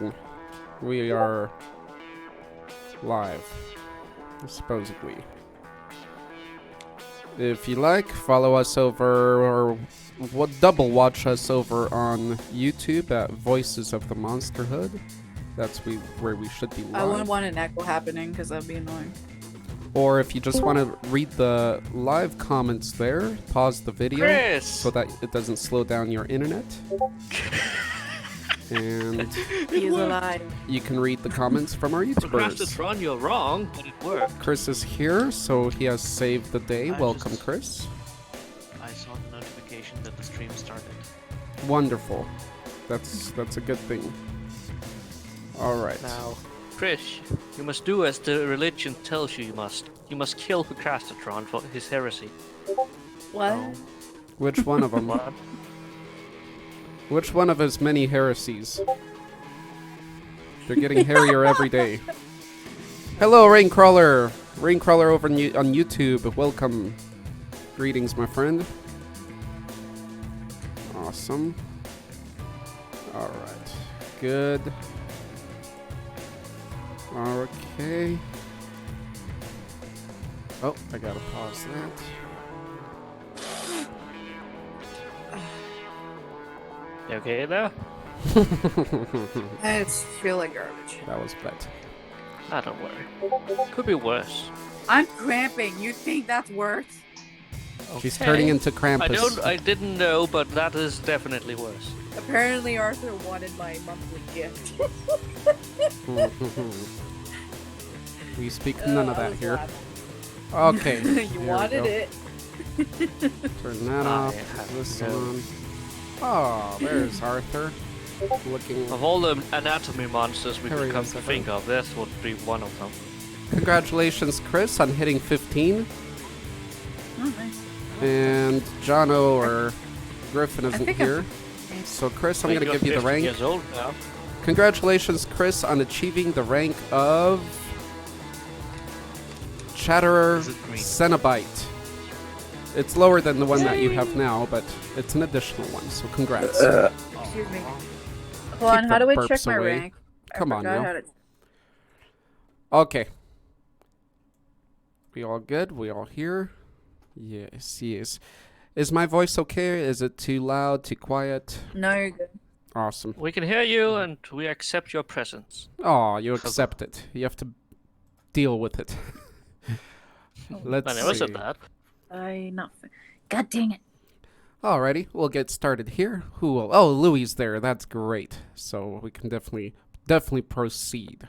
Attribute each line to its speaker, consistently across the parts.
Speaker 1: recording. We are live, supposedly. If you like, follow us over, or double watch us over on YouTube at Voices of the Monsterhood. That's where we should be live.
Speaker 2: I wouldn't want an echo happening because that'd be annoying.
Speaker 1: Or if you just want to read the live comments there, pause the video so that it doesn't slow down your internet. And
Speaker 2: He's alive.
Speaker 1: You can read the comments from our YouTubers.
Speaker 3: Procrastinatron, you're wrong, but it worked.
Speaker 1: Chris is here, so he has saved the day. Welcome, Chris.
Speaker 4: I saw the notification that the stream started.
Speaker 1: Wonderful. That's a good thing. All right.
Speaker 3: Now, Chris, you must do as the religion tells you must. You must kill Procrastinatron for his heresy.
Speaker 2: What?
Speaker 4: Oh,
Speaker 1: Which one of them?
Speaker 3: What?
Speaker 1: Which one of his many heresies? They're getting hairier every day. Hello, Raincrawler. Raincrawler over on YouTube. Welcome. Greetings, my friend. Awesome. All right. Good. Okay. Oh, I gotta pause that.
Speaker 3: You okay there?
Speaker 2: I just feel like garbage.
Speaker 1: That was bad.
Speaker 3: Ah, don't worry. Could be worse.
Speaker 2: I'm cramping. You think that's worse?
Speaker 1: She's
Speaker 3: Okay.
Speaker 1: turning into Krampus.
Speaker 3: I didn't know, but that is definitely worse.
Speaker 2: Apparently Arthur wanted my monthly gift.
Speaker 1: We speak none of
Speaker 2: I
Speaker 1: that
Speaker 2: was
Speaker 1: here.
Speaker 2: laughing.
Speaker 1: Okay.
Speaker 2: You
Speaker 1: here we
Speaker 2: wanted
Speaker 1: go.
Speaker 2: it.
Speaker 1: Turn that
Speaker 3: I
Speaker 1: off.
Speaker 3: have
Speaker 1: This
Speaker 3: no-
Speaker 1: one. Oh, there's Arthur. Looking.
Speaker 3: Of all the anatomy monsters we
Speaker 1: Here
Speaker 3: could
Speaker 1: he
Speaker 3: come
Speaker 1: is,
Speaker 3: to
Speaker 1: I
Speaker 3: think of, this would be one of them.
Speaker 1: Congratulations, Chris, on hitting 15.
Speaker 2: Oh, nice.
Speaker 1: And Jono or Griffin isn't
Speaker 2: think
Speaker 1: here. So, Chris, I'm
Speaker 3: Wait,
Speaker 1: going to
Speaker 3: you're
Speaker 1: give you the
Speaker 3: 50
Speaker 1: rank.
Speaker 3: years old now.
Speaker 1: Congratulations, Chris, on achieving the rank of Chatterer
Speaker 4: Is it green?
Speaker 1: Cenobite. It's lower than the one that you have now, but it's an additional one, so congrats.
Speaker 2: Excuse me. Hold on,
Speaker 1: Keep
Speaker 2: how
Speaker 1: the
Speaker 2: do I
Speaker 1: burps
Speaker 2: check my
Speaker 1: away.
Speaker 2: rank?
Speaker 1: Come on
Speaker 2: forgot
Speaker 1: now.
Speaker 2: how to-
Speaker 1: Okay. We all good? We all here? Yes, yes. Is my voice okay? Is it too loud, too quiet?
Speaker 2: No, you're good.
Speaker 1: Awesome.
Speaker 3: We can hear you, and we accept your presence.
Speaker 1: Oh, you accept it. You have to deal with it. Let's
Speaker 3: I never
Speaker 1: see.
Speaker 3: said that.
Speaker 2: Nothing. God dang it.
Speaker 1: Alrighty, we'll get started here. Who will? Oh, Louis there. That's great. So we can definitely proceed.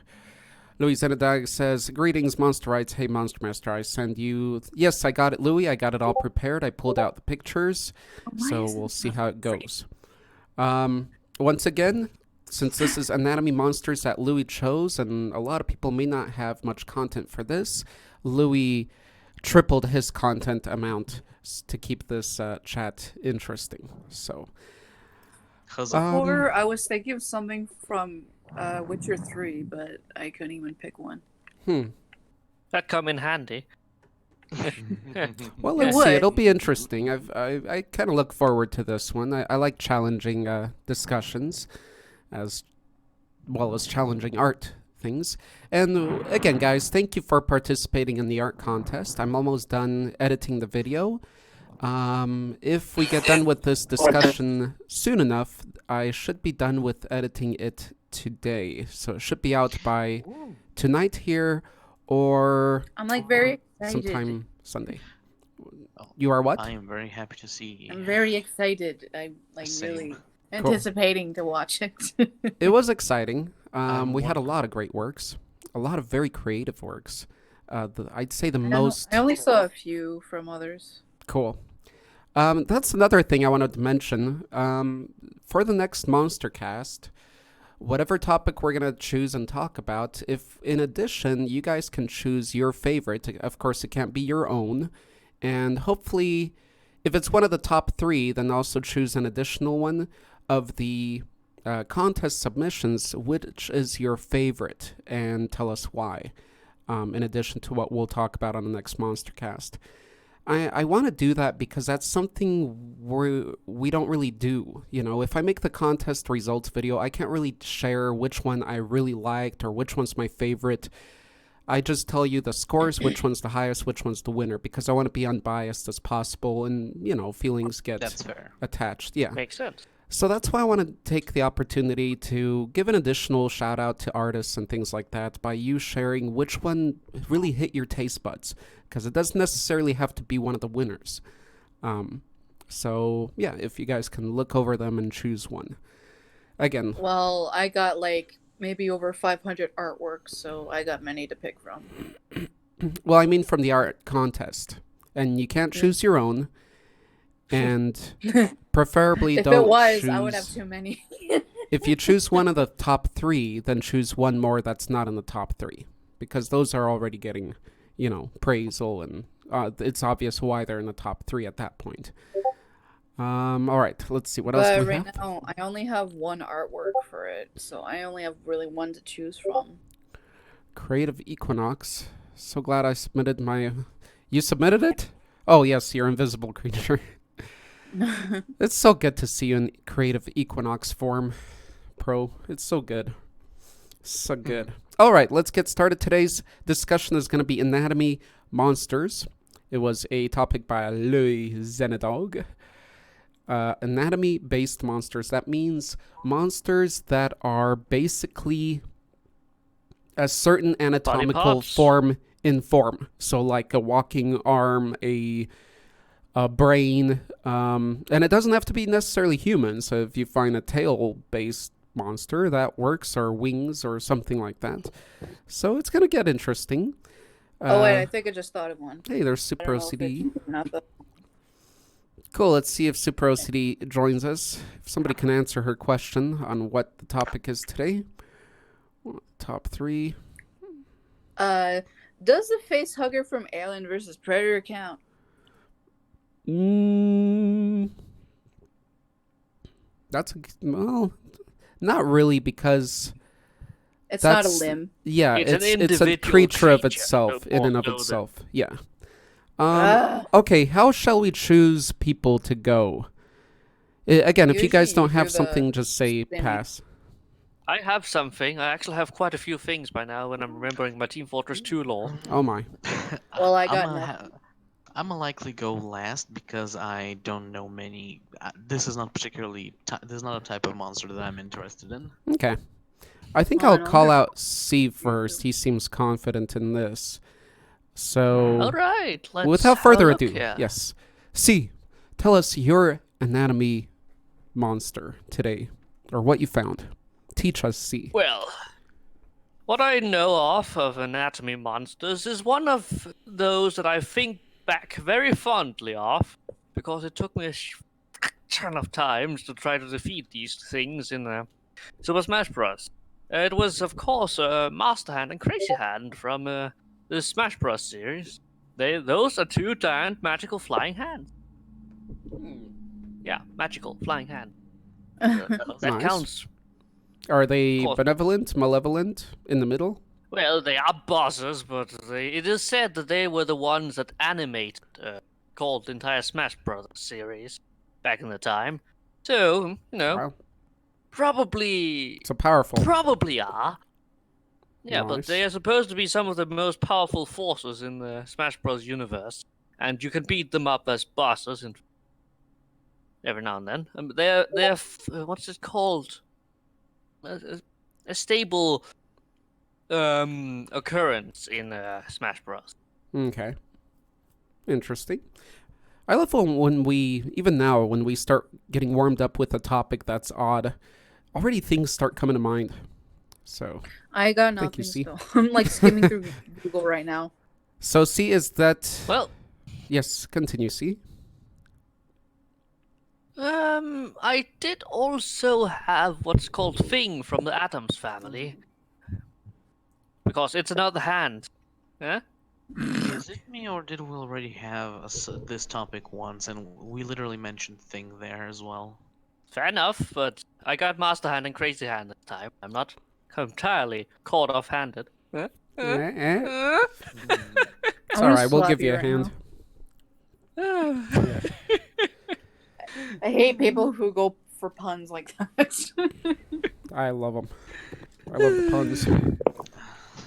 Speaker 1: Louis Zenadag says, "Greetings, Monsterites. Hey, Monster Master, I send you." Yes, I got it, Louis. I got it all prepared. I pulled out the pictures, so we'll see how it goes. Once again, since this is Anatomy Monsters that Louis chose, and a lot of people may not have much content for this, Louis tripled his content amount to keep this chat interesting. So,
Speaker 2: Before, I was thinking of something from Witcher 3, but I couldn't even pick one.
Speaker 3: That come in handy.
Speaker 1: well,
Speaker 2: It
Speaker 1: let's see.
Speaker 2: would.
Speaker 1: It'll be interesting. I kind of look forward to this one. I like challenging discussions, as well as challenging art things. And again, guys, thank you for participating in the art contest. I'm almost done editing the video. If we get done with this discussion soon enough, I should be done with editing it today. So it should be out by tonight here, or
Speaker 2: I'm like very excited.
Speaker 1: sometime Sunday.
Speaker 4: Oh,
Speaker 1: You are what?
Speaker 4: I am very happy to see.
Speaker 2: I'm very excited. I'm like
Speaker 4: Same.
Speaker 2: really anticipating to watch it.
Speaker 1: It was exciting. We had a
Speaker 4: Wonderful.
Speaker 1: lot of great works, a lot of very creative works. I'd say the most
Speaker 2: I only saw a few from others.
Speaker 1: cool. That's another thing I wanted to mention. For the next Monstercast, whatever topic we're going to choose and talk about, if in addition you guys can choose your favorite, of course it can't be your own, and hopefully if it's one of the top 3, then also choose an additional one of the contest submissions, which is your favorite, and tell us why, in addition to what we'll talk about on the next Monstercast. I want to do that because that's something we don't really do. You know, if I make the contest results video, I can't really share which one I really liked or which one's my favorite. I just tell you the scores, which one's the highest, which one's the winner, because I want to be unbiased as possible, and, you know, feelings get
Speaker 4: That's fair.
Speaker 1: attached. Yeah.
Speaker 3: Makes sense.
Speaker 1: So that's why I want to take the opportunity to give an additional shout out to artists and things like that by you sharing which one really hit your taste buds, because it doesn't necessarily have to be one of the winners. So yeah, if you guys can look over them and choose one. Again,
Speaker 2: Well, I got like maybe over 500 artworks, so I got many to pick from.
Speaker 1: well, I mean from the art contest, and you can't choose your own, and preferably
Speaker 2: If
Speaker 1: don't
Speaker 2: it was,
Speaker 1: choose...
Speaker 2: I would have too many.
Speaker 1: If you choose one of the top 3, then choose one more that's not in the top 3, because those are already getting, you know, praisal, and it's obvious why they're in the top 3 at that point. All right, let's see what else do
Speaker 2: But
Speaker 1: we
Speaker 2: right
Speaker 1: have.
Speaker 2: now, I only have one artwork for it, so I only have really one to choose from.
Speaker 1: Creative Equinox. So glad I submitted my... You submitted it? Oh yes, your invisible creature. It's so good to see you in Creative Equinox form, Pro. It's so good. So good. All right, let's get started. Today's discussion is going to be Anatomy Monsters. It was a topic by Louies Monster. Anatomy-based monsters. That means monsters that are basically a certain anatomical
Speaker 3: parts.
Speaker 1: form in form. So like a walking arm, a brain, and it doesn't have to be necessarily human. So if you find a tail-based monster, that works, or wings, or something like that. So it's gonna get interesting.
Speaker 2: Oh wait, I think I just thought of one.
Speaker 1: Hey, there's
Speaker 2: I
Speaker 1: Super
Speaker 2: don't know if
Speaker 1: OCD.
Speaker 2: it's not the-
Speaker 1: Cool, let's see if Super OCD joins us. If somebody can answer her question on what the topic is today. Top 3.
Speaker 2: Does the face hugger from Alien vs. Predator count?
Speaker 1: That's well, not really, because
Speaker 2: It's not a
Speaker 1: that's
Speaker 2: limb.
Speaker 1: yeah,
Speaker 3: It's an
Speaker 1: it's a
Speaker 3: individual
Speaker 1: creature of
Speaker 3: creature,
Speaker 1: itself, in and of
Speaker 3: know that.
Speaker 1: itself. Yeah.
Speaker 2: Ah.
Speaker 1: Okay, how shall we choose people to go? Again, if you guys
Speaker 2: Usually
Speaker 1: don't
Speaker 2: you
Speaker 1: have
Speaker 2: do the
Speaker 1: something, just say
Speaker 2: spinning.
Speaker 1: pass.
Speaker 3: I have something. I actually have quite a few things by now when I'm remembering my Team Fortress 2 lore.
Speaker 1: Oh my.
Speaker 2: Well, I got
Speaker 4: I'm gonna likely go last because I don't know many. This is not particularly. This is not a type of monster that I'm interested in.
Speaker 1: Okay. I think
Speaker 2: Oh,
Speaker 1: I'll
Speaker 2: no.
Speaker 1: call out C first. He seems confident in this. So,
Speaker 3: All right, let's
Speaker 1: without
Speaker 3: have
Speaker 1: further
Speaker 3: a look
Speaker 1: ado,
Speaker 3: here.
Speaker 1: yes. C, tell us your anatomy monster today, or what you found. Teach us, C.
Speaker 3: Well, what I know of anatomy monsters is one of those that I think back very fondly of, because it took me a ton of times to try to defeat these things in Super Smash Bros. It was, of course, Master Hand and Crazy Hand from the Smash Bros. Series. Those are 2 giant magical flying hands. Yeah, magical flying hand. That
Speaker 1: Nice.
Speaker 3: counts.
Speaker 1: Are they
Speaker 3: Cool.
Speaker 1: benevolent, malevolent, in the middle?
Speaker 3: Well, they are bosses, but it is said that they were the ones that animated called the entire Smash Bros. Series back in the time. So, you know,
Speaker 1: Wow.
Speaker 3: probably
Speaker 1: So powerful.
Speaker 3: probably are. Yeah, but
Speaker 1: Nice.
Speaker 3: they are supposed to be some of the most powerful forces in the Smash Bros. Universe, and you can beat them up as bosses and every now and then. They're what's it called? A stable occurrence in Smash Bros.
Speaker 1: Okay. Interesting. I love when we, even now, when we start getting warmed up with a topic that's odd, already things start coming to mind. So,
Speaker 2: I got
Speaker 1: Thank you,
Speaker 2: nothing
Speaker 1: C.
Speaker 2: still. I'm like skimming through Google right now.
Speaker 1: so C, is that...
Speaker 3: Well,
Speaker 1: Yes, continue, C.
Speaker 3: I did also have what's called Thing from the Addams family. Because it's another hand. Huh?
Speaker 4: Is it me, or did we already have this topic once, and we literally mentioned Thing there as well?
Speaker 3: Fair enough, but I got Master Hand and Crazy Hand this time. I'm not entirely caught off-handed. Huh?
Speaker 1: Eh?
Speaker 2: I'm
Speaker 1: It's
Speaker 2: gonna
Speaker 1: alright, we'll
Speaker 2: slap
Speaker 1: give you a
Speaker 2: right
Speaker 1: hand.
Speaker 2: now. I hate people who go for puns like that.
Speaker 1: I love them. I love the puns.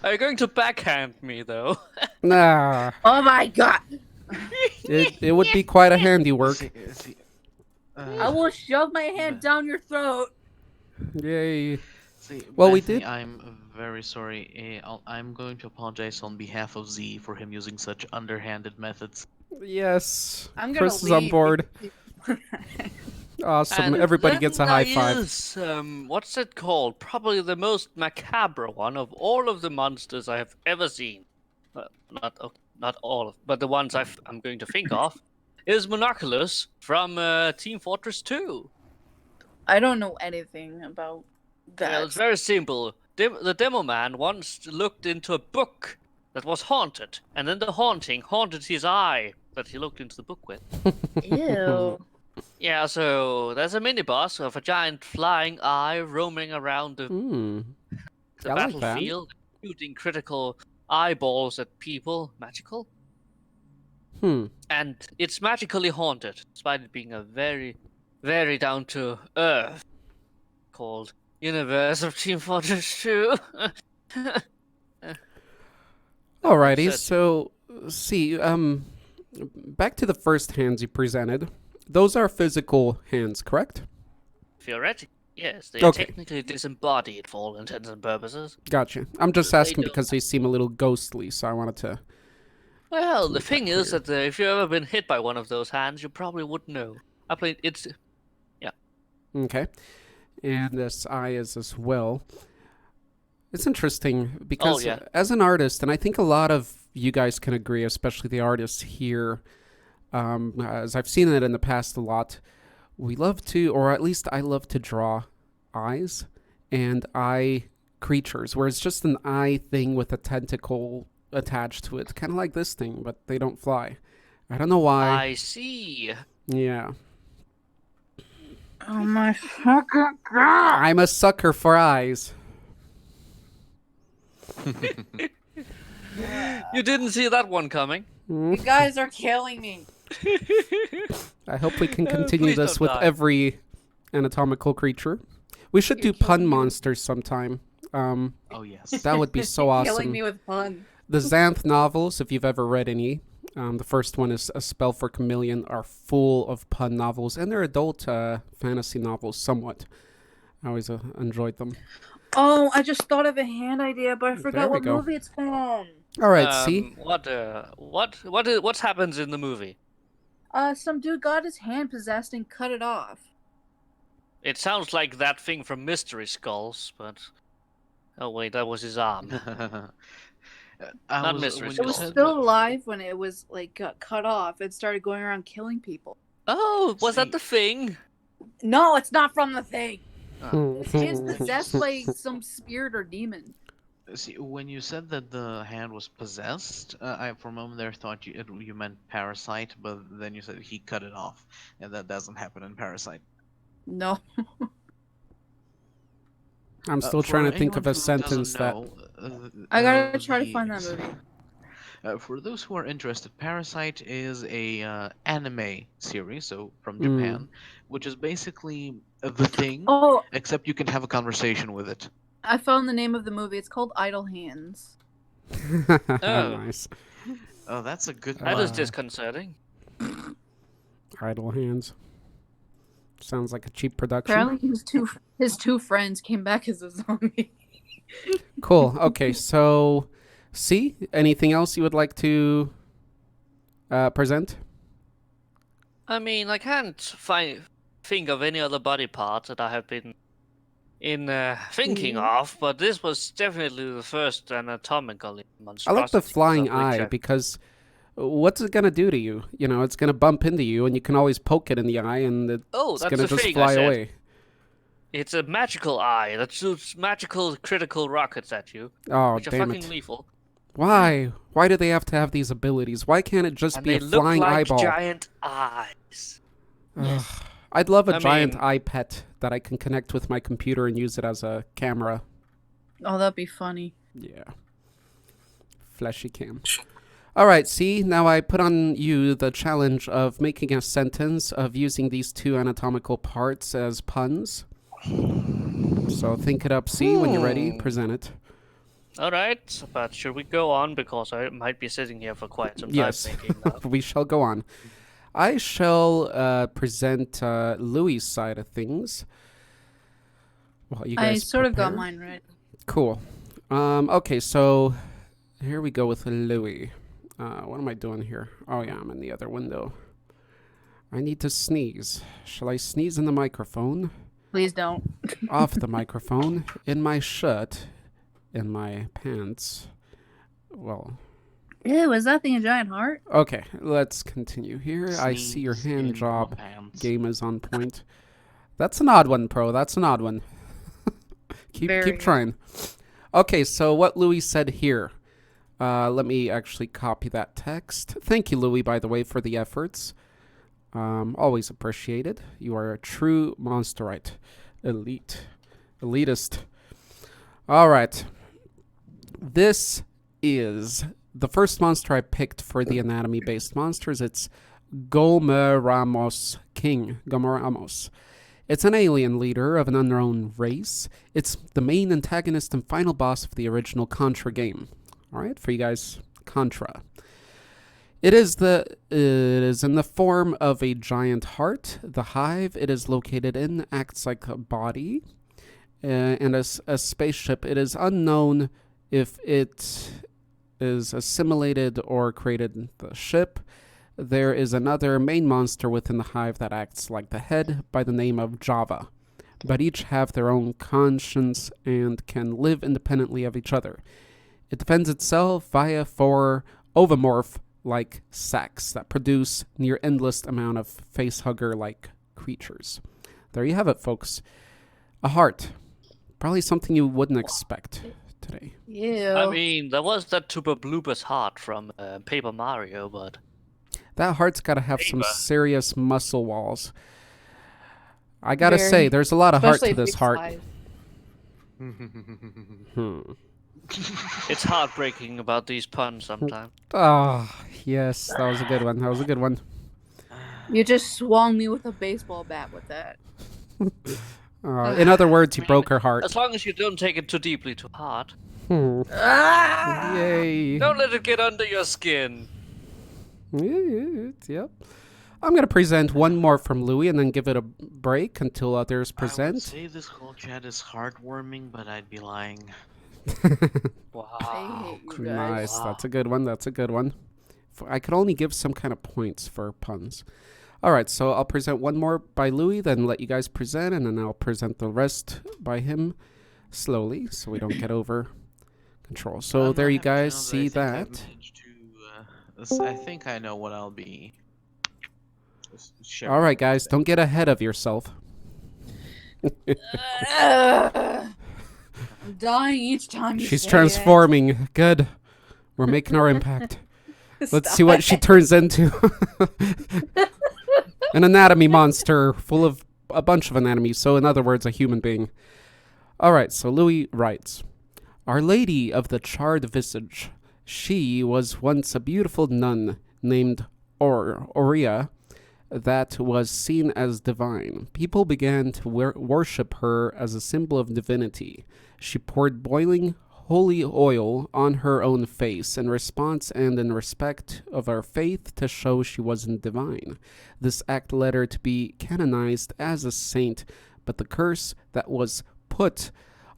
Speaker 3: Are you going to backhand me, though?
Speaker 1: Nah,
Speaker 2: Oh my god!
Speaker 1: it would be quite a handiwork.
Speaker 2: I will shove my hand down your throat.
Speaker 1: Yay.
Speaker 4: See,
Speaker 1: Well, we
Speaker 4: Bethany,
Speaker 1: did-
Speaker 4: I'm very sorry. I'm going to apologize on behalf of Z for him using such underhanded methods.
Speaker 1: Yes.
Speaker 2: I'm gonna
Speaker 1: Chris is on
Speaker 2: leave.
Speaker 1: board. Awesome.
Speaker 3: And
Speaker 1: Everybody
Speaker 3: then
Speaker 1: gets a high
Speaker 3: there
Speaker 1: five.
Speaker 3: is, what's it called? Probably the most macabre one of all of the monsters I have ever seen. Not all of, but the ones I'm going to think of is Monoculars from Team Fortress 2.
Speaker 2: I don't know anything about that.
Speaker 3: Well, it's very simple. The demo man once looked into a book that was haunted, and then the haunting haunted his eye that he looked into the book with.
Speaker 2: Ew.
Speaker 3: Yeah, so there's a mini boss of a giant flying eye roaming around the
Speaker 1: Hmm.
Speaker 3: the
Speaker 1: I like that.
Speaker 3: battlefield, shooting critical eyeballs at people. Magical.
Speaker 1: Hmm.
Speaker 3: And it's magically haunted, despite it being a very, very down to earth called Universe of Team Fortress 2.
Speaker 1: Alrighty.
Speaker 3: Upset.
Speaker 1: So, see, back to the first hands you presented. Those are physical hands, correct?
Speaker 3: Theoretically, yes, they are
Speaker 1: Okay.
Speaker 3: technically disembodied for all intents and purposes.
Speaker 1: Gotcha. I'm just
Speaker 3: They
Speaker 1: asking
Speaker 3: don't-
Speaker 1: because they seem a little ghostly, so I wanted to.
Speaker 3: Well, the
Speaker 1: Make that
Speaker 3: thing is
Speaker 1: clear.
Speaker 3: that if you've ever been hit by one of those hands, you probably would know. I played it's
Speaker 1: Okay. And this eye is as well. It's interesting because
Speaker 3: yeah.
Speaker 1: as an artist, and I think a lot of you guys can agree, especially the artists here, as I've seen it in the past a lot, we love to, or at least I love to draw eyes and eye creatures, where it's just an eye thing with a tentacle attached to it, kind of like this thing, but they don't fly. I don't know why.
Speaker 3: I see.
Speaker 1: Yeah.
Speaker 2: Oh my fucking god!
Speaker 1: I'm a sucker for eyes.
Speaker 3: You didn't see that one coming.
Speaker 2: You guys are killing me.
Speaker 1: I hope we can continue
Speaker 3: Please
Speaker 1: this
Speaker 3: don't
Speaker 1: with
Speaker 3: die.
Speaker 1: every anatomical creature. We should
Speaker 2: You're
Speaker 1: do pun
Speaker 2: killing me.
Speaker 1: monsters sometime.
Speaker 4: Oh yes.
Speaker 1: That would be so
Speaker 2: Killing
Speaker 1: awesome.
Speaker 2: me with puns.
Speaker 1: The Xanth novels, if you've ever read any, the first one is A Spell for Chameleon, are full of pun novels, and they're adult fantasy novels somewhat. I always enjoyed them.
Speaker 2: Oh, I just thought of a hand idea, but I
Speaker 1: There
Speaker 2: forgot
Speaker 1: we
Speaker 2: what
Speaker 1: go.
Speaker 2: movie it's from.
Speaker 1: All right, see?
Speaker 3: What happens in the movie?
Speaker 2: Some dude got his hand possessed and cut it off.
Speaker 3: It sounds like that thing from Mystery Skulls, but oh wait, that was his arm. Not Mystery
Speaker 4: when
Speaker 2: It
Speaker 4: you
Speaker 2: was
Speaker 4: said
Speaker 2: still
Speaker 4: that-
Speaker 2: alive when it was like got cut off. It started going around killing people.
Speaker 3: Oh, was
Speaker 4: See.
Speaker 3: that the thing?
Speaker 2: No, it's not from the thing. His hand's
Speaker 1: Hmm.
Speaker 2: possessed by some spirit or demon.
Speaker 4: See, when you said that the hand was possessed, I for a moment there thought you meant Parasite, but then you said he cut it off, and that doesn't happen in Parasite.
Speaker 2: No.
Speaker 1: I'm still
Speaker 4: For
Speaker 1: trying to think of
Speaker 4: anyone
Speaker 1: a
Speaker 4: who
Speaker 1: sentence
Speaker 4: doesn't
Speaker 1: that.
Speaker 4: know,
Speaker 2: I gotta try to find that movie.
Speaker 4: For those who are interested, Parasite is a anime series, so from
Speaker 1: Mm.
Speaker 4: Japan, which is basically the thing,
Speaker 2: Oh,
Speaker 4: except you can have a conversation with it.
Speaker 2: I found the name of the movie. It's called Idle Hands.
Speaker 1: Nice.
Speaker 4: Oh, that's a good
Speaker 3: That
Speaker 4: one.
Speaker 3: is disconcerting.
Speaker 1: Idle hands. Sounds like a cheap production.
Speaker 2: Apparently, his two friends came back as a zombie.
Speaker 1: Cool. Okay, so, see, anything else you would like to present?
Speaker 3: I mean, I can't think of any other body parts that I have been thinking of, but this was definitely the first anatomically
Speaker 1: I
Speaker 3: monstrosity.
Speaker 1: like the flying
Speaker 3: of which
Speaker 1: eye because what's it gonna do to you? You know, it's gonna bump into you, and you can always poke it in the eye, and it's
Speaker 3: Oh, that's
Speaker 1: gonna
Speaker 3: the
Speaker 1: just
Speaker 3: thing
Speaker 1: fly
Speaker 3: I said.
Speaker 1: away.
Speaker 3: It's a magical eye that shoots magical critical rockets at you,
Speaker 1: Oh,
Speaker 3: which are
Speaker 1: damn
Speaker 3: fucking
Speaker 1: it!
Speaker 3: lethal.
Speaker 1: Why? Why do they have to have these abilities? Why can't it just
Speaker 3: And
Speaker 1: be
Speaker 3: they
Speaker 1: a
Speaker 3: look
Speaker 1: flying
Speaker 3: like
Speaker 1: eyeball?
Speaker 3: giant eyes.
Speaker 1: Ugh. I'd love a
Speaker 3: I
Speaker 1: giant
Speaker 3: mean-
Speaker 1: eye pet that I can connect with my computer and use it as a camera.
Speaker 2: Oh, that'd be funny.
Speaker 1: Yeah. Fleshy cam. All right, see, now I put on you the challenge of making a sentence of using these two anatomical parts as puns. So think it up, see, when you're ready, present it.
Speaker 3: All right, but should we go on because I might be sitting here for quite some time
Speaker 1: Yes,
Speaker 3: thinking that.
Speaker 1: we shall go on. I shall present Louis' side of things. Well, you guys
Speaker 2: I sort of got
Speaker 1: prepare.
Speaker 2: mine right.
Speaker 1: Cool. Okay, so here we go with Louis. What am I doing here? Oh yeah, I'm in the other window. I need to sneeze. Shall I sneeze in the microphone?
Speaker 2: Please don't.
Speaker 1: Off the microphone? In my shirt? In my pants? Well...
Speaker 2: Ew, is that thing a giant heart?
Speaker 1: Okay, let's continue here. I see your
Speaker 4: Sneeze
Speaker 1: hand
Speaker 4: in
Speaker 1: job
Speaker 4: my pants.
Speaker 1: game is on point. That's an odd one, Pro. That's an odd one.
Speaker 2: Very.
Speaker 1: Keep trying. Okay, so what Louis said here. Let me actually copy that text. Thank you, Louis, by the way, for the efforts. Always appreciated. You are a true monsterite. Elitist. All right. This is the first monster I picked for the anatomy-based monsters. It's Gomoramos King. Gomoramos. It's an alien leader of an unknown race. It's the main antagonist and final boss of the original Contra game. All right, for you guys, Contra. It is in the form of a giant heart. The hive it is located in acts like a body, and as a spaceship. It is unknown if it is assimilated or created the ship. There is another main monster within the hive that acts like the head by the name of Java, but each have their own conscience and can live independently of each other. It defends itself via four ovomorph-like sacs that produce near endless amount of facehugger-like creatures. There you have it, folks. A heart. Probably something you wouldn't expect today.
Speaker 2: Ew.
Speaker 3: I mean, there was that Tuba Blooper's heart from Paper Mario, but...
Speaker 1: That heart's got to have some
Speaker 3: Ava.
Speaker 1: serious muscle walls. I gotta
Speaker 2: Very.
Speaker 1: say, there's a lot of heart
Speaker 2: Especially
Speaker 1: to this
Speaker 2: big
Speaker 1: heart.
Speaker 2: size.
Speaker 3: It's heartbreaking about these puns sometimes.
Speaker 1: Ah, yes, that was a good one. That was a good one.
Speaker 2: You just swung me with a baseball bat with that.
Speaker 1: In other words, you broke her heart.
Speaker 3: As long as you don't take it too deeply to heart.
Speaker 2: Ah!
Speaker 1: Yay.
Speaker 3: Don't let it get under your skin.
Speaker 1: Yep. I'm going to present one more from Louis and then give it a break until others
Speaker 4: I would
Speaker 1: present.
Speaker 4: say this whole chat is heartwarming, but I'd be lying.
Speaker 3: Wow.
Speaker 2: I hate you guys.
Speaker 1: Nice. That's a good one. That's a good one. I could only give some kind of points for puns. All right, so I'll present one more by Louis, then let you guys present, and then I'll present the rest by him slowly so we don't get over control. So
Speaker 4: I'm
Speaker 1: there
Speaker 4: not
Speaker 1: you
Speaker 4: happy to know
Speaker 1: guys
Speaker 4: that
Speaker 1: see
Speaker 4: I think I've
Speaker 1: that.
Speaker 4: managed to, I think I know what I'll be.
Speaker 1: All right, guys, don't get ahead of yourself.
Speaker 2: I'm dying each time you
Speaker 1: She's
Speaker 2: say
Speaker 1: transforming. Good. We're making our impact.
Speaker 2: it.
Speaker 1: Let's see what she turns into. An anatomy monster full of a bunch of anatomy. So, in other words, a human being. All right, so Louis writes, Our Lady of the Charred Visage. She was once a beautiful nun named Aurea that was seen as divine. People began to worship her as a symbol of divinity. She poured boiling holy oil on her own face in response and in respect of her faith to show she wasn't divine. This act led her to be canonized as a saint, but the curse that was put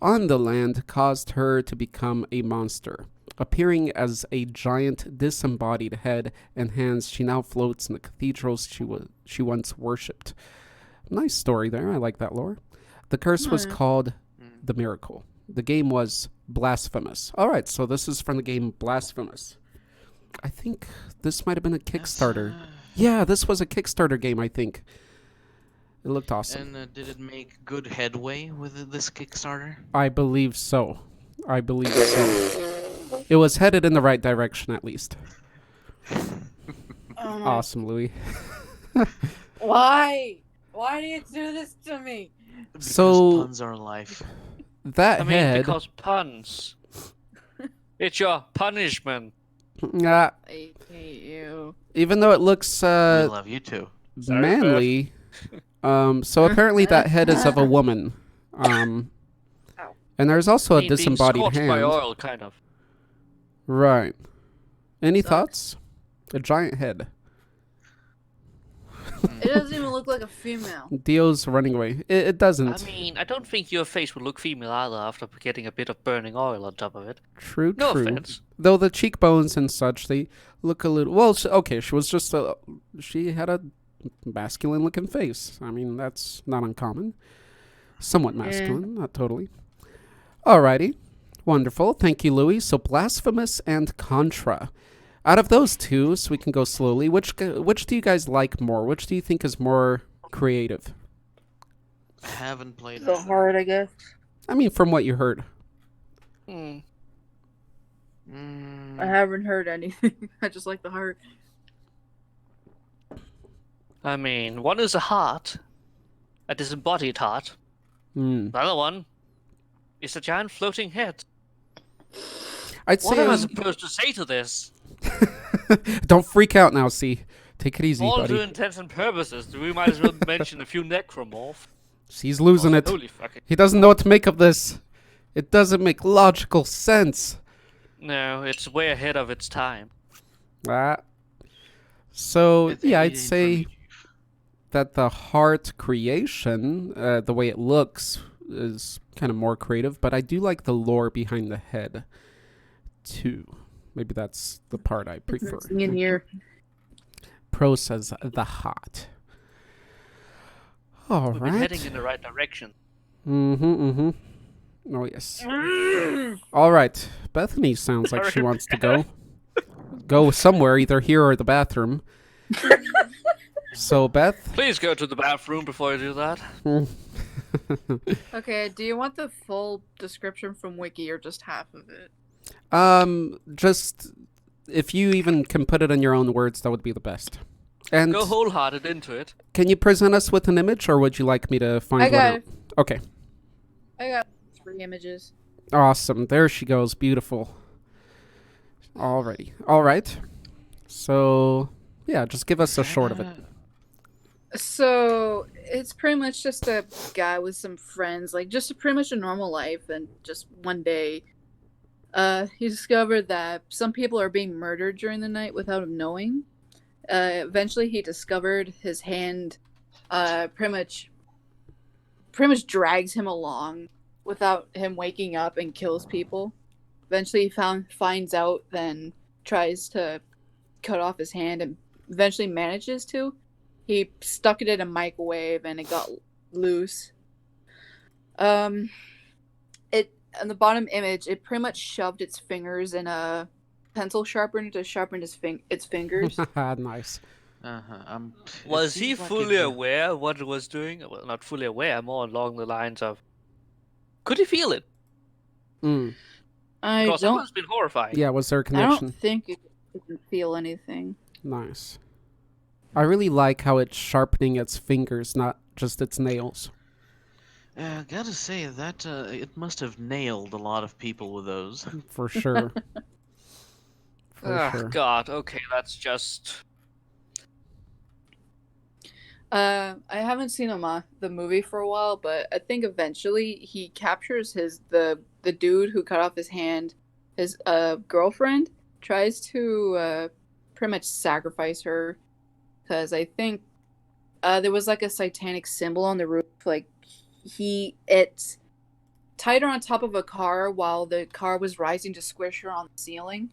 Speaker 1: on the land caused her to become a monster. Appearing as a giant disembodied head and hands, she now floats in the cathedrals she once worshipped. Nice story there. I like that lore. The curse was called the Miracle. The game was Blasphemous. All right, so this is from the game Blasphemous. I think this might have been a Kickstarter. Yeah, this was a Kickstarter game, I think. It looked awesome.
Speaker 4: And did it make good headway with this Kickstarter?
Speaker 1: I believe so. I believe so. It was headed in the right direction, at least. Awesome, Louis.
Speaker 2: Why? Why do you do this to me?
Speaker 4: Because
Speaker 1: So-
Speaker 4: puns are life.
Speaker 1: That
Speaker 3: I mean,
Speaker 1: head...
Speaker 3: because puns. It's your punishment.
Speaker 1: Uh,
Speaker 2: I hate you.
Speaker 1: even though it looks
Speaker 4: We love you too.
Speaker 3: Sorry,
Speaker 1: manly, so apparently that head is of a woman.
Speaker 2: Ow.
Speaker 1: And there's also a
Speaker 3: Being
Speaker 1: disembodied
Speaker 3: scorched by
Speaker 1: hand.
Speaker 3: oil, kind of.
Speaker 1: Right. Any
Speaker 2: Sucks.
Speaker 1: thoughts? A giant head.
Speaker 2: It doesn't even look like a female.
Speaker 1: Dio's running away. It doesn't.
Speaker 3: I mean, I don't think your face would look female either after getting a bit of burning oil on top of it.
Speaker 1: True,
Speaker 3: No
Speaker 1: true.
Speaker 3: offense.
Speaker 1: Though the cheekbones and such, they look a little... Well, okay, she was just a... She had a masculine-looking face. I mean, that's not uncommon. Somewhat masculine, not totally. Alrighty. Wonderful. Thank you, Louis. So, Blasphemous and Contra. Out of those two, so we can go slowly, which do you guys like more? Which do you think is more creative?
Speaker 4: I haven't played
Speaker 2: The
Speaker 4: it.
Speaker 2: heart, I guess.
Speaker 1: I mean, from what you heard.
Speaker 3: Hmm.
Speaker 2: I haven't heard anything. I just like the heart.
Speaker 3: I mean, one is a heart, a disembodied heart.
Speaker 1: Hmm.
Speaker 3: The other one is a giant floating head.
Speaker 1: I'd
Speaker 3: What am I
Speaker 1: say...
Speaker 3: supposed to say to this?
Speaker 1: Don't freak out now, C. Take it easy,
Speaker 3: All
Speaker 1: buddy.
Speaker 3: to intents and purposes, we might as well mention a few necromorph.
Speaker 1: C's losing it.
Speaker 3: Holy fucking...
Speaker 1: He doesn't know what to make of this. It doesn't make logical sense.
Speaker 3: No, it's way ahead of its time.
Speaker 1: Ah. So,
Speaker 4: It's
Speaker 1: yeah, I'd
Speaker 4: alien
Speaker 1: say
Speaker 4: from-
Speaker 1: that the heart creation, the way it looks, is kind of more creative, but I do like the lore behind the head, too. Maybe that's the part I prefer.
Speaker 2: In here.
Speaker 1: Pro says the heart. All
Speaker 3: We've been
Speaker 1: right.
Speaker 3: heading in the right direction.
Speaker 1: Oh, yes. All right. Bethany sounds like she
Speaker 3: Sorry,
Speaker 1: wants to go. Go somewhere, either here or the bathroom. So, Beth?
Speaker 3: Please go to the bathroom before you do that.
Speaker 2: Okay, do you want the full description from Wiki or just half of it?
Speaker 1: Just if you even can put it in your own words, that would be the best. And
Speaker 3: Go wholehearted into it.
Speaker 1: can you present us with an image, or would you like me to find
Speaker 2: I
Speaker 1: one?
Speaker 2: got
Speaker 1: out? Okay.
Speaker 2: I got 3 images.
Speaker 1: Awesome. There she goes. Beautiful. Alrighty. All right. So, yeah, just give us a short of it.
Speaker 2: So it's pretty much just a guy with some friends, like just pretty much a normal life, and just one day, he discovered that some people are being murdered during the night without him knowing. Eventually, he discovered his hand, pretty much drags him along without him waking up and kills people. Eventually, he finds out, then tries to cut off his hand, and eventually manages to. He stuck it in a microwave and it got loose. It on the bottom image, it pretty much shoved its fingers in a pencil sharpener to sharpen its fingers.
Speaker 1: Nice.
Speaker 4: It
Speaker 3: Was he
Speaker 4: seems like
Speaker 3: fully
Speaker 4: it-
Speaker 3: aware of what it was doing? Well, not fully aware, more along the lines of... Could he feel it?
Speaker 1: Mm.
Speaker 2: I
Speaker 3: Because that
Speaker 2: don't.
Speaker 3: must have been horrifying.
Speaker 1: Yeah, was there a
Speaker 2: I
Speaker 1: connection?
Speaker 2: don't think it can feel anything.
Speaker 1: Nice. I really like how it's sharpening its fingers, not just its nails.
Speaker 4: Gotta say that it must have nailed a lot of people with those.
Speaker 1: For sure. For
Speaker 3: Oh,
Speaker 1: sure.
Speaker 3: God. Okay, that's just...
Speaker 2: I haven't seen the movie for a while, but I think eventually he captures the dude who cut off his hand. His girlfriend tries to pretty much sacrifice her, because I think there was like a satanic symbol on the roof. Like it tied her on top of a car while the car was rising to squish her on the ceiling.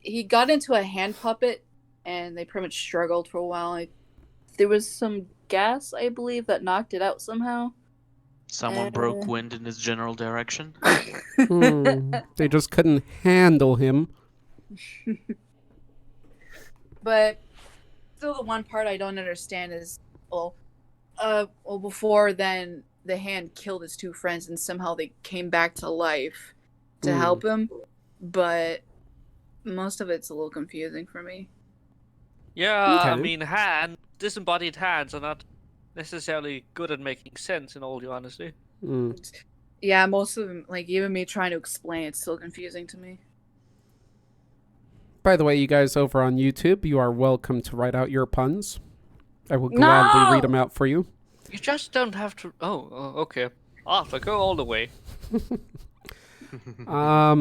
Speaker 2: He got into a hand puppet, and they pretty much struggled for a while. There was some gas, I believe, that knocked it out somehow.
Speaker 4: Someone broke wind in his general direction.
Speaker 1: They just couldn't handle him.
Speaker 2: But still, the one part I don't understand is, before then, the hand killed his 2 friends, and somehow they came back to life to help him. But most of it's a little confusing for me.
Speaker 3: Yeah, I
Speaker 1: Okay.
Speaker 3: mean, disembodied hands are not necessarily good at making sense, in all due honesty.
Speaker 2: Yeah, most of them, like even me trying to explain, it's still confusing to me.
Speaker 1: By the way, you guys over on YouTube, you are welcome to write out your puns. I will gladly read them out for you.
Speaker 3: You just don't have to. Okay. Arthur, go all the way.
Speaker 1: I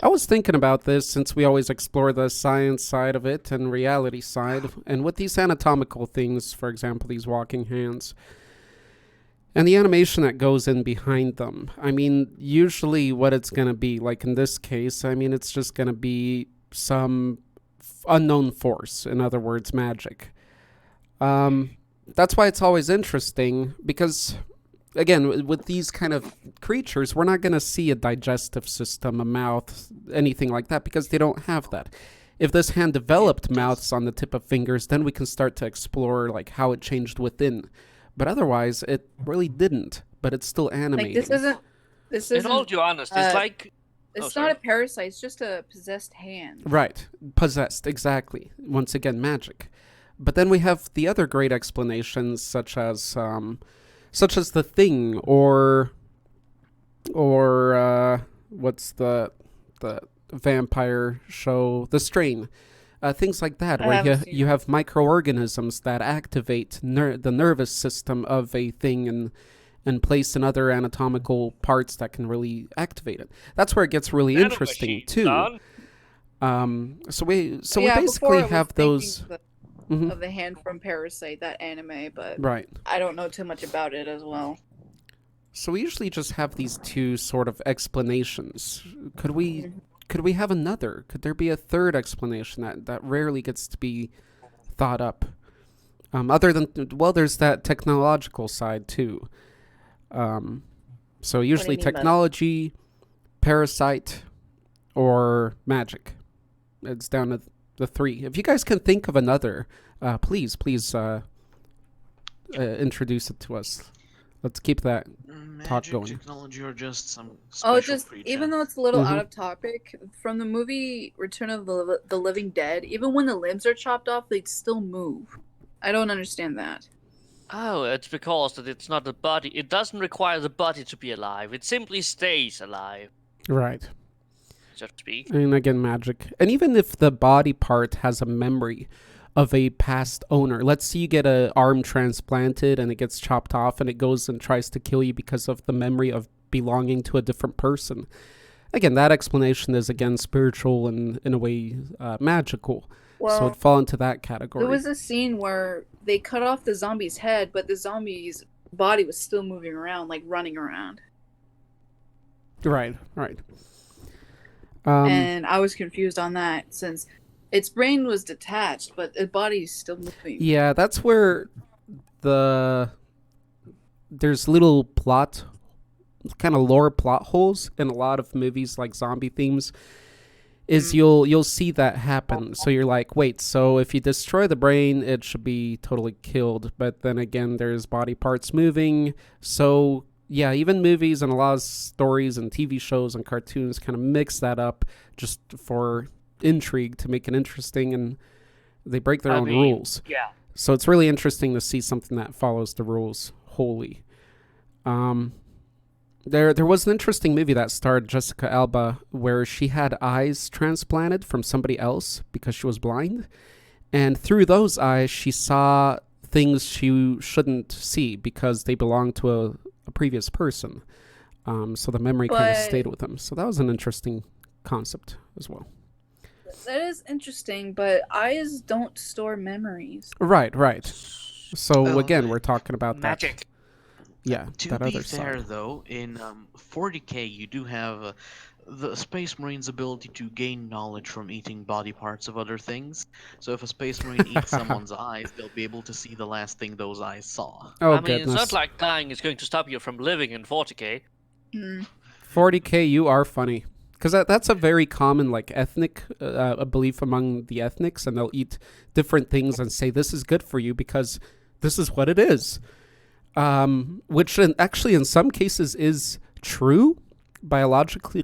Speaker 1: was thinking about this since we always explore the science side of it and reality side, and with these anatomical things, for example, these walking hands, and the animation that goes in behind them. I mean, usually what it's going to be, like in this case, I mean, it's just going to be some unknown force, in other words, magic. That's why it's always interesting, because, again, with these kind of creatures, we're not going to see a digestive system, a mouth, anything like that, because they don't have that. If this hand developed mouths on the tip of fingers, then we can start to explore like how it changed within. But otherwise, it really didn't. But it's still animating.
Speaker 2: Like, this isn't.
Speaker 3: In all due honesty, it's like.
Speaker 2: It's not a parasite. It's just a possessed hand.
Speaker 1: Right, possessed, exactly. Once again, magic. But then we have the other great explanations, such as the Thing, or what's the vampire show, The Strain, things like that, where you have microorganisms that activate the nervous system of a thing and place in other anatomical parts that can really activate it. That's where it gets really interesting too. So we basically have those.
Speaker 2: Of the hand from Parasite, that anime, but
Speaker 1: right.
Speaker 2: I don't know too much about it as well.
Speaker 1: So we usually just have these two sort of explanations. Could we have another? Could there be a third explanation that rarely gets to be thought up? Other than, well, there's that technological side too. So usually technology, Parasite, or magic. It's down to the three. If you guys can think of another, please introduce it to us. Let's keep that talk going.
Speaker 4: Technology or just some special creature.
Speaker 2: Even though it's a little out of topic, from the movie Return of the Living Dead, even when the limbs are chopped off, they still move. I don't understand that.
Speaker 3: Oh, it's because that it's not the body. It doesn't require the body to be alive. It simply stays alive.
Speaker 1: Right.
Speaker 3: So to speak.
Speaker 1: And again, magic. And even if the body part has a memory of a past owner, let's say you get an arm transplanted and it gets chopped off and it goes and tries to kill you because of the memory of belonging to a different person. Again, that explanation is, again, spiritual and, in a way, magical. Well, so it'd fall into that category.
Speaker 2: There was a scene where they cut off the zombie's head, but the zombie's body was still moving around, like running around.
Speaker 1: Right.
Speaker 2: And I was confused on that, since its brain was detached, but its body is still moving.
Speaker 1: Yeah, that's where there's little plot, kind of lore plot holes in a lot of movies like zombie themes. Is you'll see that happen. So you're like, wait, so if you destroy the brain, it should be totally killed. But then again, there's body parts moving. So yeah, even movies and a lot of stories and TV shows and cartoons kind of mix that up just for intrigue to make it interesting, and they break their own rules.
Speaker 3: Yeah.
Speaker 1: So it's really interesting to see something that follows the rules wholly. There was an interesting movie that starred Jessica Alba where she had eyes transplanted from somebody else because she was blind, and through those eyes she saw things she shouldn't see because they belonged to a previous person. So the memory kind of stayed with them. So that was an interesting concept as well.
Speaker 2: That is interesting, but eyes don't store memories.
Speaker 1: Right. So again, we're talking about
Speaker 3: magic.
Speaker 1: That. Yeah,
Speaker 4: to
Speaker 1: that
Speaker 4: be
Speaker 1: other
Speaker 4: fair,
Speaker 1: side.
Speaker 4: though, in 40K you do have the Space Marine's ability to gain knowledge from eating body parts of other things. So if a Space Marine eats someone's eyes, they'll be able to see the last thing those eyes saw.
Speaker 1: Oh,
Speaker 3: goodness. It's not like dying is going to stop you from living in 40K.
Speaker 1: 40K, you are funny. Because that's a very common, like, ethnic belief among the ethnics, and they'll eat different things and say, this is good for you because this is what it is. Which actually in some cases is true biologically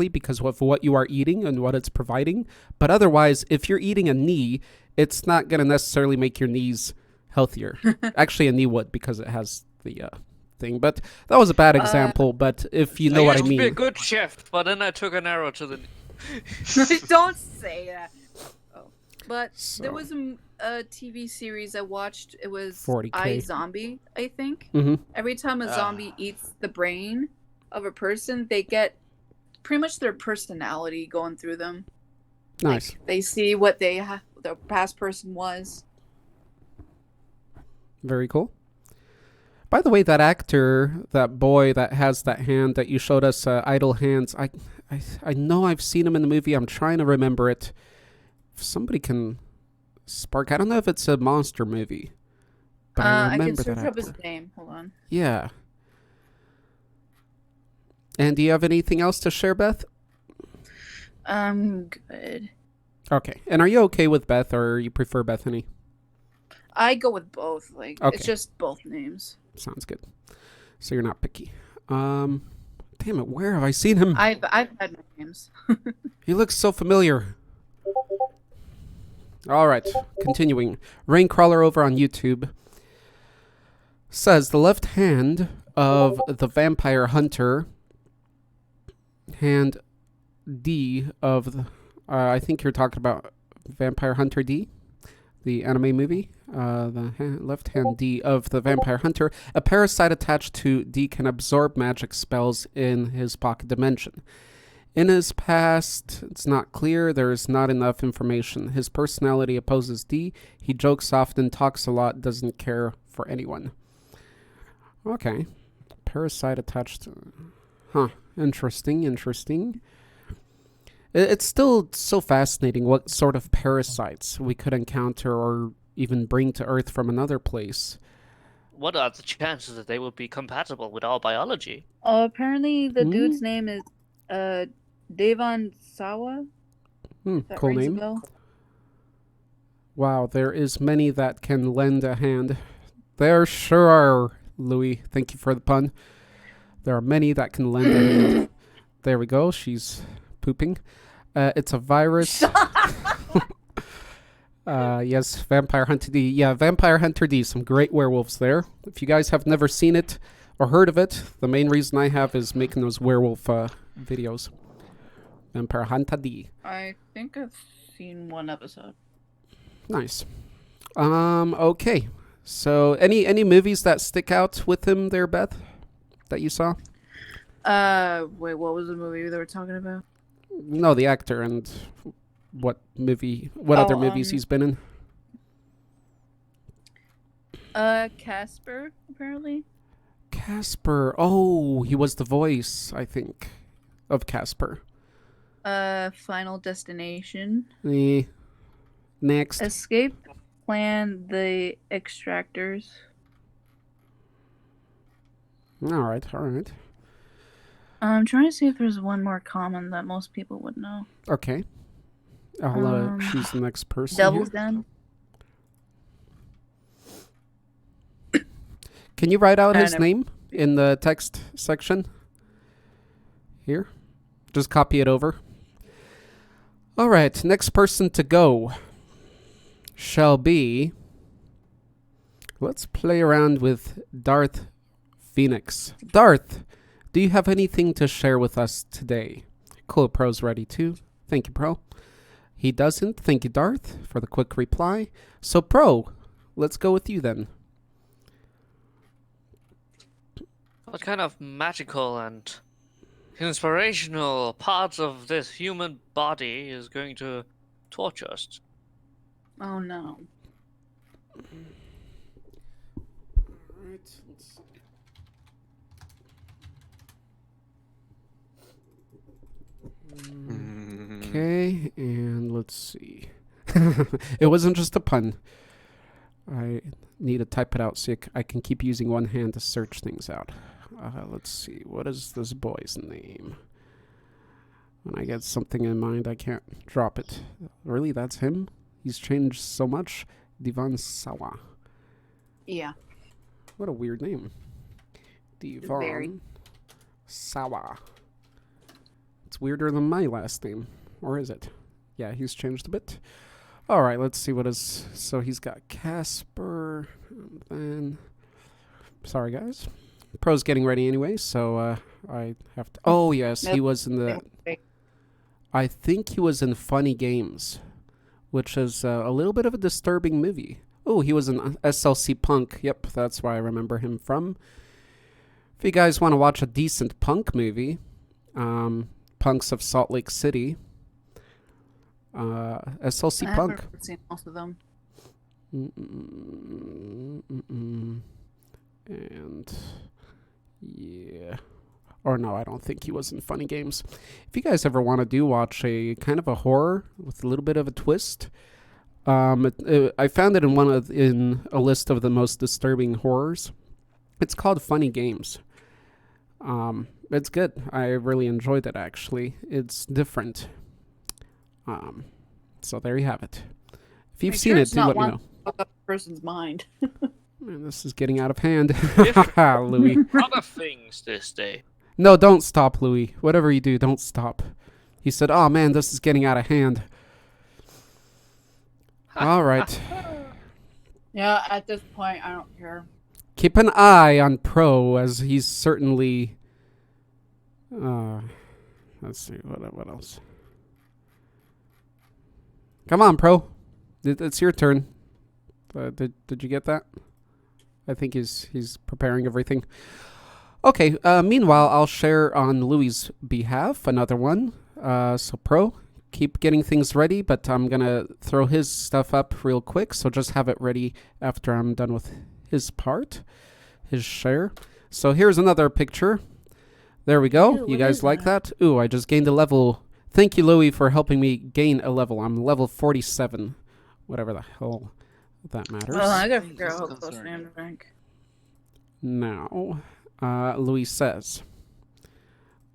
Speaker 1: because of what you are eating and what it's providing. But otherwise, if you're eating a knee, it's not going to necessarily make your knees healthier. Actually, a knee would, because it has the thing. But that was a bad example. But if you know what I mean.
Speaker 3: I used to be a good chef, but then I took an arrow to the knee.
Speaker 2: Don't say that. Oh, but
Speaker 1: So,
Speaker 2: there was a TV series I watched. It was
Speaker 1: 40K.
Speaker 2: I Zombie, I think.
Speaker 1: Mm-hmm.
Speaker 2: Every time a zombie eats the brain of a person, they get pretty much their personality going through them.
Speaker 1: Nice.
Speaker 2: Like, they see what their past person was.
Speaker 1: Very cool. By the way, that actor, that boy that has that hand that you showed us, Idle Hands, I know I've seen him in the movie. I'm trying to remember it. If somebody can spark, I don't know if it's a monster movie, but I
Speaker 2: I can
Speaker 1: remember
Speaker 2: search
Speaker 1: that
Speaker 2: up his
Speaker 1: actor.
Speaker 2: name. Hold on.
Speaker 1: Yeah. And do you have anything else to share, Beth?
Speaker 2: I'm good.
Speaker 1: Okay. And are you okay with Beth, or you prefer Bethany?
Speaker 2: I go with both. Like,
Speaker 1: Okay.
Speaker 2: it's just both names.
Speaker 1: Sounds good. So you're not picky. Damn it, where have I seen him?
Speaker 2: I've had my names.
Speaker 1: He looks so familiar. All right, continuing. Raincrawler over on YouTube says the left hand of the vampire hunter, hand D of the, I think you're talking about Vampire Hunter D, the anime movie. Left hand D of the vampire hunter. A parasite attached to D can absorb magic spells in his pocket dimension. In his past, it's not clear. There is not enough information. His personality opposes D. He jokes often, talks a lot, doesn't care for anyone. Okay. Parasite attached to... Huh. Interesting. It's still so fascinating what sort of parasites we could encounter or even bring to Earth from another place.
Speaker 3: What are the chances that they will be compatible with our biology?
Speaker 2: Apparently the dude's name is Devon Sawa. That
Speaker 1: Cool
Speaker 2: rings a
Speaker 1: name.
Speaker 2: bell.
Speaker 1: Wow, there is many that can lend a hand. There sure are, Louis. Thank you for the pun. There are many that can lend a hand. There we go. She's pooping. It's a virus. Yes, Vampire Hunter D. Yeah, Vampire Hunter D. Some great werewolves there. If you guys have never seen it or heard of it, the main reason I have is making those werewolf videos. Vampire Hunter D.
Speaker 2: I think I've seen one episode.
Speaker 1: Nice. Okay. So, any movies that stick out with him there, Beth, that you saw?
Speaker 2: Wait, what was the movie they were talking about?
Speaker 1: No, the actor and what other movies he's been in.
Speaker 2: Casper, apparently.
Speaker 1: Casper. Oh, he was the voice, I think, of Casper.
Speaker 2: Final Destination.
Speaker 1: Next.
Speaker 2: Escape Plan, The Extractors.
Speaker 1: All right.
Speaker 2: I'm trying to see if there's one more common that most people would know.
Speaker 1: Okay. I'll choose the next person.
Speaker 2: Devil's
Speaker 1: here.
Speaker 2: Den.
Speaker 1: Can you write out his name in the text section? Here. Just copy it over. All right. Next person to go shall be... Let's play around with Darth Phoenix. Darth, do you have anything to share with us today? Cool, Pro's ready too. Thank you, Pro. He doesn't. Thank you, Darth, for the quick reply. So, Pro, let's go with you then.
Speaker 3: What kind of magical and inspirational parts of this human body is going to torture us?
Speaker 2: Oh no.
Speaker 1: Alright, let's see. Okay, and let's see. It wasn't just a pun. I need to type it out so I can keep using one hand to search things out. Let's see. What is this boy's name? When I get something in mind, I can't drop it. Really, that's him? He's changed so much? Devon Sawa.
Speaker 2: Yeah.
Speaker 1: What a weird name. Devon
Speaker 2: Very.
Speaker 1: Sawa. It's weirder than my last name. Or is it? Yeah, he's changed a bit. All right, let's see what is... So he's got Casper. And then... Sorry, guys. Pro's getting ready anyway, so I have to... Oh, yes, he was in the... I think he was in Funny Games, which is a little bit of a disturbing movie. Oh, he was in SLC Punk. Yep, that's where I remember him from. If you guys want to watch a decent punk movie, Punks of Salt Lake City, SLC
Speaker 2: I
Speaker 1: Punk.
Speaker 2: haven't seen most of them.
Speaker 1: And yeah. Or no, I don't think he was in Funny Games. If you guys ever want to watch a kind of a horror with a little bit of a twist, I found it in a list of the most disturbing horrors. It's called Funny Games. It's good. I really enjoyed it, actually. It's different. So there you have it. If you've seen it, do let me know.
Speaker 2: Fuck up a person's mind.
Speaker 1: Man, this is getting out of hand.
Speaker 3: Different.
Speaker 1: Louis.
Speaker 3: Other things this day.
Speaker 1: No, don't stop, Louis. Whatever you do, don't stop. He said, oh man, this is getting out of hand. All right.
Speaker 2: Yeah, at this point, I don't care.
Speaker 1: Keep an eye on Pro, as he's certainly... let's see, what else? Come on, Pro. It's your turn. Did you get that? I think he's preparing everything. Okay, meanwhile, I'll share on Louis' behalf another one. So, Pro, keep getting things ready, but I'm going to throw his stuff up real quick, so just have it ready after I'm done with his part, his share. So here's another picture. There we go.
Speaker 2: Ew,
Speaker 1: you guys like that? Ooh, I just gained a level. Thank you, Louis, for helping me gain a level. I'm level 47. Whatever the hell that matters.
Speaker 2: Well, I gotta figure out how close I am to rank.
Speaker 1: Now, Louis says,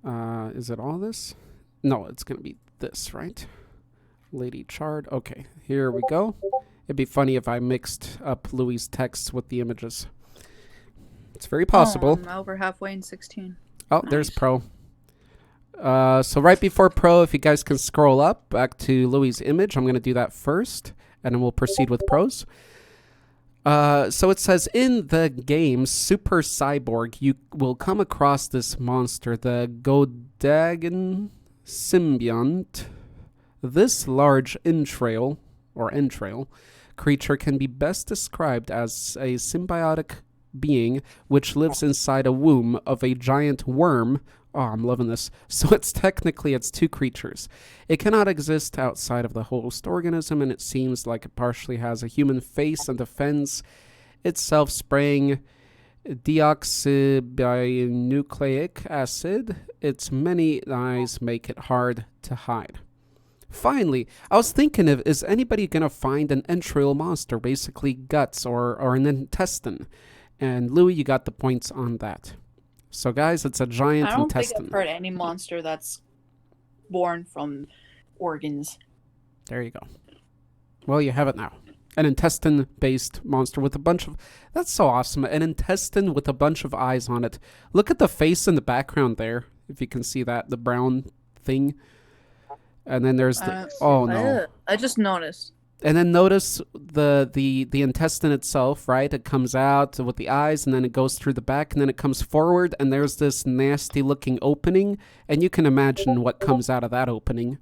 Speaker 1: is it all this? No, it's going to be this, right? Lady Chard. Okay, here we go. It'd be funny if I mixed up Louis' texts with the images. It's very possible.
Speaker 2: I'm over halfway in 16.
Speaker 1: Oh,
Speaker 2: Nice.
Speaker 1: There's Pro. So right before Pro, if you guys can scroll up back to Louis' image, I'm going to do that first, and then we'll proceed with Pro's. So it says, in the game Super Cyborg, you will come across this monster, the Godagan Symbiont. This large entrail creature can be best described as a symbiotic being which lives inside a womb of a giant worm. Oh, I'm loving this. So it's two creatures. It cannot exist outside of the host organism, and it seems like it partially has a human face and defends itself, spraying deoxyribonucleic acid. Its many eyes make it hard to hide. Finally, I was thinking of, is anybody going to find an entrail monster, basically guts or an intestine? And Louis, you got the points on that. So guys, it's a giant
Speaker 2: I don't
Speaker 1: intestine.
Speaker 2: think I've heard any monster that's born from organs.
Speaker 1: There you go. Well, you have it now. An intestine-based monster with a bunch of... That's so awesome. An intestine with a bunch of eyes on it. Look at the face in the background there, if you can see that, the brown thing. And then there's the... oh, no.
Speaker 2: I just noticed.
Speaker 1: And then notice the intestine itself, right? It comes out with the eyes, and then it goes through the back, and then it comes forward, and there's this nasty-looking opening, and you can imagine what comes out of that opening.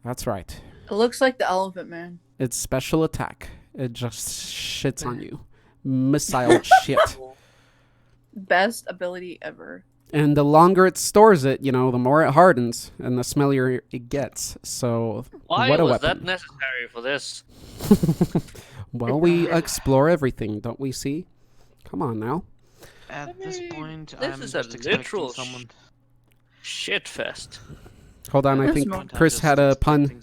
Speaker 1: That's right.
Speaker 2: It looks like the Elephant Man.
Speaker 1: It's special attack. It just shits on you. Missile shit.
Speaker 2: Best ability ever.
Speaker 1: And the longer it stores it, the more it hardens, and the smellier it gets. So,
Speaker 3: Why
Speaker 1: what a
Speaker 3: was
Speaker 1: weapon.
Speaker 3: that necessary for this?
Speaker 1: Well, we explore everything, don't we see? Come on now.
Speaker 4: At this point,
Speaker 3: this
Speaker 4: I'm
Speaker 3: is
Speaker 4: just
Speaker 3: a
Speaker 4: expecting
Speaker 3: literal
Speaker 4: someone.
Speaker 3: Shit fest.
Speaker 1: Hold on, I
Speaker 2: This
Speaker 1: think
Speaker 2: moment,
Speaker 1: Chris had a pun.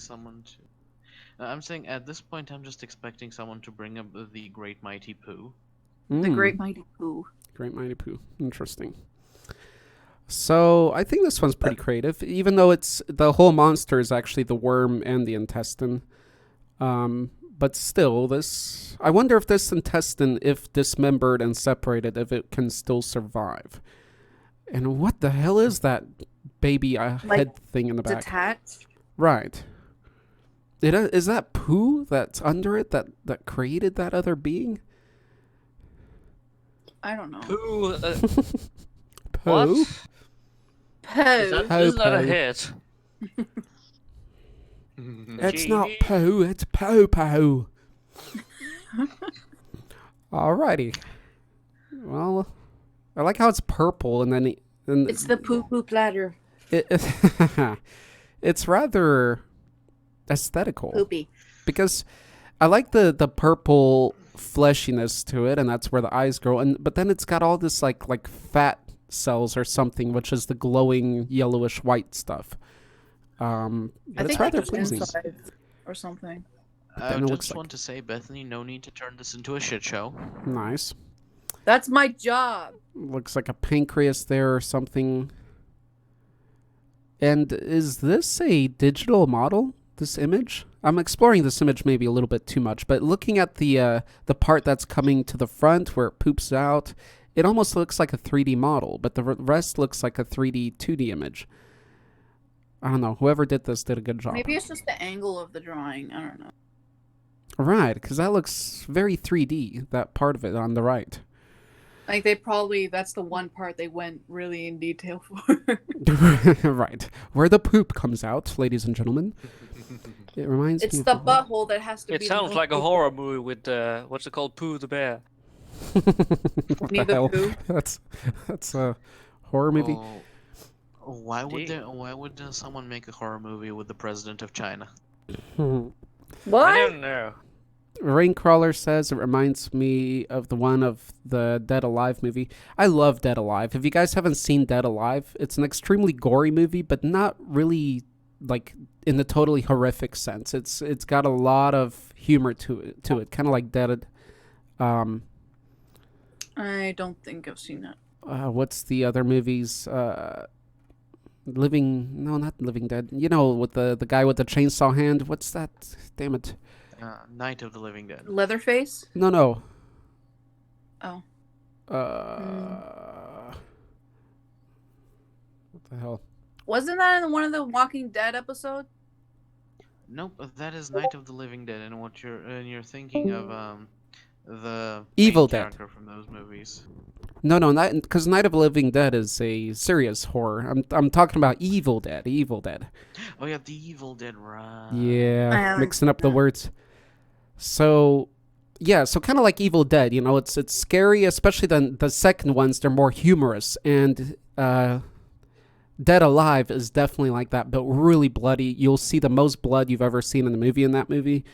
Speaker 4: I'm saying at this point, I'm just expecting someone to bring up the Great Mighty Pooh.
Speaker 2: The Great Mighty Pooh.
Speaker 1: Great Mighty Pooh. Interesting. So, I think this one's pretty creative, even though the whole monster is actually the worm and the intestine. But still, I wonder if this intestine, if dismembered and separated, if it can still survive. And what the hell is that baby head thing in the back?
Speaker 2: Detached?
Speaker 1: Right. Is that poo that's under it that created that other being?
Speaker 2: I don't know.
Speaker 3: Pooh.
Speaker 1: Poo?
Speaker 3: What?
Speaker 2: Pooh.
Speaker 3: Is that a hit?
Speaker 1: It's not poo, it's po-po. Alrighty. Well, I like how it's purple and then...
Speaker 2: It's the poo-poo platter.
Speaker 1: It's rather aesthetical.
Speaker 2: Poopy.
Speaker 1: Because I like the purple fleshiness to it, and that's where the eyes grow. But then it's got all this like fat cells or something, which is the glowing yellowish white stuff. But
Speaker 2: I
Speaker 1: it's
Speaker 2: think
Speaker 1: rather
Speaker 2: that's
Speaker 1: pleasing.
Speaker 2: inside or something.
Speaker 4: I
Speaker 1: then it
Speaker 4: just
Speaker 1: looks
Speaker 4: want to say, Bethany, no need to turn this into a shit show.
Speaker 1: Nice.
Speaker 2: That's my job.
Speaker 1: Looks like a pancreas there or something. And is this a digital model, this image? I'm exploring this image maybe a little bit too much, but looking at the part that's coming to the front where it poops out, it almost looks like a 3D model, but the rest looks like a 3D, 2D image. I don't know. Whoever did this did a good job.
Speaker 2: Maybe it's just the angle of the drawing. I don't know.
Speaker 1: Right, because that looks very 3D, that part of it on the right.
Speaker 2: Like that's the one part they went really in detail for.
Speaker 1: Right. Where the poop comes out, ladies and gentlemen. It reminds
Speaker 2: It's
Speaker 1: me
Speaker 2: the
Speaker 1: of
Speaker 2: butthole that has to be.
Speaker 3: It sounds like a horror movie with what's it called, Pooh the Bear.
Speaker 1: What
Speaker 2: Winnie
Speaker 1: the
Speaker 2: the
Speaker 1: hell?
Speaker 2: Pooh.
Speaker 1: That's a horror movie.
Speaker 4: Oh, why would someone make a horror movie with the president of China?
Speaker 3: I
Speaker 2: What?
Speaker 3: don't know.
Speaker 1: Raincrawler says it reminds me of the one of the Dead Alive movie. I love Dead Alive. If you guys haven't seen Dead Alive, it's an extremely gory movie, but not really like in the totally horrific sense. It's got a lot of humor to it, kind of like Dead.
Speaker 2: I don't think I've seen that.
Speaker 1: What's the other movies? Not Living Dead. You know, with the guy with the chainsaw hand. What's that? Damn it.
Speaker 4: Night of the Living Dead.
Speaker 2: Leatherface?
Speaker 1: No.
Speaker 2: Oh.
Speaker 1: What the hell?
Speaker 2: Wasn't that in one of the Walking Dead episodes?
Speaker 4: Nope, that is Night of the Living Dead, and you're thinking of the
Speaker 1: Evil
Speaker 4: main
Speaker 1: Dead.
Speaker 4: character from those movies.
Speaker 1: No, because Night of the Living Dead is a serious horror. I'm talking about Evil Dead. Evil Dead.
Speaker 4: Oh yeah, the Evil Dead, right?
Speaker 1: Yeah, mixing up the words. So, yeah, so kind of like Evil Dead, you know, it's scary, especially the second ones. They're more humorous, and Dead Alive is definitely like that, but really bloody. You'll see the most blood you've ever seen in a movie in that movie.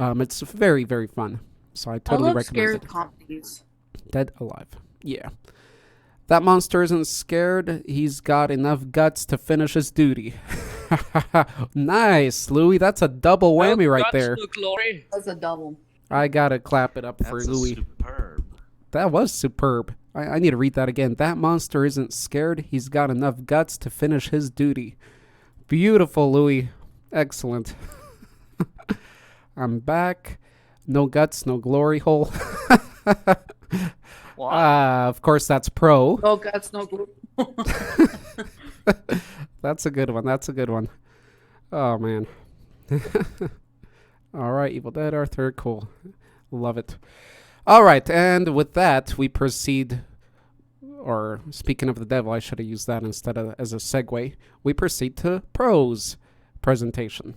Speaker 1: It's very, very fun. So I totally
Speaker 2: I love
Speaker 1: recommend
Speaker 2: scary
Speaker 1: it.
Speaker 2: comedies.
Speaker 1: Dead Alive. Yeah. That monster isn't scared. He's got enough guts to finish his duty. Nice, Louis. That's a double whammy right there.
Speaker 3: No glory.
Speaker 2: That's a double.
Speaker 1: I gotta clap it up for
Speaker 4: That's
Speaker 1: Louis.
Speaker 4: superb.
Speaker 1: That was superb. I need to read that again. That monster isn't scared. He's got enough guts to finish his duty. Beautiful, Louis. Excellent. I'm back. No guts, no glory hole.
Speaker 3: What?
Speaker 1: Of course, that's pro.
Speaker 2: No guts, no glue.
Speaker 1: That's a good one. That's a good one. Oh, man. All right, Evil Dead Arthur. Cool. Love it. All right, and with that, we proceed, or speaking of the devil, I should have used that instead of as a segue. We proceed to Pro's presentation.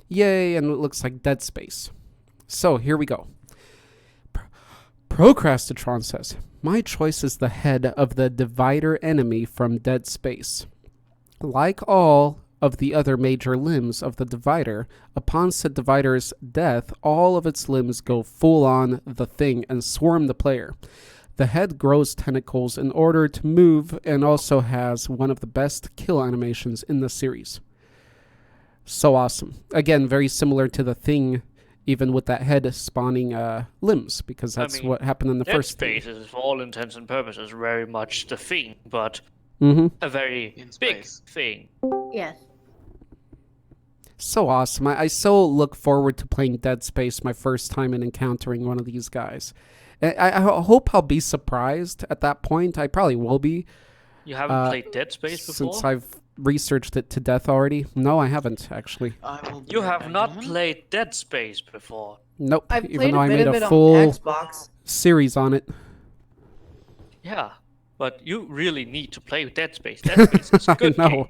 Speaker 1: Yay, and it looks like Dead Space. So, here we go. Procrastitron says, my choice is the head of the divider enemy from Dead Space. Like all of the other major limbs of the divider, upon said divider's death, all of its limbs go full on the thing and swarm the player. The head grows tentacles in order to move and also has one of the best kill animations in the series. So awesome. Again, very similar to the thing, even with that head spawning limbs, because that's what happened in the
Speaker 3: Dead
Speaker 1: first
Speaker 3: Space is, for all intents and purposes, very much the thing, but a very
Speaker 4: In
Speaker 3: big
Speaker 4: space.
Speaker 3: thing.
Speaker 2: Yes.
Speaker 1: So awesome. I so look forward to playing Dead Space my first time and encountering one of these guys. I hope I'll be surprised at that point. I probably will be.
Speaker 3: You haven't played Dead Space before?
Speaker 1: Since I've researched it to death already. No, I haven't, actually.
Speaker 3: You have not played Dead Space before.
Speaker 1: Nope.
Speaker 2: I've
Speaker 1: Even
Speaker 2: played
Speaker 1: though
Speaker 2: a
Speaker 1: I
Speaker 2: bit
Speaker 1: made
Speaker 2: of it
Speaker 1: a
Speaker 2: on
Speaker 1: full
Speaker 2: Xbox.
Speaker 1: series on it.
Speaker 3: Yeah, but you really need to play Dead Space. Dead Space is a good
Speaker 1: No.
Speaker 3: game.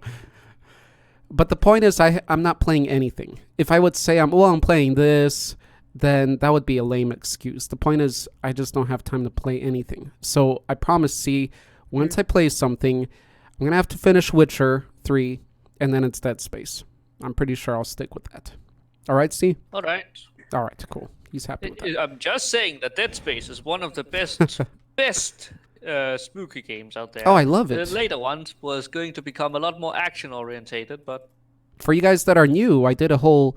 Speaker 1: But the point is, I'm not playing anything. If I would say I'm playing this, then that would be a lame excuse. The point is, I just don't have time to play anything. So I promise, see, once I play something, I'm gonna have to finish Witcher 3, and then it's Dead Space. I'm pretty sure I'll stick with that. All right, see?
Speaker 3: All right.
Speaker 1: All right, cool. He's happy with that.
Speaker 3: I'm just saying that Dead Space is one of the best spooky games out there.
Speaker 1: Oh, I love it.
Speaker 3: The later ones was going to become a lot more action orientated, but
Speaker 1: For you guys that are new, I did a whole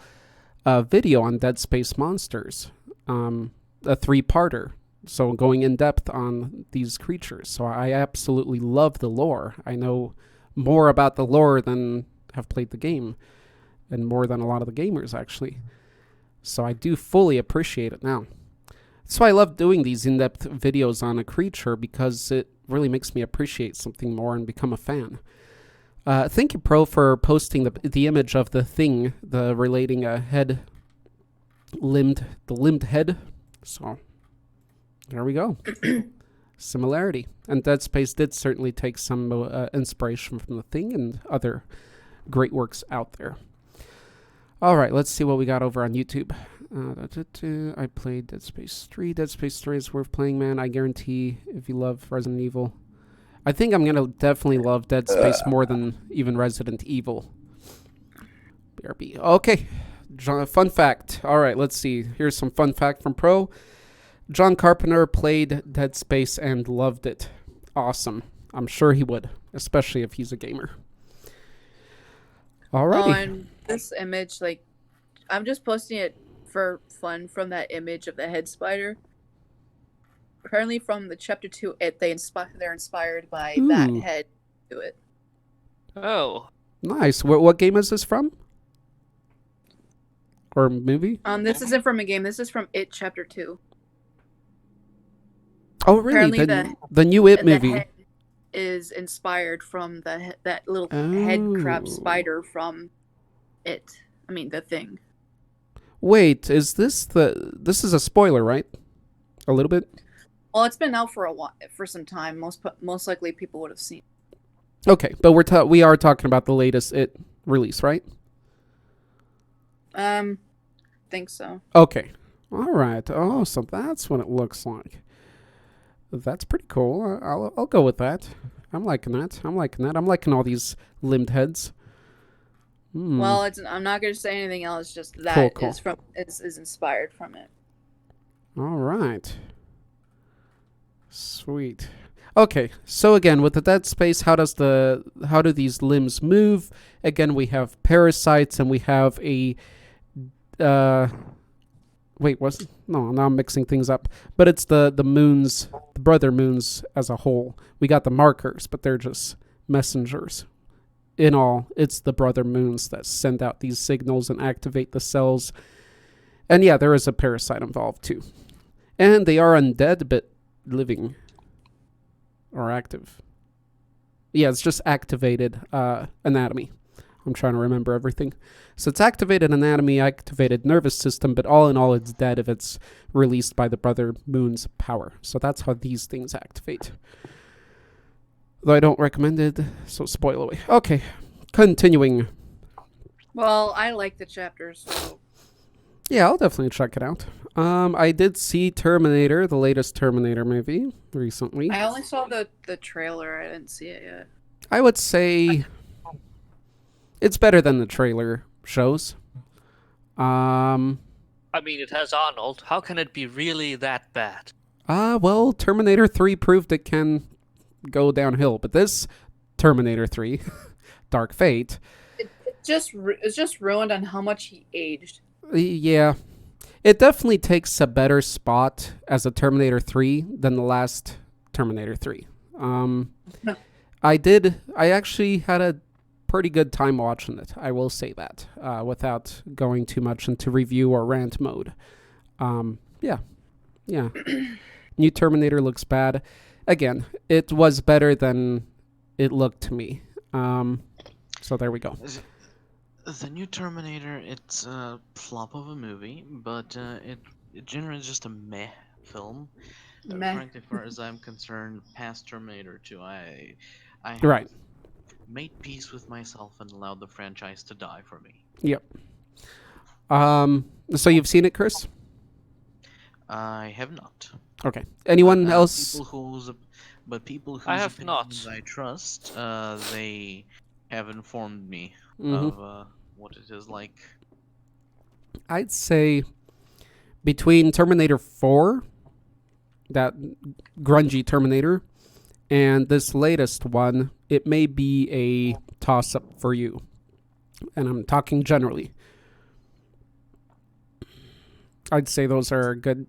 Speaker 1: video on Dead Space Monsters, a 3-parter. So going in depth on these creatures. So I absolutely love the lore. I know more about the lore than have played the game, and more than a lot of the gamers actually. So I do fully appreciate it now. That's why I love doing these in-depth videos on a creature, because it really makes me appreciate something more and become a fan. Thank you, Pro, for posting the image of the thing, the relating head, the limbed head. So there we go. Similarity. And Dead Space did certainly take some inspiration from the thing and other great works out there. All right, let's see what we got over on YouTube. I played Dead Space 3. Dead Space 3 is worth playing, man. I guarantee if you love Resident Evil. I think I'm going to definitely love Dead Space more than even Resident Evil. BRB. Okay, fun fact. All right, let's see. Here's some fun fact from Pro. John Carpenter played Dead Space and loved it. Awesome. I'm sure he would, especially if he's a gamer. Alrighty.
Speaker 2: On this image, like, I'm just posting it for fun from that image of the head spider. Apparently from the chapter 2, they're inspired by that head to it.
Speaker 3: oh,
Speaker 1: Nice. What game is this from? Or movie?
Speaker 2: This isn't from a game. This is from It Chapter 2.
Speaker 1: Oh, really?
Speaker 2: Apparently
Speaker 1: The new It
Speaker 2: the
Speaker 1: movie.
Speaker 2: head is inspired from that little head crab spider from It. I mean, the Thing.
Speaker 1: Wait, is this is a spoiler, right? A little bit?
Speaker 2: Well, it's been out for a while, for some time. Most likely people would have seen.
Speaker 1: Okay, but we are talking about the latest It release, right?
Speaker 2: Think so.
Speaker 1: Okay. All right. Oh, so that's what it looks like. That's pretty cool. I'll go with that. I'm liking that. I'm liking all these limbed heads.
Speaker 2: Well, I'm not going to say anything else. Just that
Speaker 1: Cool.
Speaker 2: is inspired from it.
Speaker 1: All right. Sweet. Okay, so again, with the Dead Space, how do these limbs move? Again, we have parasites, and we have a wait, no, now I'm mixing things up. But it's the moons, the brother moons as a whole. We got the markers, but they're just messengers. In all, it's the brother moons that send out these signals and activate the cells. And yeah, there is a parasite involved too. And they are undead, but living. Or active. Yeah, it's just activated anatomy. I'm trying to remember everything. So it's activated anatomy, activated nervous system, but all in all, it's dead if it's released by the brother moon's power. So that's how these things activate. Though I don't recommend it, so spoil away. Okay, continuing.
Speaker 2: Well, I like the chapters, so...
Speaker 1: Yeah, I'll definitely check it out. I did see Terminator, the latest Terminator movie, recently.
Speaker 2: I only saw the trailer. I didn't see it yet.
Speaker 1: I would say it's better than the trailer shows.
Speaker 3: I mean, it has Arnold. How can it be really that bad?
Speaker 1: Well, Terminator 3 proved it can go downhill, but this Terminator 3, Dark Fate...
Speaker 2: It's just ruined on how much he aged.
Speaker 1: Yeah. It definitely takes a better spot as a Terminator 3 than the last Terminator 3. I actually had a pretty good time watching it. I will say that, without going too much into review or rant mode. Yeah. New Terminator looks bad. Again, it was better than it looked to me. So there we go.
Speaker 4: The new Terminator, it's a flop of a movie, but it generally is just a meh film.
Speaker 2: Meh.
Speaker 4: Frankly, as far as I'm concerned, past Terminator 2, I
Speaker 1: Right.
Speaker 4: made peace with myself and allowed the franchise to die for me.
Speaker 1: Yep. So you've seen it, Chris?
Speaker 4: I have not.
Speaker 1: Okay. Anyone
Speaker 4: But,
Speaker 1: else?
Speaker 4: People whose
Speaker 3: I have
Speaker 4: opinions
Speaker 3: not.
Speaker 4: I trust, they have informed me
Speaker 1: Mhm.
Speaker 4: of what it is like.
Speaker 1: I'd say between Terminator 4, that grungy Terminator, and this latest one, it may be a toss-up for you. And I'm talking generally. I'd say those are a good,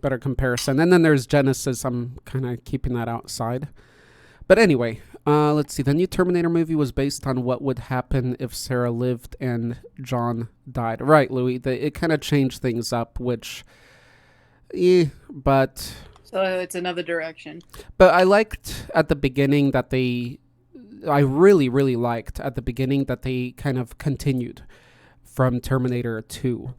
Speaker 1: better comparison. And then there's Genesis. I'm kind of keeping that outside. But anyway, let's see. The new Terminator movie was based on what would happen if Sarah lived and John died. Right, Louis. It kind of changed things up, which, but
Speaker 2: So it's another direction.
Speaker 1: I liked at the beginning that I really, really liked at the beginning that they kind of continued from Terminator 2.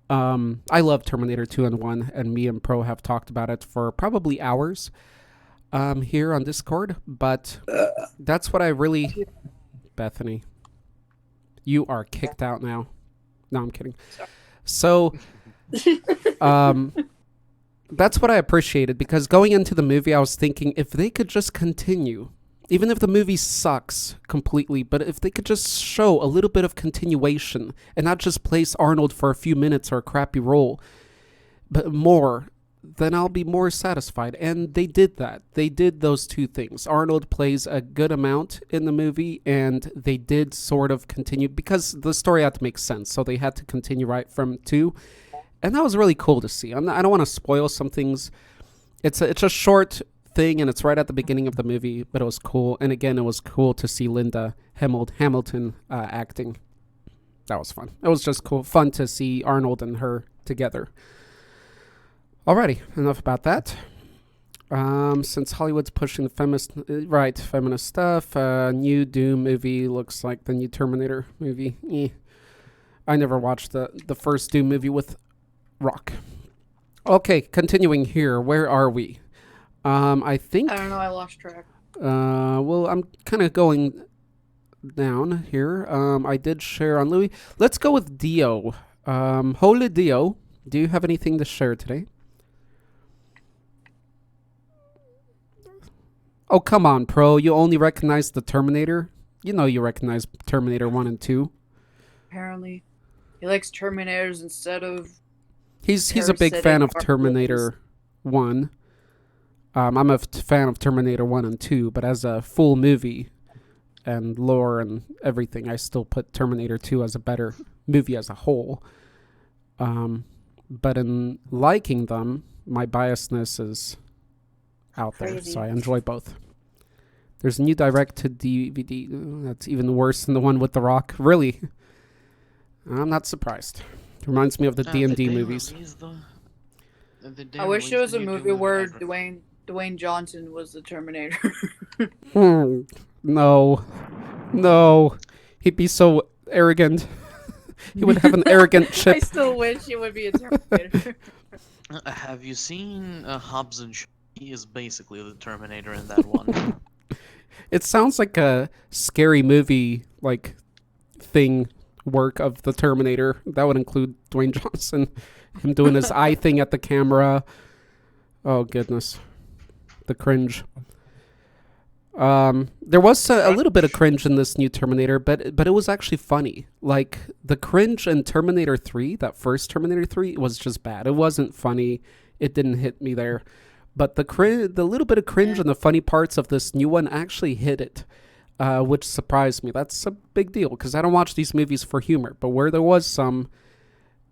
Speaker 1: I love Terminator 2 and 1, and me and Pro have talked about it for probably hours here on Discord, but that's what I really... Bethany, you are kicked out now. No, I'm kidding. So, that's what I appreciated, because going into the movie, I was thinking if they could just continue, even if the movie sucks completely, but if they could just show a little bit of continuation and not just place Arnold for a few minutes or a crappy role, but more, then I'll be more satisfied. And they did that. They did those two things. Arnold plays a good amount in the movie, and they did sort of continue, because the story had to make sense, so they had to continue right from 2. And that was really cool to see. I don't want to spoil some things. It's a short thing, and it's right at the beginning of the movie, but it was cool. And again, it was cool to see Linda Hamilton acting. That was fun. It was just cool, fun to see Arnold and her together. Alrighty, enough about that. Since Hollywood's pushing the feminist stuff, new Doom movie looks like the new Terminator movie. I never watched the first Doom movie with Rock. Okay, continuing here. Where are we? I think...
Speaker 2: I don't know, I lost track.
Speaker 1: Well, I'm kind of going down here. I did share on Louis. Let's go with Dio. Holy Dio, do you have anything to share today? Oh, come on, Pro. You only recognize the Terminator? You know you recognize Terminator 1 and 2.
Speaker 2: Apparently. He likes Terminators instead of...
Speaker 1: He's a big fan of Terminator 1. I'm a fan of Terminator 1 and 2, but as a full movie and lore and everything, I still put Terminator 2 as a better movie as a whole. But in liking them, my biasness is out there,
Speaker 2: Crazy.
Speaker 1: so I enjoy both. There's a new direct-to-DVD. That's even worse than the one with The Rock. Really? I'm not surprised. It reminds me of the D&D movies.
Speaker 2: I wish there was a movie where Dwayne Johnson was the Terminator.
Speaker 1: No. He'd be so arrogant. He would have an arrogant chip.
Speaker 2: I still wish he would be a Terminator.
Speaker 4: Have you seen Hobbs and Shaw? He is basically the Terminator in that one.
Speaker 1: It sounds like a scary movie, like, thing work of the Terminator. That would include Dwayne Johnson, him doing his eye thing at the camera. Oh, goodness. The cringe. There was a little bit of cringe in this new Terminator, but it was actually funny. Like, the cringe in Terminator 3, that first Terminator 3, was just bad. It wasn't funny. It didn't hit me there. But the little bit of cringe and the funny parts of this new one actually hit it, which surprised me. That's a big deal, because I don't watch these movies for humor. But where there was some,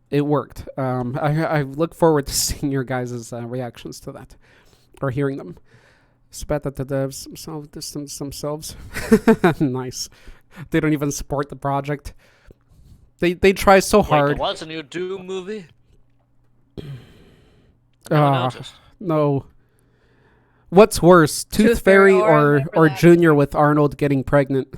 Speaker 1: it worked. I look forward to seeing your guys' reactions to that, or hearing them. Spat at the devs distance themselves. Nice. They don't even support the project. They try so hard.
Speaker 3: Wait, there was a new Doom movie? I never noticed.
Speaker 1: No. What's worse, Tooth Fairy or Junior with Arnold getting pregnant?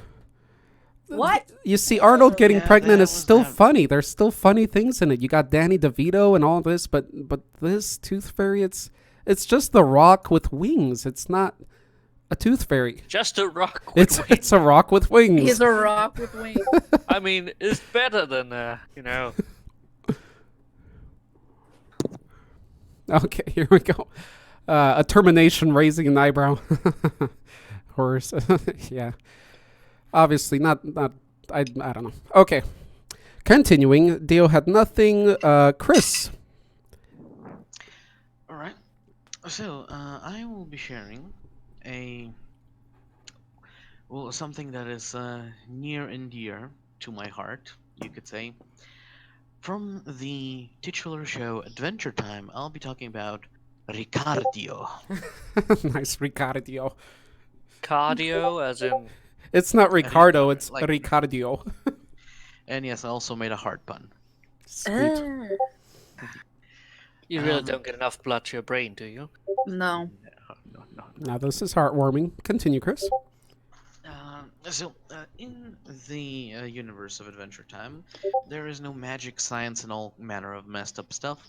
Speaker 2: What?
Speaker 1: You see, Arnold getting
Speaker 4: Yeah,
Speaker 1: pregnant
Speaker 4: that
Speaker 1: is
Speaker 4: was
Speaker 1: still
Speaker 4: that.
Speaker 1: funny. There's still funny things in it. You got Danny DeVito and all this, but this Tooth Fairy, it's just The Rock with wings. It's not A tooth fairy.
Speaker 3: Just a rock with wings.
Speaker 1: It's a rock with wings.
Speaker 2: He's a rock with wings.
Speaker 3: I mean, it's better than,
Speaker 1: Okay, here we go. A termination raising an eyebrow. Horse. Yeah. Obviously not I don't know. Okay. Continuing, Dio had nothing. Chris.
Speaker 4: All right. So I will be sharing something that is near and dear to my heart, you could say. From the titular show Adventure Time, I'll be talking about Ricardo.
Speaker 1: Nice, Ricardo.
Speaker 3: cardio, as in.
Speaker 1: It's not Ricardo, it's
Speaker 4: like-
Speaker 1: Ricardo.
Speaker 4: And yes, I also made a heart pun.
Speaker 1: Sweet.
Speaker 3: You really don't get enough blood to your brain, do you?
Speaker 2: No.
Speaker 4: No.
Speaker 1: Now this is heartwarming. Continue, Chris.
Speaker 4: In the universe of Adventure Time, there is no magic, science, and all manner of messed up stuff.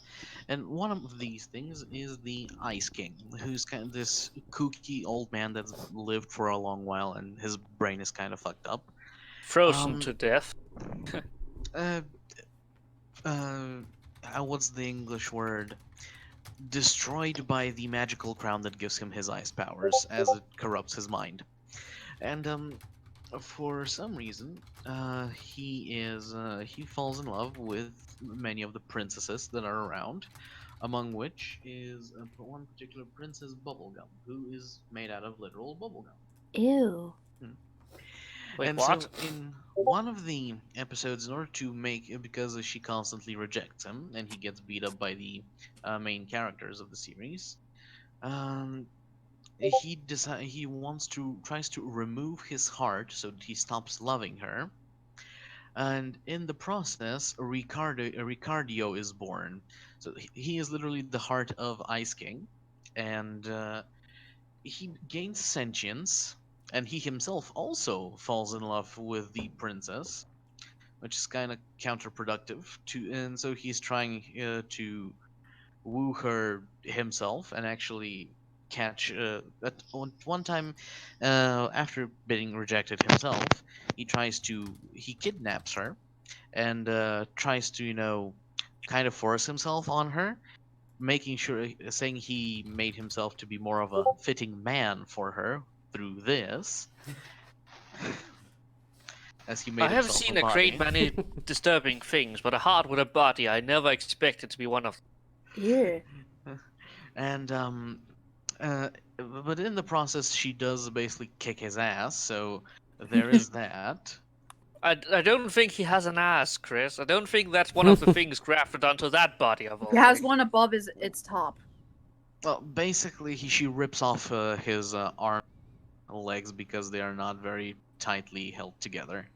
Speaker 4: And one of these things is the Ice King, who's kind of this kooky old man that's lived for a long while, and his brain is kind of fucked up.
Speaker 3: Frozen to death.
Speaker 4: What's the English word? Destroyed by the magical crown that gives him his ice powers, as it corrupts his mind. And for some reason, he falls in love with many of the princesses that are around, among which is one particular princess Bubblegum, who is made out of literal bubblegum.
Speaker 2: Ew.
Speaker 3: Wait,
Speaker 4: And
Speaker 3: what?
Speaker 4: so in one of the episodes, in order to because she constantly rejects him and he gets beat up by the main characters of the series, he tries to remove his heart so that he stops loving her, and in the process, Ricardo is born. So he is literally the heart of Ice King, and he gains sentience, and he himself also falls in love with the princess, which is kind of counterproductive and so he's trying to woo her himself and actually catch at one time after being rejected himself, he kidnaps her and tries to kind of force himself on her, saying he made himself to be more of a fitting man for her through this, as he made
Speaker 3: I have
Speaker 4: himself
Speaker 3: seen
Speaker 4: a
Speaker 3: a great
Speaker 4: body.
Speaker 3: many disturbing things, but a heart with a body, I never expected to be one of them.
Speaker 2: Yeah.
Speaker 4: And but in the process, she does basically kick his ass. So there is that.
Speaker 3: I don't think he has an ass, Chris. I don't think that's one of the things grafted onto that body of
Speaker 2: He has one above its top.
Speaker 4: Well, basically, she rips off his arm and legs because they are not very tightly held together.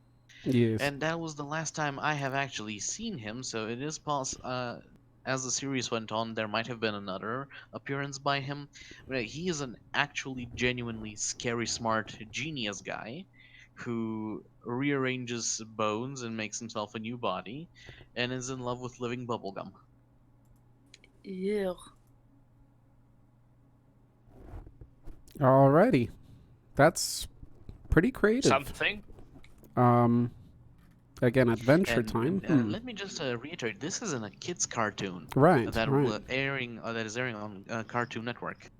Speaker 1: Yes.
Speaker 4: And that was the last time I have actually seen him. So it is as the series went on, there might have been another appearance by him. But he is an actually genuinely scary, smart, genius guy who rearranges bones and makes himself a new body, and is in love with living bubblegum.
Speaker 2: Ew.
Speaker 1: Alrighty. That's pretty creative.
Speaker 3: something.
Speaker 1: Again, Adventure
Speaker 4: And,
Speaker 1: Time.
Speaker 4: Let me just reiterate: this isn't a kids' cartoon
Speaker 1: Right,
Speaker 4: that
Speaker 1: right.
Speaker 4: that is airing on Cartoon Network.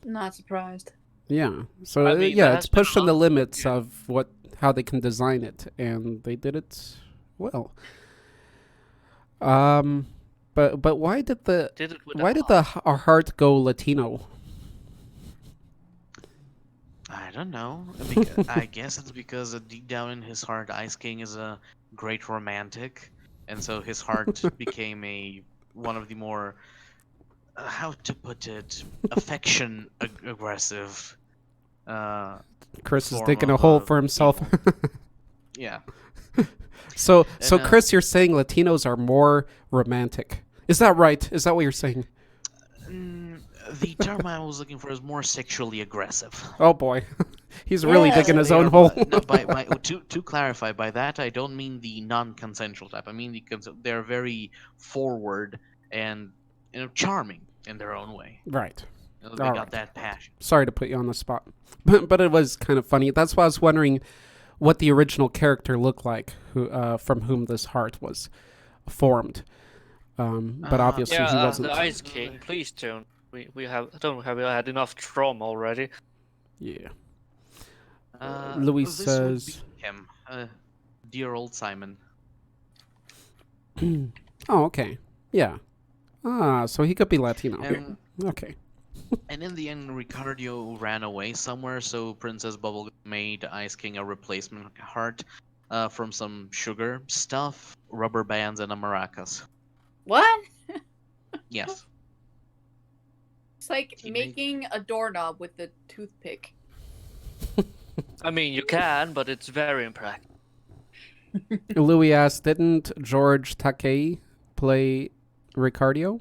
Speaker 2: Not surprised.
Speaker 1: Yeah. So
Speaker 3: I mean,
Speaker 1: yeah,
Speaker 3: that
Speaker 1: it's
Speaker 3: has been a
Speaker 1: pushing the
Speaker 3: long
Speaker 1: limits
Speaker 3: period.
Speaker 1: of how they can design it, and they did it well. But why did the
Speaker 3: Did it with
Speaker 1: why
Speaker 3: a
Speaker 1: did
Speaker 3: heart.
Speaker 1: our heart go Latino?
Speaker 4: I don't know. Because, I guess it's because deep down in his heart, Ice King is a great romantic, and so his heart became one of the more how to put it, aggressive.
Speaker 1: Chris is
Speaker 4: Form
Speaker 1: digging a
Speaker 4: of,
Speaker 1: hole for himself.
Speaker 4: Yeah.
Speaker 1: So
Speaker 4: And,
Speaker 1: Chris, you're saying Latinos are more romantic. Is that right? Is that what you're saying?
Speaker 4: The term I was looking for is more sexually aggressive.
Speaker 1: Oh boy. He's really
Speaker 2: Yeah.
Speaker 1: digging his
Speaker 4: They
Speaker 1: own
Speaker 4: are
Speaker 1: hole.
Speaker 4: no, to clarify, by that I don't mean the non-consensual type. I mean they're very forward and charming in their own way.
Speaker 1: Right.
Speaker 4: They
Speaker 1: All
Speaker 4: got
Speaker 1: right.
Speaker 4: that passion.
Speaker 1: Sorry to put you on the spot, but it was kind of funny. That's why I was wondering what the original character looked like, from whom this heart was formed. But obviously he wasn't.
Speaker 3: the Ice King. Please don't. We don't have had enough trauma already.
Speaker 1: Yeah.
Speaker 4: Uh,
Speaker 1: Louis
Speaker 4: this
Speaker 1: says.
Speaker 4: would be him. Dear old Simon.
Speaker 1: Oh, okay. Yeah. So he could be Latino.
Speaker 4: And,
Speaker 1: Okay.
Speaker 4: and in the end, Ricardo ran away somewhere, so Princess Bubblegum made Ice King a replacement heart from some sugar stuff, rubber bands, and a maracas.
Speaker 2: What?
Speaker 4: Yes.
Speaker 2: It's like
Speaker 4: He made-
Speaker 2: making a doorknob with a toothpick.
Speaker 3: I mean, you can, but it's very impractical.
Speaker 1: Louis asked, didn't George Takei play Ricardo?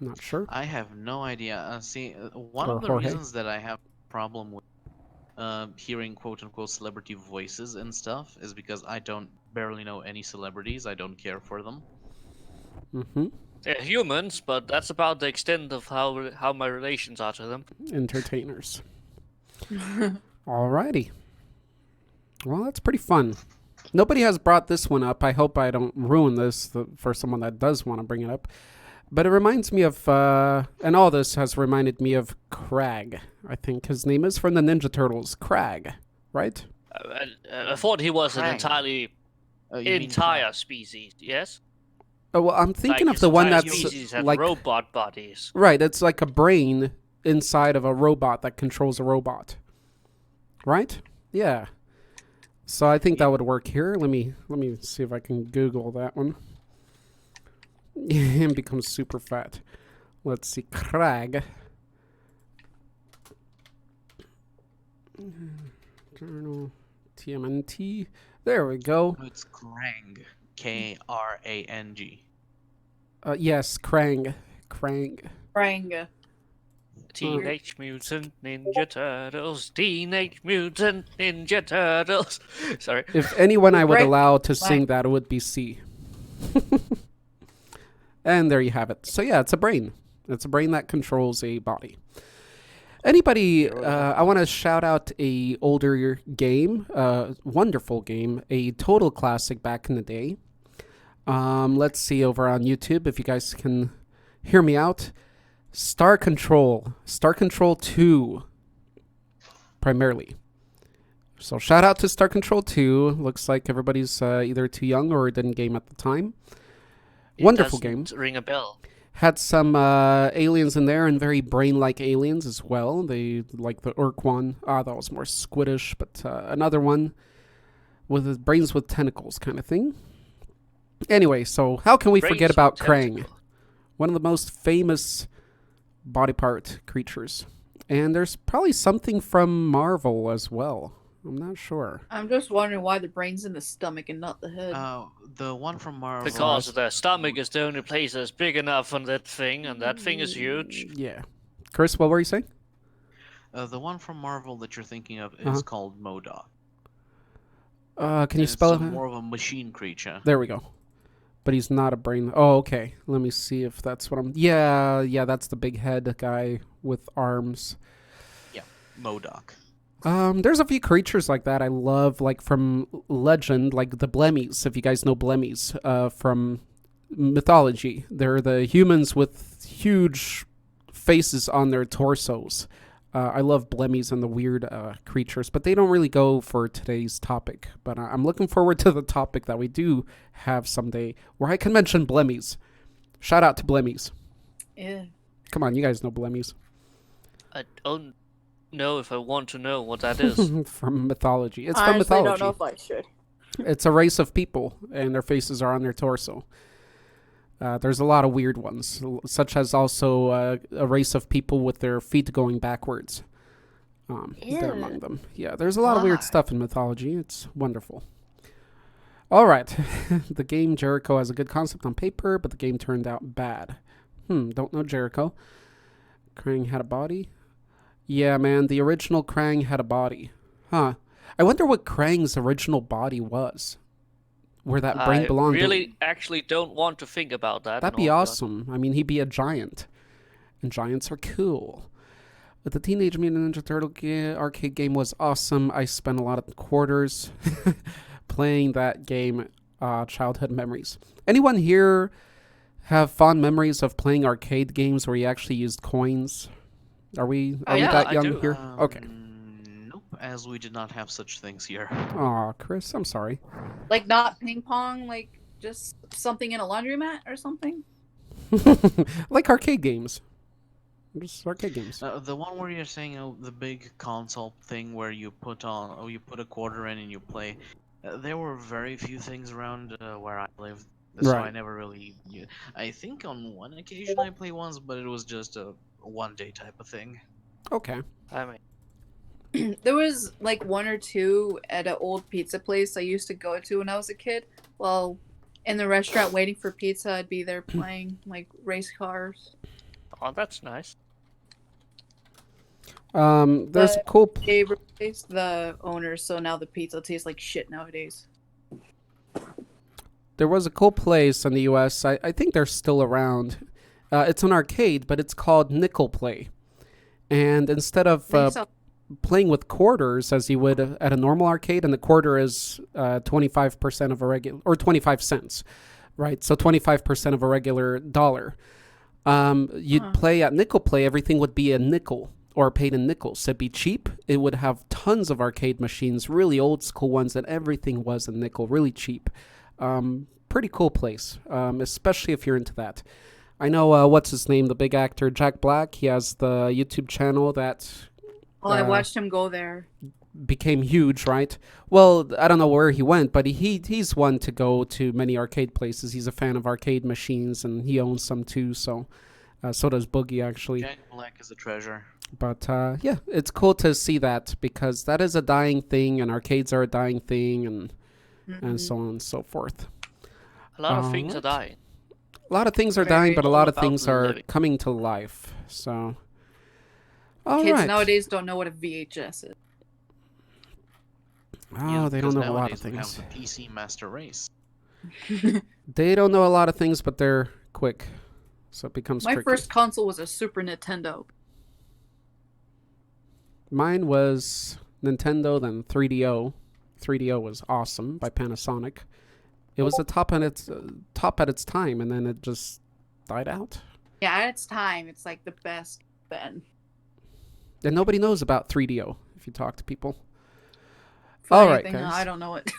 Speaker 1: Not sure.
Speaker 4: I have no idea. One
Speaker 1: Or
Speaker 4: of the
Speaker 1: Jorge.
Speaker 4: reasons that I have a problem with hearing quote-unquote celebrity voices and stuff is because I don't barely know any celebrities. I don't care for them.
Speaker 1: Mm-hmm.
Speaker 3: They're humans, but that's about the extent of how my relations are to them.
Speaker 1: Entertainers. Alrighty. Well, that's pretty fun. Nobody has brought this one up. I hope I don't ruin this for someone that does want to bring it up. But it reminds me of, and all this has reminded me of Krag. I think his name is from the Ninja Turtles. Krag, right?
Speaker 3: I thought he was an
Speaker 4: Krang.
Speaker 3: entirely
Speaker 4: You mean
Speaker 3: entire
Speaker 4: Krang.
Speaker 3: species. Yes.
Speaker 1: Oh, well, I'm thinking
Speaker 3: Like
Speaker 1: of the one
Speaker 3: entire
Speaker 1: that's
Speaker 3: species had
Speaker 1: like
Speaker 3: robot bodies.
Speaker 1: right. It's like a brain inside of a robot that controls a robot. Right? Yeah. So I think that would work here. Let me see if I can Google that one. Him becomes super fat. Let's see, Krag. Journal TMNT. There we go.
Speaker 4: No, it's Krang. Krang.
Speaker 1: Yes, Krang.
Speaker 2: Ranga.
Speaker 3: Teenage Mutant Ninja Turtles. Teenage Mutant Ninja Turtles. Sorry.
Speaker 1: If anyone I would
Speaker 2: Right.
Speaker 1: allow to sing that, it would be C. And there you have it. So yeah, it's a brain. It's a brain that controls a body. Anybody, I want to shout out a older game, wonderful game, a total classic back in the day. Let's see over on YouTube if you guys can hear me out. Star Control 2, primarily. So shout out to Star Control 2. Looks like everybody's either too young or didn't game at the time. Wonderful game.
Speaker 3: Ring a bell.
Speaker 1: Had some aliens in there and very brain-like aliens as well. They like the Urk one. That was more squiddish, but another one with brains with tentacles kind of thing. Anyway, so how can we forget about Krang? One of the most famous body part creatures. And there's probably something from Marvel as well. I'm not sure.
Speaker 2: I'm just wondering why the brain's in the stomach and not the head.
Speaker 4: The one from Marvel.
Speaker 3: Because the stomach is the only place that's big enough on that thing, and that thing is huge.
Speaker 1: Yeah. Chris, what were you saying?
Speaker 4: The one from Marvel that you're thinking of is called MODOK.
Speaker 1: Can you spell it?
Speaker 4: More of a machine creature.
Speaker 1: There we go. But he's not a brain. Oh, okay. Let me see if that's what I'm... Yeah, that's the big head guy with arms.
Speaker 4: Yeah, MODOK.
Speaker 1: There's a few creatures like that I love, like from legend, like the Blemmies, if you guys know Blemmies, from mythology. They're the humans with huge faces on their torsos. I love Blemmies and the weird creatures, but they don't really go for today's topic. But I'm looking forward to the topic that we do have someday, where I can mention Blemmies. Shout out to Blemmies.
Speaker 2: Yeah.
Speaker 1: Come on, you guys know Blemmies.
Speaker 3: I don't know if I want to know what that is.
Speaker 1: From mythology. It's
Speaker 2: I
Speaker 1: from
Speaker 2: honestly
Speaker 1: mythology.
Speaker 2: don't know if I should.
Speaker 1: It's a race of people, and their faces are on their torso. There's a lot of weird ones, such as also a race of people with their feet going backwards. They're among them. Yeah, there's a lot of weird stuff in mythology. It's wonderful. All right. The game Jericho has a good concept on paper, but the game turned out bad. Don't know Jericho. Krang had a body? Yeah, man, the original Krang had a body. Huh. I wonder what Krang's original body was. Where that brain belonged.
Speaker 3: I really actually don't want to think about that.
Speaker 1: That'd be awesome. I mean, he'd be a giant. and giants are cool. But the Teenage Mutant Ninja Turtle arcade game was awesome. I spent a lot of quarters playing that game. Childhood memories. Anyone here have fond memories of playing arcade games where you actually used coins? Are we
Speaker 3: yeah,
Speaker 1: that
Speaker 3: I
Speaker 1: young
Speaker 3: do.
Speaker 1: here? Okay.
Speaker 4: Nope, as we did not have such things here.
Speaker 1: Aw, Chris, I'm sorry.
Speaker 2: Like not ping pong, like just something in a laundromat or something.
Speaker 1: Like arcade games. Just arcade games.
Speaker 4: The one where you're saying the big console thing where you put a quarter in and you play. There were very few things around where I lived, so
Speaker 1: Right.
Speaker 4: I never really. I think on one occasion I played once, but it was just a one-day type of thing.
Speaker 1: Okay.
Speaker 3: I mean,
Speaker 2: There was like one or two at an old pizza place I used to go to when I was a kid. Well, in the restaurant waiting for pizza, I'd be there playing like race cars.
Speaker 3: oh, that's nice.
Speaker 1: There's a cool.
Speaker 2: They replaced the owners, so now the pizza tastes like shit nowadays.
Speaker 1: There was a cool place in the U.S. I think they're still around. It's an arcade, but it's called Nickel Play. And instead of playing with quarters as you would at a normal arcade, and the quarter is 25% of a regular, or 25 cents, right? So 25% of a regular dollar. You'd play at Nickel Play, everything would be a nickel or paid in nickels. So it'd be cheap. It would have tons of arcade machines, really old school ones, and everything was a nickel, really cheap. Pretty cool place, especially if you're into that. I know, what's his name, the big actor, Jack Black. He has the YouTube channel that
Speaker 2: I watched him go there.
Speaker 1: became huge, right? Well, I don't know where he went, but he's one to go to many arcade places. He's a fan of arcade machines, and he owns some too, so so does Boogie, actually.
Speaker 4: Jack Black is a treasure.
Speaker 1: But yeah, it's cool to see that, because that is a dying thing, and arcades are a dying thing, and so on and so forth.
Speaker 3: A lot of things are dying.
Speaker 1: A lot of things are
Speaker 2: Very
Speaker 1: dying, but a lot of
Speaker 3: about
Speaker 1: things are
Speaker 3: living.
Speaker 1: coming to life. So, all
Speaker 2: Kids
Speaker 1: right.
Speaker 2: nowadays don't know what a VHS is.
Speaker 1: Oh,
Speaker 4: Yeah,
Speaker 1: they don't
Speaker 4: because
Speaker 1: know a lot of
Speaker 4: nowadays we
Speaker 1: things.
Speaker 4: have the PC Master Race.
Speaker 1: They don't know a lot of things, but they're quick, so it becomes
Speaker 2: My
Speaker 1: tricky.
Speaker 2: first console was a Super Nintendo.
Speaker 1: Mine was Nintendo, then 3DO. 3DO was awesome by Panasonic. It was the top at its time, and then it just died out.
Speaker 2: Yeah, at its time, it's like the best then.
Speaker 1: And nobody knows about 3DO if you talk to people.
Speaker 2: For
Speaker 1: All right,
Speaker 2: anything,
Speaker 1: guys.
Speaker 2: I don't know it.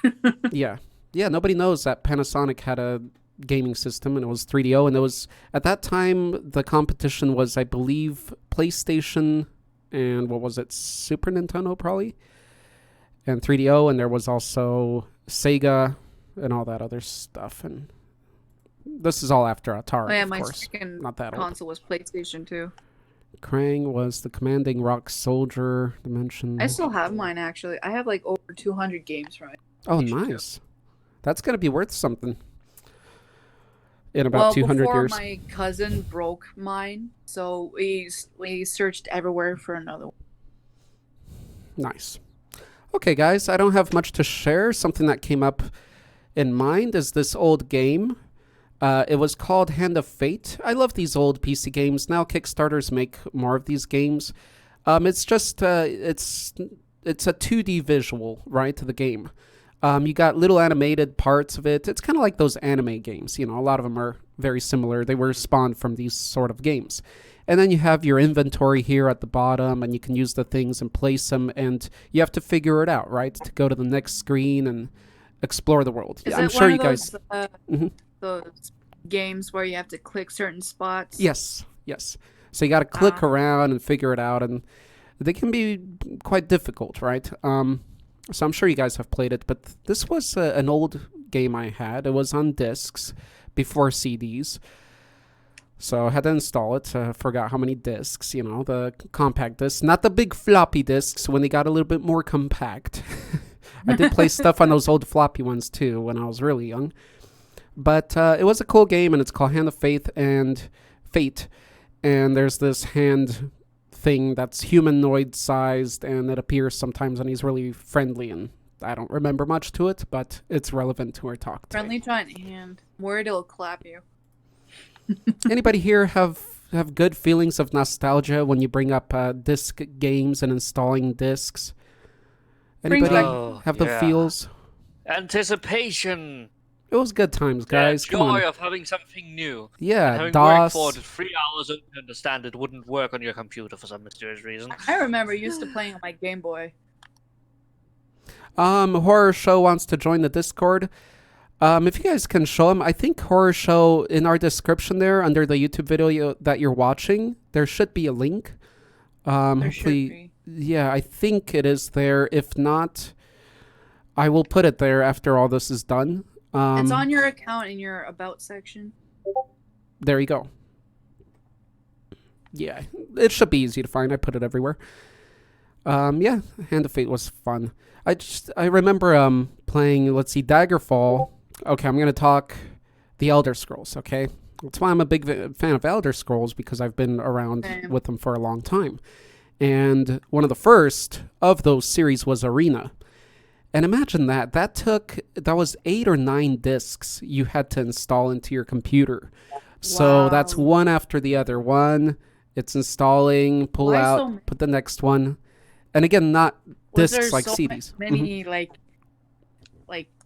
Speaker 1: Yeah, nobody knows that Panasonic had a gaming system, and it was 3DO, and it was, at that time, the competition was, I believe, PlayStation and what was it, Super Nintendo probably, and 3DO, and there was also Sega and all that other stuff, and this is all after Atari,
Speaker 2: Oh yeah,
Speaker 1: of
Speaker 2: my
Speaker 1: course.
Speaker 2: second
Speaker 1: Not that old.
Speaker 2: console was PlayStation 2.
Speaker 1: Krang was the commanding rock soldier dimension.
Speaker 2: I still have mine actually. I have like over 200 games from it.
Speaker 1: Oh,
Speaker 2: PlayStation 2.
Speaker 1: nice. That's going to be worth something in about
Speaker 2: Well,
Speaker 1: 200
Speaker 2: before
Speaker 1: years.
Speaker 2: my cousin broke mine, so we searched everywhere for another one.
Speaker 1: Nice. Okay, guys, I don't have much to share. Something that came up in mind is this old game. It was called Hand of Fate. I love these old PC games. Now Kickstarters make more of these games. It's just it's a 2D visual, right, to the game. You got little animated parts of it. It's kind of like those anime games. You know, a lot of them are very similar. They were spawned from these sort of games. And then you have your inventory here at the bottom, and you can use the things and place them, and you have to figure it out, right, to go to the next screen and explore the world.
Speaker 2: Is
Speaker 1: I'm
Speaker 2: it
Speaker 1: sure
Speaker 2: one
Speaker 1: you
Speaker 2: of
Speaker 1: guys...
Speaker 2: those,
Speaker 1: Mhm.
Speaker 2: those games where you have to click certain spots?
Speaker 1: Yes. So you got to click
Speaker 2: Ah.
Speaker 1: around and figure it out, and they can be quite difficult, right? So I'm sure you guys have played it, but this was an old game I had. It was on discs before CDs. So I had to install it. Forgot how many discs, you know, the compact discs, not the big floppy discs when they got a little bit more compact. I did play stuff on those old floppy ones too when I was really young. But it was a cool game, and it's called Hand of Fate. And there's this hand thing that's humanoid-sized, and it appears sometimes, and he's really friendly, and I don't remember much to it, but it's relevant to our talk today.
Speaker 2: Friendly giant hand. Word, it'll clap you.
Speaker 1: Anybody here have have good feelings of nostalgia when you bring up disc games and installing discs?
Speaker 2: Brings
Speaker 1: Anybody
Speaker 3: back-
Speaker 1: have the
Speaker 3: yeah.
Speaker 1: feels?
Speaker 3: Anticipation.
Speaker 1: It was good times, guys.
Speaker 3: The
Speaker 1: Come on.
Speaker 3: joy of having something new.
Speaker 1: Yeah,
Speaker 3: Having worked
Speaker 1: DOS.
Speaker 3: for 3 hours to understand it wouldn't work on your computer for some mysterious reason.
Speaker 2: I remember used to playing on my Game Boy.
Speaker 1: Horror Show wants to join the Discord. If you guys can show him, I think Horror Show in our description there under the YouTube video that you're watching, there should be a link.
Speaker 2: There should
Speaker 1: Hopefully,
Speaker 2: be.
Speaker 1: yeah, I think it is there. If not, I will put it there after all this is done.
Speaker 2: It's on your account in your About section.
Speaker 1: There you go. Yeah, it should be easy to find. I put it everywhere. Yeah, Hand of Fate was fun. I remember playing, let's see, Daggerfall. Okay, I'm going to talk the Elder Scrolls, okay? That's why I'm a big fan of Elder Scrolls, because I've been around with them for a long time. And one of the first of those series was Arena. And imagine that. That was 8 or 9 discs you had to install into your computer. So that's
Speaker 2: Wow.
Speaker 1: one after the other. One, it's installing, pull
Speaker 2: Why
Speaker 1: out,
Speaker 2: so many?
Speaker 1: put the next one. And again, not
Speaker 2: Was
Speaker 1: discs
Speaker 2: there
Speaker 1: like
Speaker 2: so
Speaker 1: CDs.
Speaker 2: many like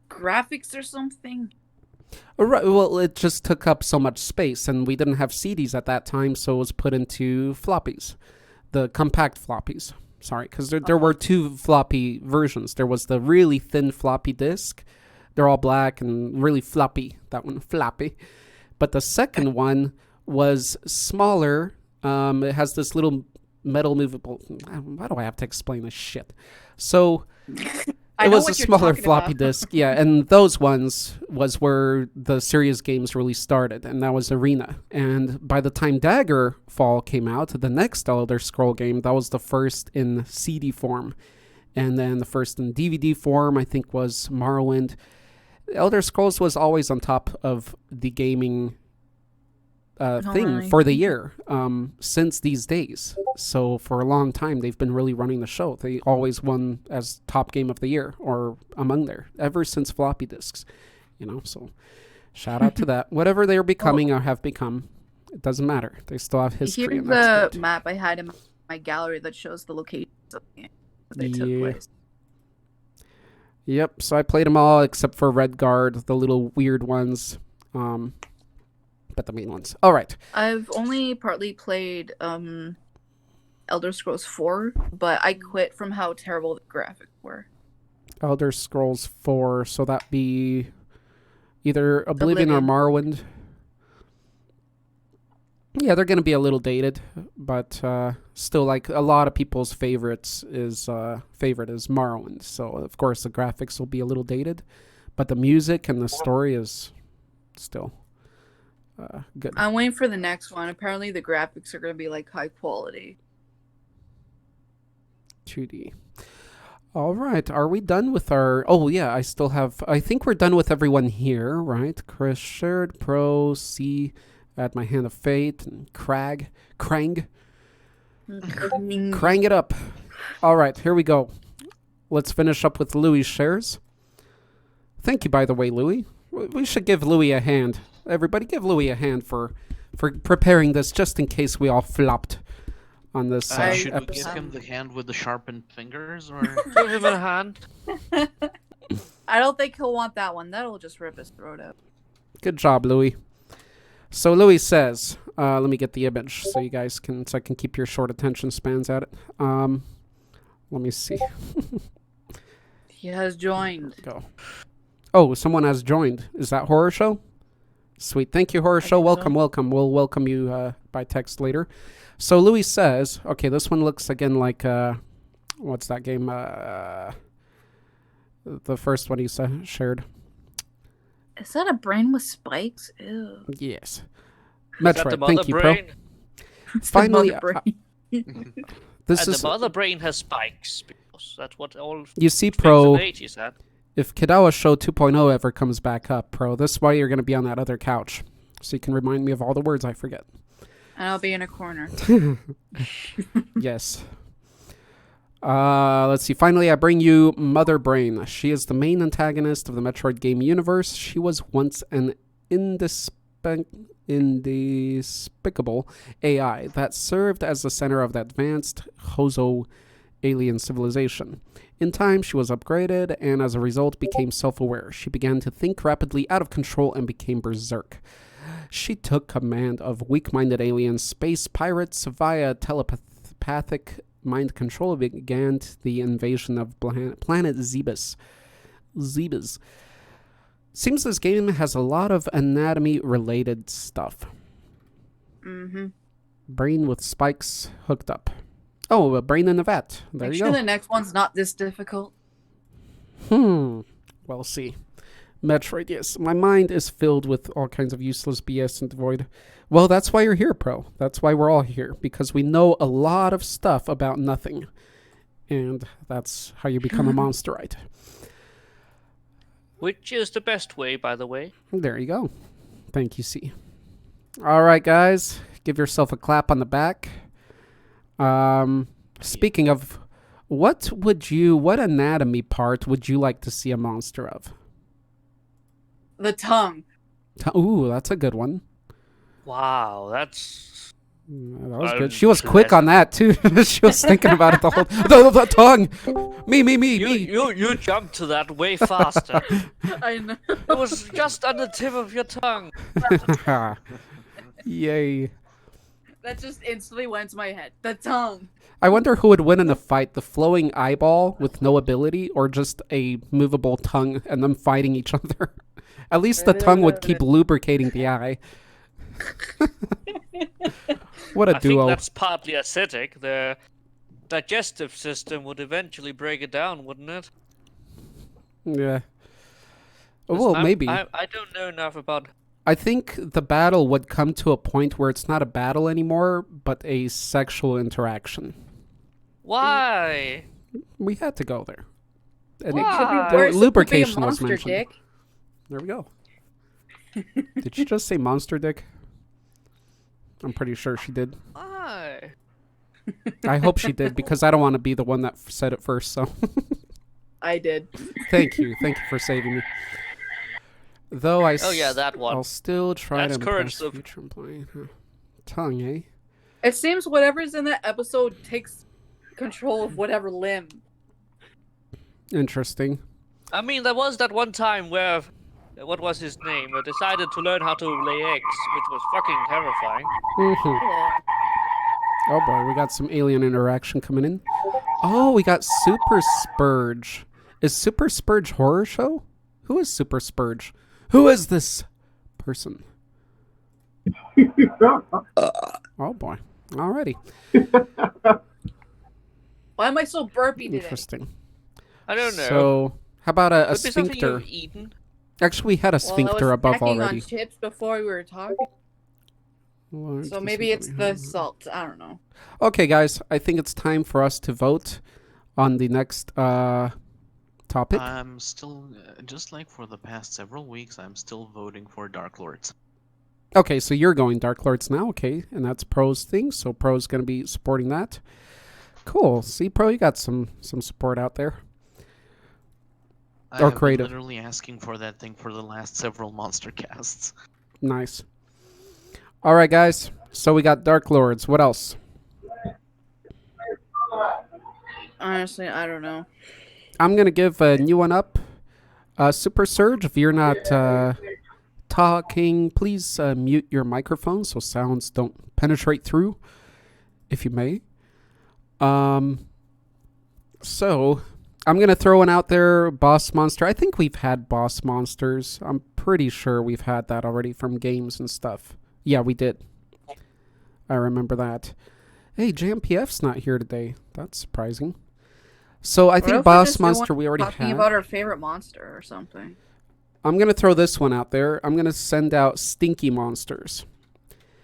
Speaker 2: graphics or something?
Speaker 1: Right, well, it just took up so much space, and we didn't have CDs at that time, so it was put into floppies, the compact floppies. Sorry, because there were 2 floppy versions. There was the really thin floppy disk. They're all black and really floppy. That one, floppy. But the second one was smaller. It has this little metal movable... Why do I have to explain this shit? So...
Speaker 2: I
Speaker 1: It
Speaker 2: know
Speaker 1: was a
Speaker 2: what you're
Speaker 1: smaller
Speaker 2: talking
Speaker 1: floppy
Speaker 2: about.
Speaker 1: disk, yeah, and those ones was where the serious games really started, and that was Arena. And by the time Daggerfall came out, the next Elder Scroll game, that was the first in CD form. And then the first in DVD form, I think, was Morrowind. Elder Scrolls was always on top of the gaming thing
Speaker 2: Alright.
Speaker 1: for the year since these days. So for a long time, they've been really running the show. They always won as top game of the year or among there ever since floppy disks, so shout out to that. Whatever they're becoming or have become, it doesn't matter. They still have history.
Speaker 2: Here's
Speaker 1: And that's
Speaker 2: the
Speaker 1: good.
Speaker 2: map I had in my gallery that shows the locations of the game that they took
Speaker 1: Yeah.
Speaker 2: place.
Speaker 1: Yep, so I played them all except for Redguard, the little weird ones, but the main ones. All right.
Speaker 2: I've only partly played Elder Scrolls 4, but I quit from how terrible the graphics were.
Speaker 1: Elder Scrolls 4, so that be either Oblivion or Morrowind. Yeah, they're going to be a little dated, but still, like, a lot of people's favorite is Morrowind. So, of course, the graphics will be a little dated, but the music and the story is still good.
Speaker 2: I'm waiting for the next one. Apparently, the graphics are going to be like high quality.
Speaker 1: 2D. All right, are we done with our... Oh, yeah, I think we're done with everyone here, right? Chris Shared, Pro, C, at my Hand of Fate, and Krang. Krang it up. All right, here we go. Let's finish up with Louis' shares. Thank you, by the way, Louis. We should give Louis a hand. Everybody give Louis a hand for preparing this, just in case we all flopped on this
Speaker 4: Should we
Speaker 1: episode.
Speaker 4: give him the hand with the sharpened fingers, or
Speaker 3: Give him a hand.
Speaker 2: I don't think he'll want that one. That'll just rip his throat out.
Speaker 1: Good job, Louis. So Louis says, let me get the image so you guys can keep your short attention spans at it. Let me see.
Speaker 2: He has joined.
Speaker 1: Go. Oh, someone has joined. Is that Horror Show? Sweet. Thank you, Horror Show.
Speaker 2: think so.
Speaker 1: Welcome, welcome. We'll welcome you by text later. So Louis says, okay, this one looks again like, what's that game? The first one he shared.
Speaker 2: Is that a brain with spikes? Ew.
Speaker 1: Yes.
Speaker 3: Is that the
Speaker 1: Metroid.
Speaker 3: mother
Speaker 1: Thank you,
Speaker 3: brain?
Speaker 1: Pro.
Speaker 2: It's the
Speaker 1: Finally,
Speaker 2: mother brain.
Speaker 1: this
Speaker 3: And
Speaker 1: is...
Speaker 3: the mother brain has spikes, because that's what all
Speaker 1: You see,
Speaker 3: things
Speaker 1: Pro...
Speaker 3: of the 80s had.
Speaker 1: If Kadawa Show 2.0 ever comes back up, Pro, this is why you're going to be on that other couch. So you can remind me of all the words I forget.
Speaker 2: And I'll be in a corner.
Speaker 1: Yes. Let's see. Finally, I bring you Mother Brain. She is the main antagonist of the Metroid game universe. She was once an indespicable AI that served as the center of the advanced Hozo alien civilization. In time, she was upgraded and as a result became self-aware. She began to think rapidly, out of control, and became berserk. She took command of weak-minded alien space pirates via telepathic mind control and began the invasion of planet Zebus. Seems this game has a lot of anatomy-related stuff.
Speaker 2: Mm-hmm.
Speaker 1: Brain with spikes hooked up. Oh, a brain in a vat. There
Speaker 2: Make
Speaker 1: you
Speaker 2: sure
Speaker 1: go.
Speaker 2: the next one's not this difficult.
Speaker 1: We'll see. Metroid, yes. My mind is filled with all kinds of useless BS and void. Well, that's why you're here, Pro. That's why we're all here. Because we know a lot of stuff about nothing. And that's how you become a monsterite.
Speaker 3: Which is the best way, by the way.
Speaker 1: There you go. Thank you, C. All right, guys. Give yourself a clap on the back. Speaking of, what anatomy part would you like to see a monster of?
Speaker 2: The tongue.
Speaker 1: Ooh, that's a good one.
Speaker 3: Wow, that's...
Speaker 1: That was good. She was quick on that, too. She was thinking about it the whole... The tongue! Me.
Speaker 3: You jumped to that way faster.
Speaker 2: I know.
Speaker 3: It was just on the tip of your tongue.
Speaker 1: Yay.
Speaker 2: That just instantly went to my head. The tongue.
Speaker 1: I wonder who would win in the fight, the flowing eyeball with no ability or just a movable tongue and them fighting each other. At least the tongue would keep lubricating the eye. What a
Speaker 3: I
Speaker 1: duo.
Speaker 3: think that's partly acidic. The digestive system would eventually break it down, wouldn't it?
Speaker 1: Yeah. Well, maybe.
Speaker 3: I don't know enough about...
Speaker 1: I think the battle would come to a point where it's not a battle anymore, but a sexual interaction.
Speaker 3: Why?
Speaker 1: We had to go there. And
Speaker 3: Why?
Speaker 2: Worse, it could be a
Speaker 1: lubrication was
Speaker 2: monster
Speaker 1: mentioned.
Speaker 2: dick.
Speaker 1: There we go. Did she just say monster dick? I'm pretty sure she did.
Speaker 3: Why?
Speaker 1: I hope she did, because I don't want to be the one that said it first, so...
Speaker 2: I did.
Speaker 1: Thank you for saving me. Though
Speaker 3: Oh yeah, that one.
Speaker 1: I'll still try
Speaker 3: That's
Speaker 1: to
Speaker 3: courage,
Speaker 1: impress future employee. Tongue, eh?
Speaker 2: It seems whatever's in that episode takes control of whatever limb.
Speaker 1: Interesting.
Speaker 3: I mean, there was that one time where... What was his name? Decided to learn how to lay eggs, which was fucking terrifying.
Speaker 1: Mhm. Oh boy, we got some alien interaction coming in. Oh, we got Super Spurge. Is Super Spurge horror show? Who is Super Spurge? Who is this person? Oh boy. Alrighty.
Speaker 2: Why am I so burpy today?
Speaker 1: Interesting.
Speaker 3: I don't know.
Speaker 1: So, how about a
Speaker 3: Could be something
Speaker 1: sphincter?
Speaker 3: you've eaten.
Speaker 1: Actually, we had a sphincter above
Speaker 2: I was snacking
Speaker 1: already.
Speaker 2: on chips before we were talking, so maybe it's the salt. I don't know.
Speaker 1: Okay, guys, I think it's time for us to vote on the next topic.
Speaker 4: I'm still, just like for the past several weeks, I'm still voting for Dark Lords.
Speaker 1: Okay, so you're going Dark Lords now, okay, and that's Pro's thing, so Pro's going to be supporting that. Cool. See, Pro, you got some support out there. Or creative.
Speaker 4: I'm literally asking for that thing for the last several monster casts.
Speaker 1: Nice. All right, guys. So we got Dark Lords. What else?
Speaker 2: Honestly, I don't know.
Speaker 1: I'm going to give a new one up. Super Surge, if you're not talking, please mute your microphone so sounds don't penetrate through, if you may. So, I'm going to throw one out there, Boss Monster. I think we've had Boss Monsters. I'm pretty sure we've had that already from games and stuff. Yeah, we did. I remember that. Hey, JMPF's not here today. That's surprising. So I think Boss Monster we already
Speaker 2: talking
Speaker 1: had.
Speaker 2: about our favorite monster or something.
Speaker 1: I'm going to throw this one out there. I'm going to send out Stinky Monsters.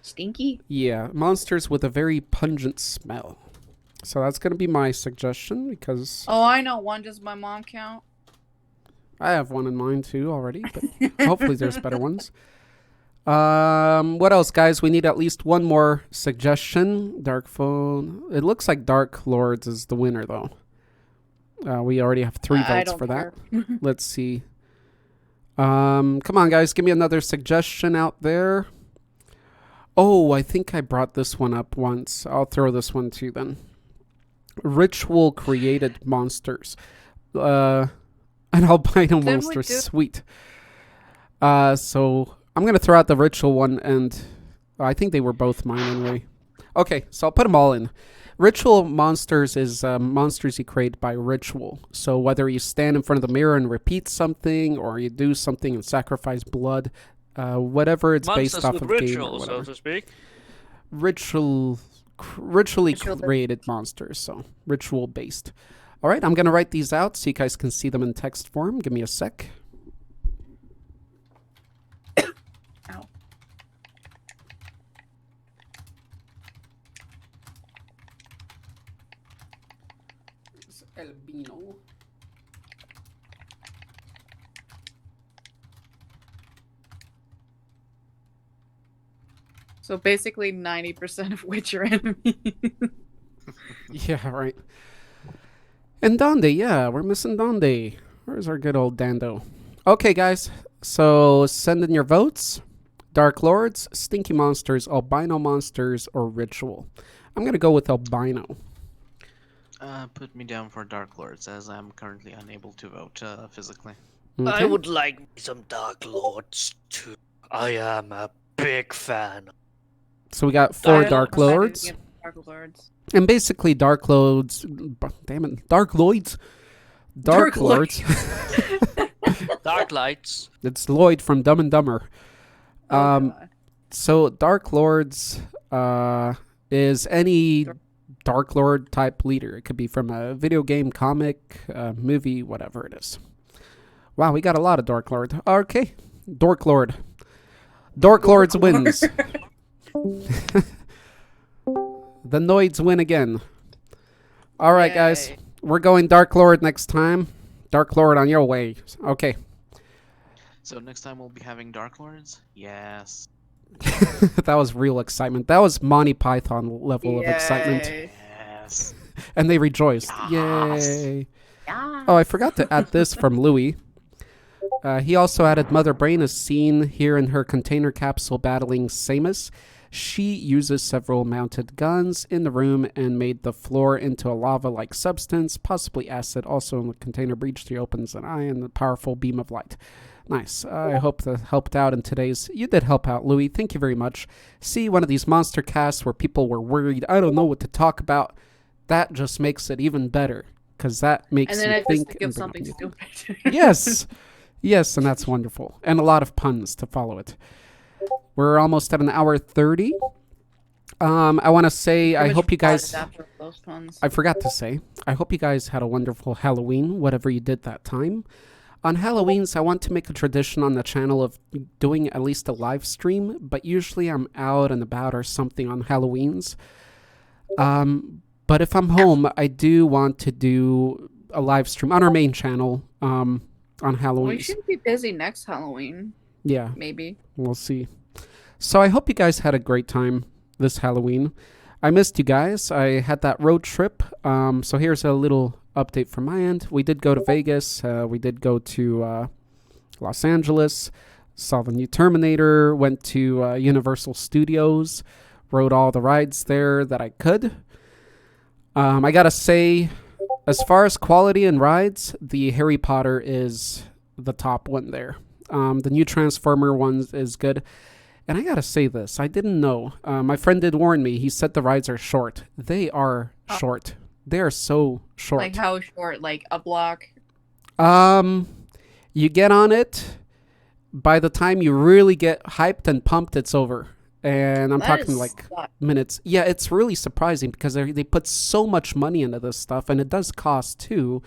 Speaker 2: Stinky?
Speaker 1: Yeah, monsters with a very pungent smell. So that's going to be my suggestion because...
Speaker 2: Oh, I know one. Does my mom count?
Speaker 1: I have one in mind too already, but hopefully there's better ones. What else, guys? We need at least one more suggestion. Dark Phone. It looks like Dark Lords is the winner, though. We already have 3 votes for that. Let's see. Come on, guys, give me another suggestion out there. Oh, I think I brought this one up once. I'll throw this one to you then. Ritual created monsters. An albino
Speaker 2: Then we
Speaker 1: monster.
Speaker 2: do-
Speaker 1: Sweet. So I'm going to throw out the ritual one, and I think they were both mine anyway. Okay, so I'll put them all in. Ritual monsters is monsters you create by ritual. So whether you stand in front of the mirror and repeat something, or you do something and sacrifice blood, whatever it's
Speaker 3: Monsters
Speaker 1: based off
Speaker 3: with
Speaker 1: of game or
Speaker 3: ritual, so
Speaker 1: whatever.
Speaker 3: to speak.
Speaker 1: Ritually
Speaker 2: Ritual-
Speaker 1: created monsters, so ritual based. All right, I'm going to write these out so you guys can see them in text form. Give me a sec.
Speaker 2: Ow.
Speaker 1: Albino.
Speaker 2: So basically 90% of which are enemies.
Speaker 1: Yeah, right. And Donde, yeah, we're missing Donde. Where's our good old Dando? Okay, guys, so send in your votes. Dark Lords, Stinky Monsters, Albino Monsters, or Ritual. I'm going to go with Albino.
Speaker 4: Put me down for Dark Lords, as I'm currently unable to vote physically.
Speaker 3: I
Speaker 1: Okay.
Speaker 3: would like some Dark Lords too. I am a big fan.
Speaker 1: So we got 4
Speaker 2: I
Speaker 1: Dark
Speaker 2: decided to
Speaker 1: Lords.
Speaker 2: give Dark Lords.
Speaker 1: And basically, Dark Lords. Damn it. Dark Lloyds. Dark
Speaker 2: Dark
Speaker 1: Lords.
Speaker 3: Dark Lights.
Speaker 1: It's Lloyd from Dumb and Dumber.
Speaker 2: Oh, God.
Speaker 1: So, Dark Lords is any Dark Lord type leader. It could be from a video game, comic, movie, whatever it is. Wow, we got a lot of Dark Lord. Okay. Dork Lord. Dork Lords wins. The Noids win again. All right, guys.
Speaker 2: Yay.
Speaker 1: We're going Dark Lord next time. Dark Lord on your way. Okay.
Speaker 4: So next time we'll be having Dark Lords? Yes.
Speaker 1: That was real excitement. That was Monty Python level of excitement.
Speaker 2: Yay.
Speaker 4: Yes.
Speaker 1: And they rejoiced.
Speaker 4: Yes.
Speaker 1: Yay.
Speaker 2: Yeah.
Speaker 1: Oh, I forgot to add this from Louis. He also added Mother Brain is seen here in her container capsule battling Samus. She uses several mounted guns in the room and made the floor into a lava-like substance, possibly acid. Also in the container breach, she opens an eye and a powerful beam of light. Nice. I hope that helped out in today's... You did help out, Louis. Thank you very much. See, one of these monster casts where people were worried, I don't know what to talk about. That just makes it even better, because that makes
Speaker 2: And then
Speaker 1: you
Speaker 2: I just
Speaker 1: think.
Speaker 2: think
Speaker 1: and
Speaker 2: of
Speaker 1: bring
Speaker 2: something
Speaker 1: up new-
Speaker 2: stupid.
Speaker 1: Yes. Yes, and that's wonderful. And a lot of puns to follow it. We're almost at an hour 30. I want to say, I hope you guys...
Speaker 2: After those puns.
Speaker 1: I forgot to say, I hope you guys had a wonderful Halloween, whatever you did that time. On Halloweens, I want to make a tradition on the channel of doing at least a live stream, but usually I'm out and about or something on Halloweens. But if I'm home, I do want to do a live stream on our main channel on
Speaker 2: We
Speaker 1: Halloween.
Speaker 2: should be busy next Halloween,
Speaker 1: Yeah,
Speaker 2: maybe.
Speaker 1: we'll see. So I hope you guys had a great time this Halloween. I missed you guys. I had that road trip. So here's a little update from my end. We did go to Vegas. We did go to Los Angeles. Saw the new Terminator. Went to Universal Studios. Rode all the rides there that I could. I gotta say, as far as quality and rides, the Harry Potter is the top one there. The new Transformer one is good. And I gotta say this, I didn't know. My friend did warn me. He said the rides are short. They are short. They are so short.
Speaker 2: Like how short? Like a block?
Speaker 1: You get on it. By the time you really get hyped and pumped, it's over. And I'm
Speaker 2: That
Speaker 1: talking
Speaker 2: is
Speaker 1: like
Speaker 2: suck.
Speaker 1: minutes. Yeah, it's really surprising because they put so much money into this stuff, and it does cost too.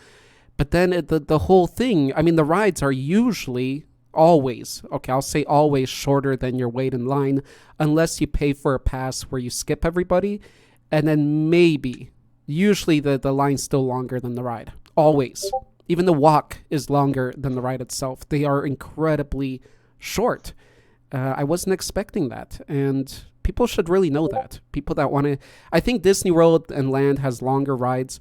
Speaker 1: But then the whole thing, I mean, the rides are usually always, okay, I'll say always shorter than your wait in line, unless you pay for a pass where you skip everybody, and then maybe, usually the line's still longer than the ride. Always. Even the walk is longer than the ride itself. They are incredibly short. I wasn't expecting that, and people should really know that. People that want to... I think Disney World and Land has longer rides,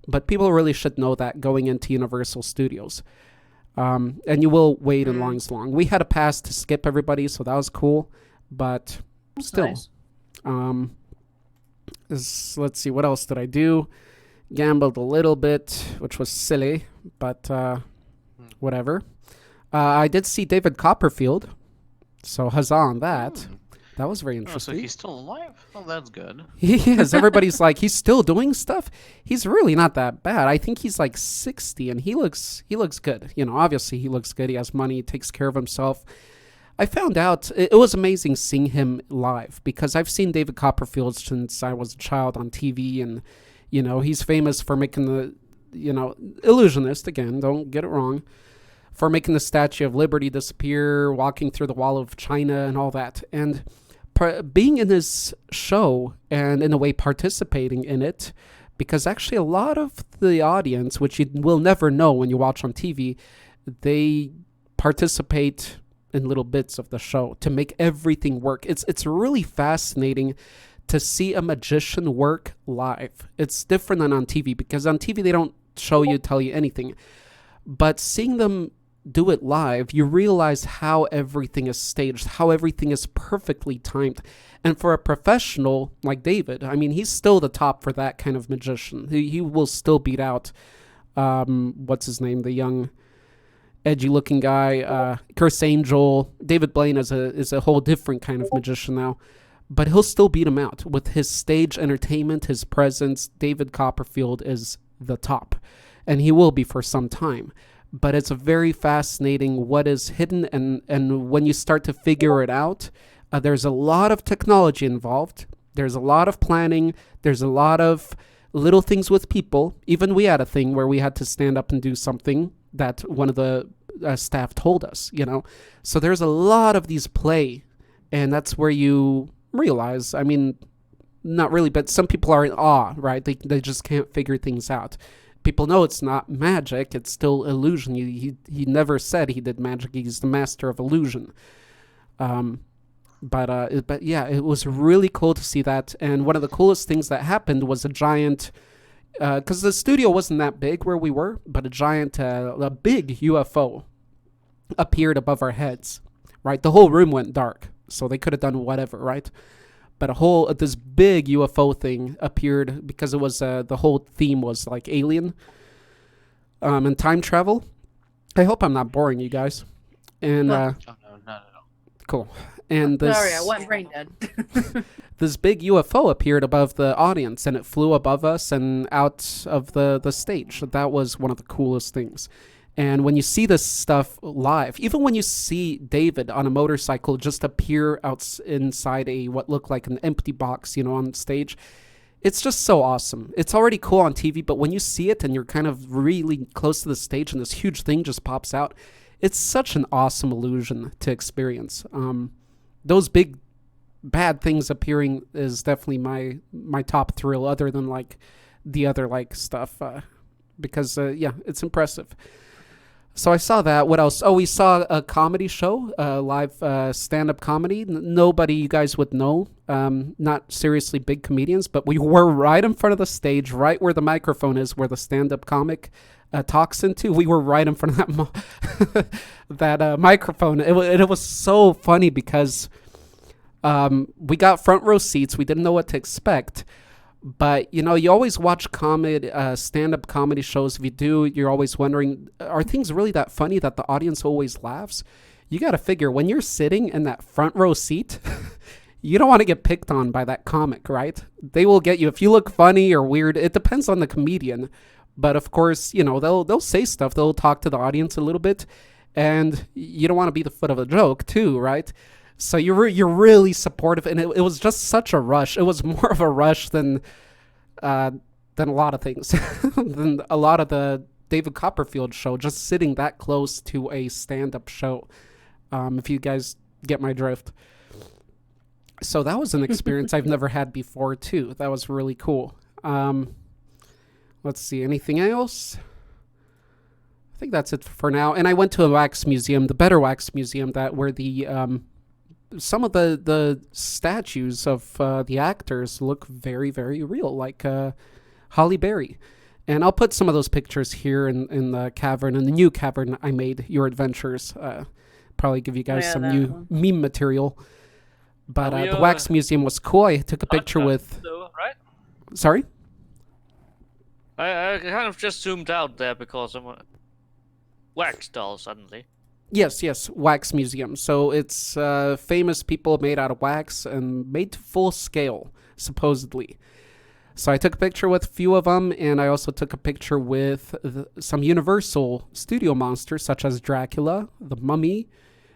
Speaker 1: but people really should know that going into Universal Studios. And you will wait in lines long. We had a pass to skip everybody, so that was cool. But still,
Speaker 2: Nice.
Speaker 1: let's see, what else did I do? Gambled a little bit, which was silly, but whatever. I did see David Copperfield, so huzzah on that. That was very
Speaker 4: Oh, so
Speaker 1: interesting.
Speaker 4: he's still alive? Oh, that's good.
Speaker 1: He is. Everybody's like, he's still doing stuff. He's really not that bad. I think he's like 60, and he looks good. You know, obviously he looks good. He has money. He takes care of himself. I found out it was amazing seeing him live because I've seen David Copperfield since I was a child on TV, and you know he's famous for making the, you know, illusionist again. Don't get it wrong. For making the Statue of Liberty disappear, walking through the Wall of China, and all that, and being in this show and in a way participating in it, because actually a lot of the audience, which you will never know when you watch on TV, they participate in little bits of the show to make everything work. It's really fascinating to see a magician work live. It's different than on TV, because on TV they don't show you, tell you anything. But seeing them do it live, you realize how everything is staged, how everything is perfectly timed. And for a professional like David, I mean, he's still the top for that kind of magician. He will still beat out, what's his name, the young, edgy-looking guy, Curse Angel. David Blaine is a whole different kind of magician now. But he'll still beat him out. With his stage entertainment, his presence, David Copperfield is the top. And he will be for some time. But it's a very fascinating what is hidden, and when you start to figure it out, there's a lot of technology involved. There's a lot of planning. There's a lot of little things with people. Even we had a thing where we had to stand up and do something that one of the staff told us, you know. So there's a lot of these play, and that's where you realize, I mean, not really, but some people are in awe, right? They just can't figure things out. People know it's not magic, it's still illusion. He never said he did magic. He's the master of illusion. But yeah, it was really cool to see that. And one of the coolest things that happened was a giant, because the studio wasn't that big where we were, but a big UFO appeared above our heads, right? The whole room went dark, so they could have done whatever, right? But this big UFO thing appeared because it was the whole theme was like alien and time travel. I hope I'm not boring you guys. And
Speaker 4: Oh, no, not at all.
Speaker 1: cool. And this,
Speaker 2: Sorry, I went brain dead.
Speaker 1: this big UFO appeared above the audience, and it flew above us and out of the stage. That was one of the coolest things. And when you see this stuff live, even when you see David on a motorcycle just appear inside what looked like an empty box, you know, on stage, it's just so awesome. It's already cool on TV, but when you see it and you're kind of really close to the stage and this huge thing just pops out, it's such an awesome illusion to experience. Those big bad things appearing is definitely my top thrill, other than like the other like stuff, because yeah, it's impressive. So I saw that. What else? Oh, we saw a comedy show, live stand-up comedy. Nobody you guys would know, not seriously big comedians, but we were right in front of the stage, right where the microphone is, where the stand-up comic talks into. We were right in front of that microphone. It was so funny because we got front row seats. We didn't know what to expect. But, you know, you always watch stand-up comedy shows. If you do, you're always wondering, are things really that funny that the audience always laughs? You got to figure, when you're sitting in that front row seat, you don't want to get picked on by that comic, right? They will get you. If you look funny or weird, it depends on the comedian. But, of course, you know, they'll say stuff. They'll talk to the audience a little bit. And you don't want to be the foot of a joke, too, right? So you're really supportive, and it was just such a rush. It was more of a rush than a lot of things, than a lot of the David Copperfield show. Just sitting that close to a stand-up show, if you guys get my drift. So that was an experience I've never had before too. That was really cool. Let's see, anything else? I think that's it for now. And I went to a wax museum, the Better Wax Museum, where the some of the statues of the actors look very, very real, like Halle Berry. And I'll put some of those pictures here in the cavern, in the new cavern I made, Your Adventures. Probably give you guys some new meme material. But the wax museum was cool. I took a picture with...
Speaker 3: Right?
Speaker 1: Sorry?
Speaker 3: I kind of just zoomed out there because I'm a wax doll suddenly.
Speaker 1: Yes, wax museum. So it's famous people made out of wax and made to full scale, supposedly. So I took a picture with a few of them, and I also took a picture with some Universal Studio monsters, such as Dracula, the Mummy,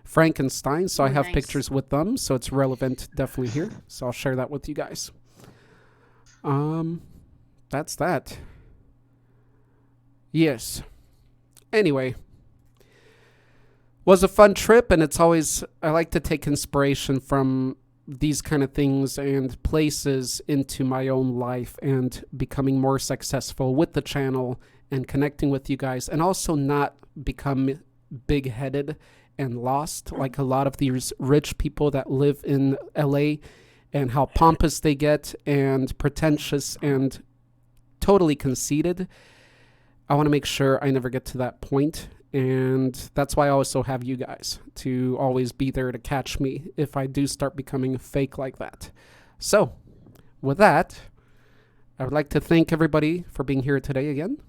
Speaker 1: Frankenstein. So I have pictures with them, so it's relevant definitely here. So I'll share that with you guys. That's that. Yes. Anyway. Was a fun trip, and it's always, I like to take inspiration from these kind of things and places into my own life and becoming more successful with the channel and connecting with you guys, and also not become big-headed and lost like a lot of these rich people that live in LA, and how pompous they get and pretentious and totally conceited. I want to make sure I never get to that point. And that's why I also have you guys to always be there to catch me if I do start becoming fake like that. So, with that, I would like to thank everybody for being here today again.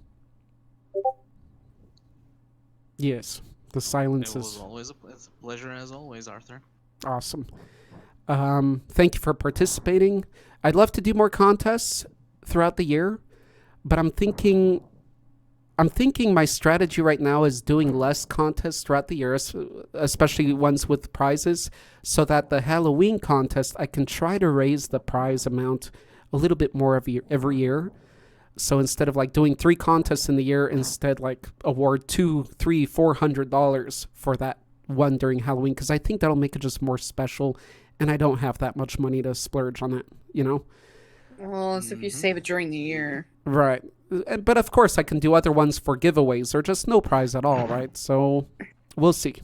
Speaker 1: Yes, the silence is...
Speaker 4: It was always a pleasure as always, Arthur.
Speaker 1: Awesome. Thank you for participating. I'd love to do more contests throughout the year, but I'm thinking my strategy right now is doing less contests throughout the year, especially ones with prizes, so that the Halloween contest, I can try to raise the prize amount a little bit more every year. So instead of like doing 3 contests in the year, instead like award $200, $300, $400 for that one during Halloween, because I think that'll make it just more special, and I don't have that much money to splurge on it, you know?
Speaker 2: Well, it's if you save it during the year.
Speaker 1: Right. But of course I can do other ones for giveaways or just no prize at all, right? So we'll see.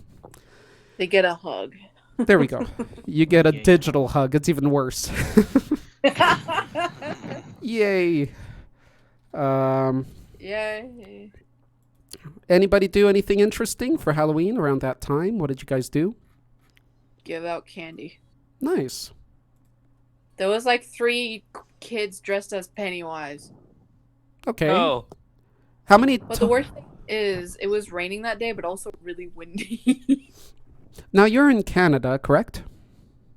Speaker 2: They get a hug.
Speaker 1: There we go. You get a digital hug. It's even worse. Yay.
Speaker 2: Yay.
Speaker 1: Anybody do anything interesting for Halloween around that time? What did you guys do?
Speaker 2: Give out candy.
Speaker 1: Nice.
Speaker 2: There was like 3 kids dressed as Pennywise.
Speaker 1: Okay.
Speaker 3: Oh.
Speaker 1: How many...
Speaker 2: But the worst thing is, it was raining that day, but also really windy.
Speaker 1: Now, you're in Canada, correct?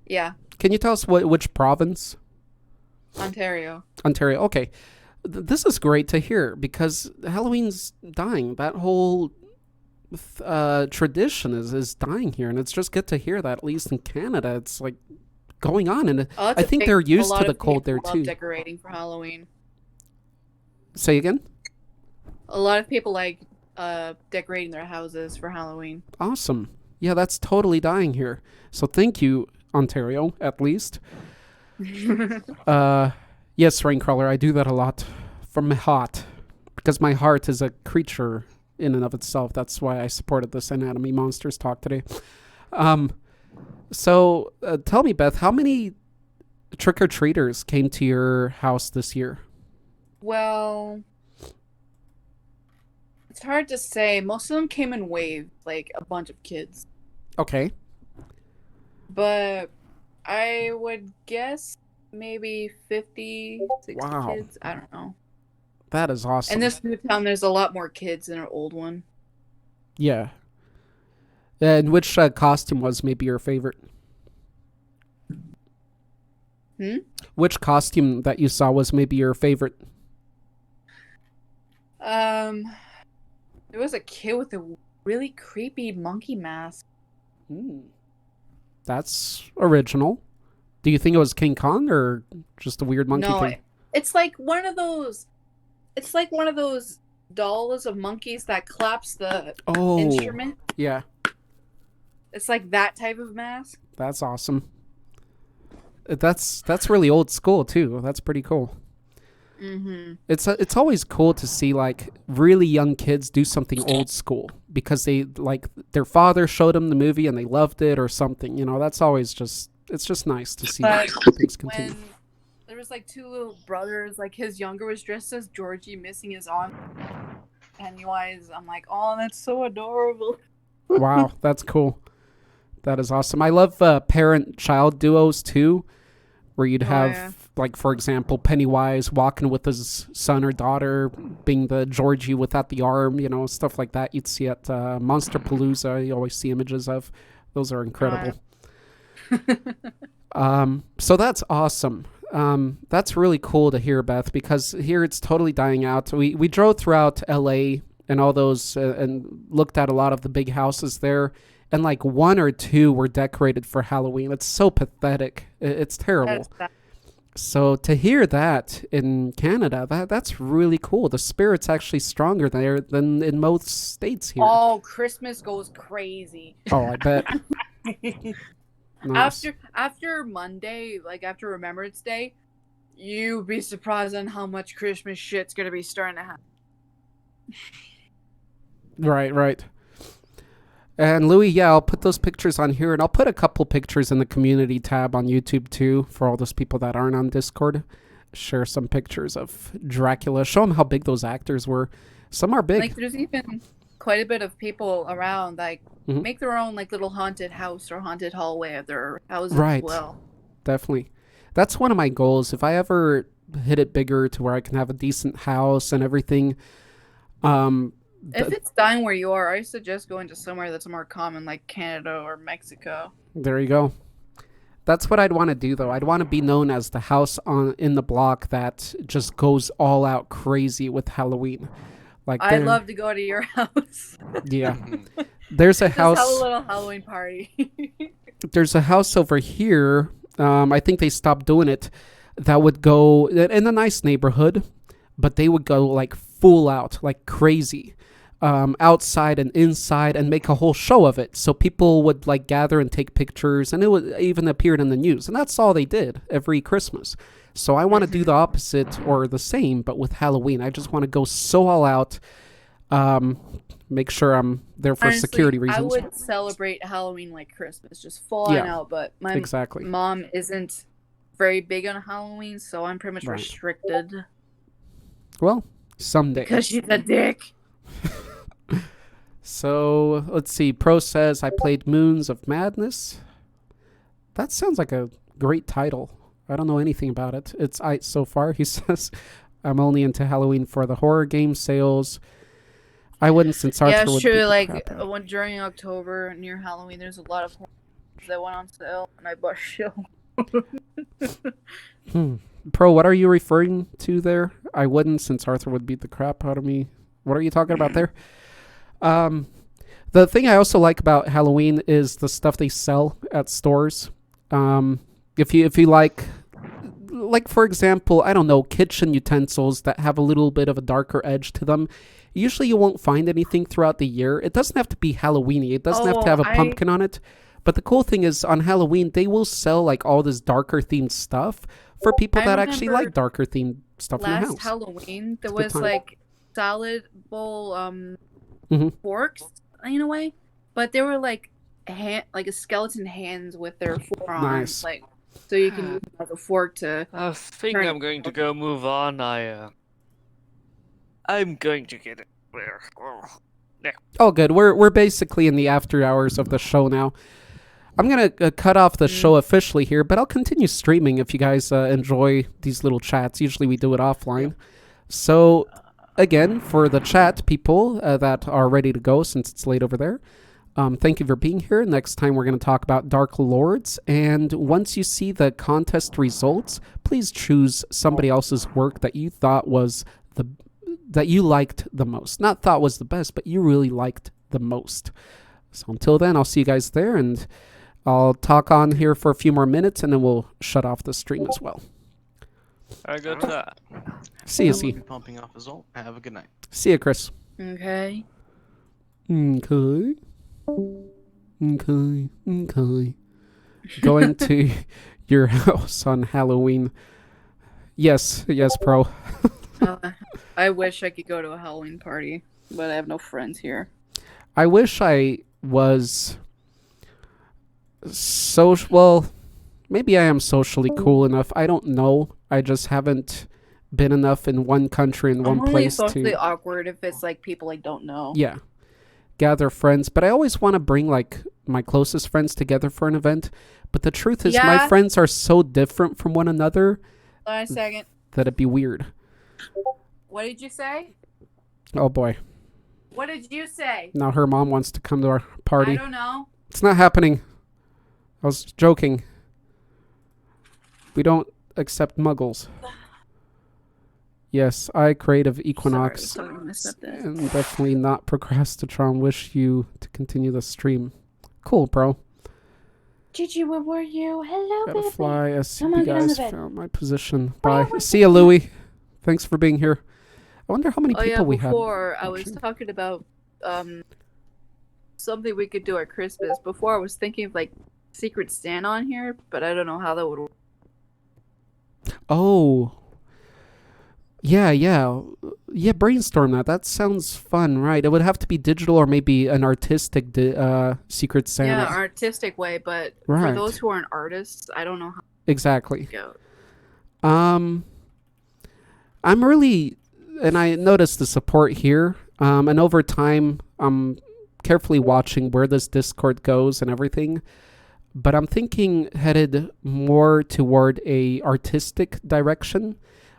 Speaker 2: Yeah.
Speaker 1: Can you tell us which province?
Speaker 2: Ontario.
Speaker 1: Ontario, okay. This is great to hear, because Halloween's dying. That whole tradition is dying here, and it's just good to hear that, at least in Canada, it's like going on. And I think they're used to the cold there, too.
Speaker 2: Decorating for Halloween.
Speaker 1: Say again?
Speaker 2: A lot of people like decorating their houses for Halloween.
Speaker 1: Awesome. Yeah, that's totally dying here. So thank you, Ontario, at least. Yes, Raincrawler, I do that a lot from my heart. Because my heart is a creature in and of itself. That's why I supported this Anatomy Monsters talk today. So tell me, Beth, how many trick-or-treaters came to your house this year?
Speaker 2: Well, it's hard to say. Most of them came in waves, like a bunch of kids.
Speaker 1: Okay.
Speaker 2: But I would guess maybe 50, 60 kids. I don't know.
Speaker 1: That is awesome.
Speaker 2: In this new town, there's a lot more kids than an old one.
Speaker 1: Yeah. And which costume was maybe your favorite? Which costume that you saw was maybe your favorite?
Speaker 2: There was a kid with a really creepy monkey mask.
Speaker 1: That's original. Do you think it was King Kong or just a weird monkey thing?
Speaker 2: It's like one of those. It's like one of those dolls of monkeys that claps the instrument.
Speaker 1: Yeah.
Speaker 2: It's like that type of mask.
Speaker 1: That's awesome. That's really old school too. That's pretty cool.
Speaker 2: Mm-hmm.
Speaker 1: It's always cool to see like really young kids do something old school because they like their father showed them the movie and they loved it or something. You know, that's always just it's just nice to see things continue.
Speaker 2: there was like two little brothers. Like his younger was dressed as Georgie, missing his arm. Pennywise. I'm like, oh, that's so adorable.
Speaker 1: Wow, that's cool. That is awesome. I love parent-child duos too, where you'd have, like, for example, Pennywise walking with his son or daughter, being the Georgie without the arm, stuff like that. You'd see at Monsterpalooza. You always see images of. Those are incredible. So that's awesome. That's really cool to hear, Beth, because here it's totally dying out. We drove throughout LA and all those and looked at a lot of the big houses there, and like one or two were decorated for Halloween. It's so pathetic. It's terrible. So to hear that in Canada, that's really cool. The spirit's actually stronger there than in most states here.
Speaker 2: Oh, Christmas goes crazy.
Speaker 1: Oh, I bet. Nice.
Speaker 2: After Monday, like after Remembrance Day, you'd be surprised on how much Christmas shit's gonna be starting to happen.
Speaker 1: Right. And Louis, yeah, I'll put those pictures on here, and I'll put a couple pictures in the community tab on YouTube too for all those people that aren't on Discord. Share some pictures of Dracula. Show them how big those actors were. Some are big.
Speaker 2: Like there's even quite a bit of people around, like make their own like little haunted house or haunted hallway of their houses as well.
Speaker 1: Definitely. That's one of my goals. If I ever hit it bigger to where I can have a decent house and everything.
Speaker 2: If it's dying where you are, I suggest going to somewhere that's more common, like Canada or Mexico.
Speaker 1: There you go. That's what I'd want to do, though. I'd want to be known as the house in the block that just goes all out crazy with Halloween. Like
Speaker 2: I'd love to go to your house.
Speaker 1: Yeah. There's a house.
Speaker 2: Just have a little Halloween party.
Speaker 1: There's a house over here. I think they stopped doing it. That would go in a nice neighborhood, but they would go like full out, like crazy. Outside and inside, and make a whole show of it. So people would like gather and take pictures, and it would even appeared in the news. And that's all they did every Christmas. So I want to do the opposite or the same, but with Halloween. I just want to go so all out. Make sure I'm there for security reasons.
Speaker 2: I would celebrate Halloween like Christmas, just full on out. But my mom isn't very big on Halloween, so I'm pretty much restricted.
Speaker 1: Well, someday.
Speaker 2: Because she's a dick.
Speaker 1: So, let's see. Pro says, I played Moons of Madness. That sounds like a great title. I don't know anything about it. It's so far. He says, I'm only into Halloween for the horror game sales. I wouldn't, since Arthur would.
Speaker 2: Yeah, it's true. Like, during October, near Halloween, there's a lot of horror that went on sale, and I bought shit.
Speaker 1: Pro, what are you referring to there? I wouldn't, since Arthur would beat the crap out of me. What are you talking about there? The thing I also like about Halloween is the stuff they sell at stores. If you like for example, I don't know, kitchen utensils that have a little bit of a darker edge to them. Usually you won't find anything throughout the year. It doesn't have to be Halloweeny. It doesn't have to have a pumpkin on it. But the cool thing is on Halloween, they will sell like all this darker themed stuff for people that actually like darker themed stuff in the house.
Speaker 2: Last Halloween, there was like salad bowl forks in a way, but they were like like a skeleton hands with their forearms, like so you can use them as a fork to.
Speaker 3: I think I'm going to go move on. I'm going to get it.
Speaker 1: Oh, good. We're basically in the after hours of the show now. I'm gonna cut off the show officially here, but I'll continue streaming if you guys enjoy these little chats. Usually we do it offline. So. Again, for the chat people that are ready to go since it's late over there, thank you for being here. Next time we're going to talk about Dark Lords, and once you see the contest results, please choose somebody else's work that you thought was that you liked the most. Not thought was the best, but you really liked the most. So until then, I'll see you guys there, and I'll talk on here for a few more minutes, and then we'll shut off the stream as well.
Speaker 3: I got that.
Speaker 1: See you,
Speaker 4: We'll be pumping off as well. Have a good night.
Speaker 1: See you, Chris.
Speaker 2: Okay.
Speaker 1: Okay. Going to your house on Halloween. Yes, Pro.
Speaker 2: I wish I could go to a Halloween party, but I have no friends here.
Speaker 1: I wish I was social. Well, Maybe I am socially cool enough. I don't know. I just haven't been enough in one country in one
Speaker 2: I'm only
Speaker 1: place
Speaker 2: socially
Speaker 1: to
Speaker 2: awkward if it's like people I don't know.
Speaker 1: yeah, gather friends. But I always want to bring like my closest friends together for an event. But the truth is, my
Speaker 2: Yeah.
Speaker 1: friends are so different from one another
Speaker 2: Hold on a second.
Speaker 1: that it'd be weird.
Speaker 2: What did you say?
Speaker 1: Oh boy.
Speaker 2: What did you say?
Speaker 1: Now her mom wants to come to our
Speaker 2: I
Speaker 1: party.
Speaker 2: don't know.
Speaker 1: It's not happening. I was joking. We don't accept muggles. Yes, I, Creative Equinox,
Speaker 2: Sorry, someone messed up there.
Speaker 1: and definitely not Procrastitron, wish you to continue the stream. Cool, bro.
Speaker 5: Gigi, where were you? Hello,
Speaker 1: Gotta
Speaker 5: baby.
Speaker 1: fly. I see
Speaker 5: Come
Speaker 1: you
Speaker 5: on, get on
Speaker 1: guys
Speaker 5: the bed.
Speaker 1: found my position.
Speaker 5: Where
Speaker 1: Bye.
Speaker 5: were
Speaker 1: See ya, Louie. Thanks for being here. I wonder how many
Speaker 2: Oh
Speaker 1: people
Speaker 2: yeah,
Speaker 1: we had.
Speaker 2: before I was
Speaker 1: watching.
Speaker 2: talking about something we could do at Christmas. Before I was thinking of like Secret Santa on here, but I don't know how that would work.
Speaker 1: Oh. Yeah. Brainstorm that. That sounds fun, right? It would have to be digital or maybe an artistic Secret Santa.
Speaker 2: Yeah, artistic way, but
Speaker 1: Right.
Speaker 2: for those who aren't artists, I don't know how
Speaker 1: Exactly.
Speaker 2: to go.
Speaker 1: I'm really, and I noticed the support here. And over time, I'm carefully watching where this Discord goes and everything. But I'm thinking headed more toward a artistic direction.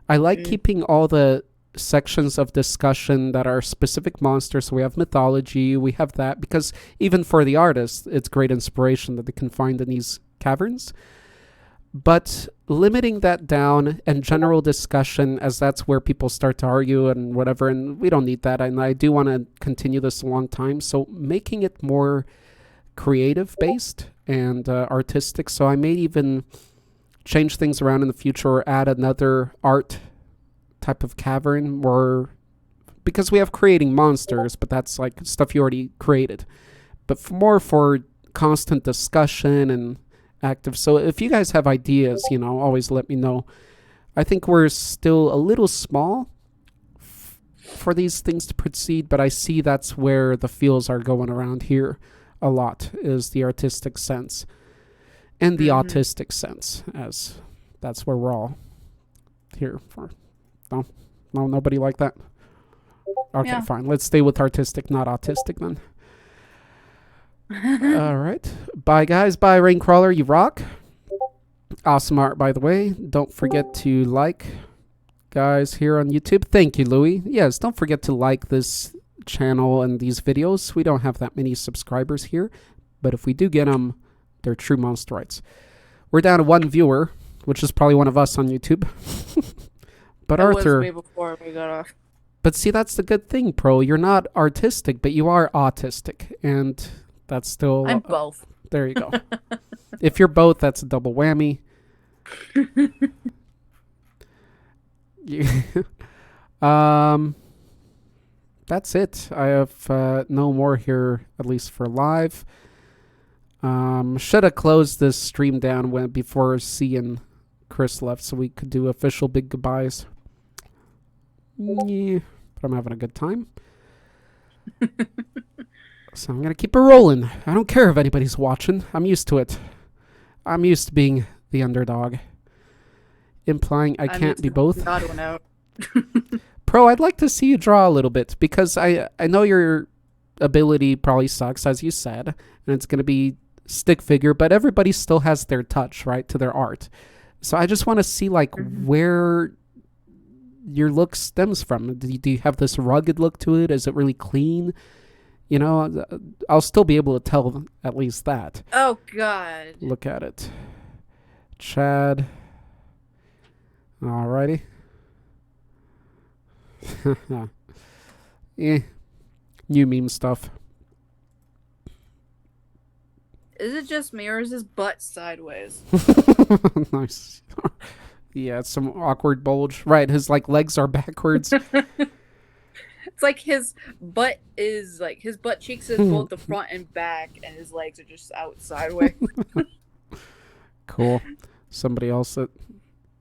Speaker 1: I like keeping all the sections of discussion that are specific monsters. So we have mythology, we have that, because even for the artists, it's great inspiration that they can find in these caverns. But limiting that down and general discussion, as that's where people start to argue and whatever, and we don't need that. And I do want to continue this a long time. So making it more creative based and artistic. So I may even change things around in the future or add another art type of cavern, or because we have creating monsters, but that's like stuff you already created. But more for constant discussion and active. So if you guys have ideas, always let me know. I think we're still a little small for these things to proceed, but I see that's where the feels are going around here a lot, is the artistic sense and the autistic sense, as that's where we're all here for. No, nobody like that? Okay,
Speaker 2: Yeah.
Speaker 1: fine. Let's stay with artistic, not autistic then. All right. Bye, guys. Bye, Raincrawler. You rock. Awesome art, by the way. Don't forget to like, guys, here on YouTube. Thank you, Louie. Yes, don't forget to like this channel and these videos. We don't have that many subscribers here, but if we do get them, they're true Monsterites. We're down to one viewer, which is probably one of us on YouTube. But
Speaker 2: That
Speaker 1: Arthur...
Speaker 2: was way before we got off.
Speaker 1: But see, that's the good thing, Pro. You're not artistic, but you are autistic. And that's still...
Speaker 2: I'm both.
Speaker 1: There you go. If you're both, that's a double whammy. That's it. I have no more here, at least for live. Should have closed this stream down before C and Chris left so we could do official big goodbyes. Yeah, but I'm having a good time. So I'm going to keep it rolling. I don't care if anybody's watching. I'm used to it. I'm used to being the underdog. Implying I can't be both.
Speaker 2: Odd one out.
Speaker 1: Pro, I'd like to see you draw a little bit, because I know your ability probably sucks, as you said, and it's going to be stick figure, but everybody still has their touch, right, to their art. So I just want to see, like, where your look stems from. Do you have this rugged look to it? Is it really clean? I'll still be able to tell at least that.
Speaker 2: Oh, God.
Speaker 1: Look at it. Chad. Alrighty. New meme stuff.
Speaker 2: Is it just me, or is his butt sideways?
Speaker 1: Nice. Yeah, it's some awkward bulge. Right, his legs are backwards.
Speaker 2: It's like his butt cheeks is both the front and back, and his legs are just out sideways.
Speaker 1: Cool. Somebody else that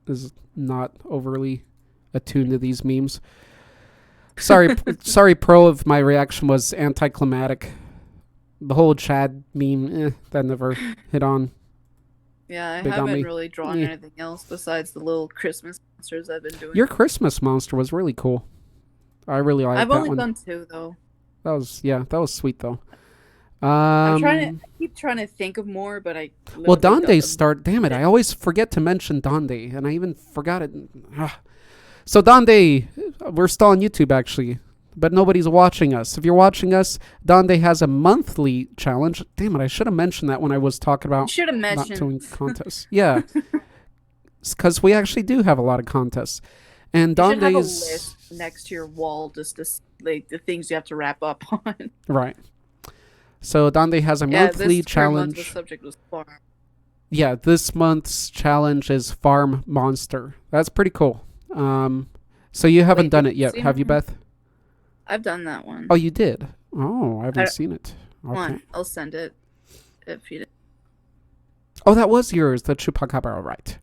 Speaker 1: is not overly attuned to these memes. Sorry, Pro, if my reaction was anticlimactic. The whole Chad meme, that never hit on.
Speaker 2: Yeah, I
Speaker 1: Big on
Speaker 2: haven't
Speaker 1: me.
Speaker 2: really drawn
Speaker 1: Yeah.
Speaker 2: anything else besides the little Christmas monsters I've been doing.
Speaker 1: Your Christmas monster was really cool. I really liked
Speaker 2: I've
Speaker 1: that
Speaker 2: only
Speaker 1: one.
Speaker 2: done 2 though.
Speaker 1: That was sweet though.
Speaker 2: I'm trying to. I keep trying to think of more, but I.
Speaker 1: Well,
Speaker 2: literally got
Speaker 1: Donde's
Speaker 2: them.
Speaker 1: start. Damn it! I always forget to mention Donde, and I even forgot it. So Donde, we're still on YouTube actually, but nobody's watching us. If you're watching us, Donde has a monthly challenge. Damn it! I should have mentioned that when I was talking
Speaker 2: You
Speaker 1: about
Speaker 2: should have
Speaker 1: not
Speaker 2: mentioned.
Speaker 1: doing contests. Yeah, because we actually do have a lot of contests, and
Speaker 2: You should have a
Speaker 1: Donde's
Speaker 2: list next to your wall, just to like the things you have to wrap up on.
Speaker 1: right. So Donde has a
Speaker 2: Yeah,
Speaker 1: monthly
Speaker 2: this current month, the
Speaker 1: challenge.
Speaker 2: subject was farm.
Speaker 1: Yeah, this month's challenge is Farm Monster. That's pretty cool. So you haven't
Speaker 2: Wait,
Speaker 1: done
Speaker 2: did
Speaker 1: it
Speaker 2: you
Speaker 1: yet,
Speaker 2: see
Speaker 1: have you,
Speaker 2: mine?
Speaker 1: Beth?
Speaker 2: I've done that one.
Speaker 1: Oh, you did. Oh, I haven't
Speaker 2: I-
Speaker 1: seen it.
Speaker 2: Come on,
Speaker 1: Okay.
Speaker 2: I'll send it if you.
Speaker 1: Oh, that was yours, the Chupacabra, right?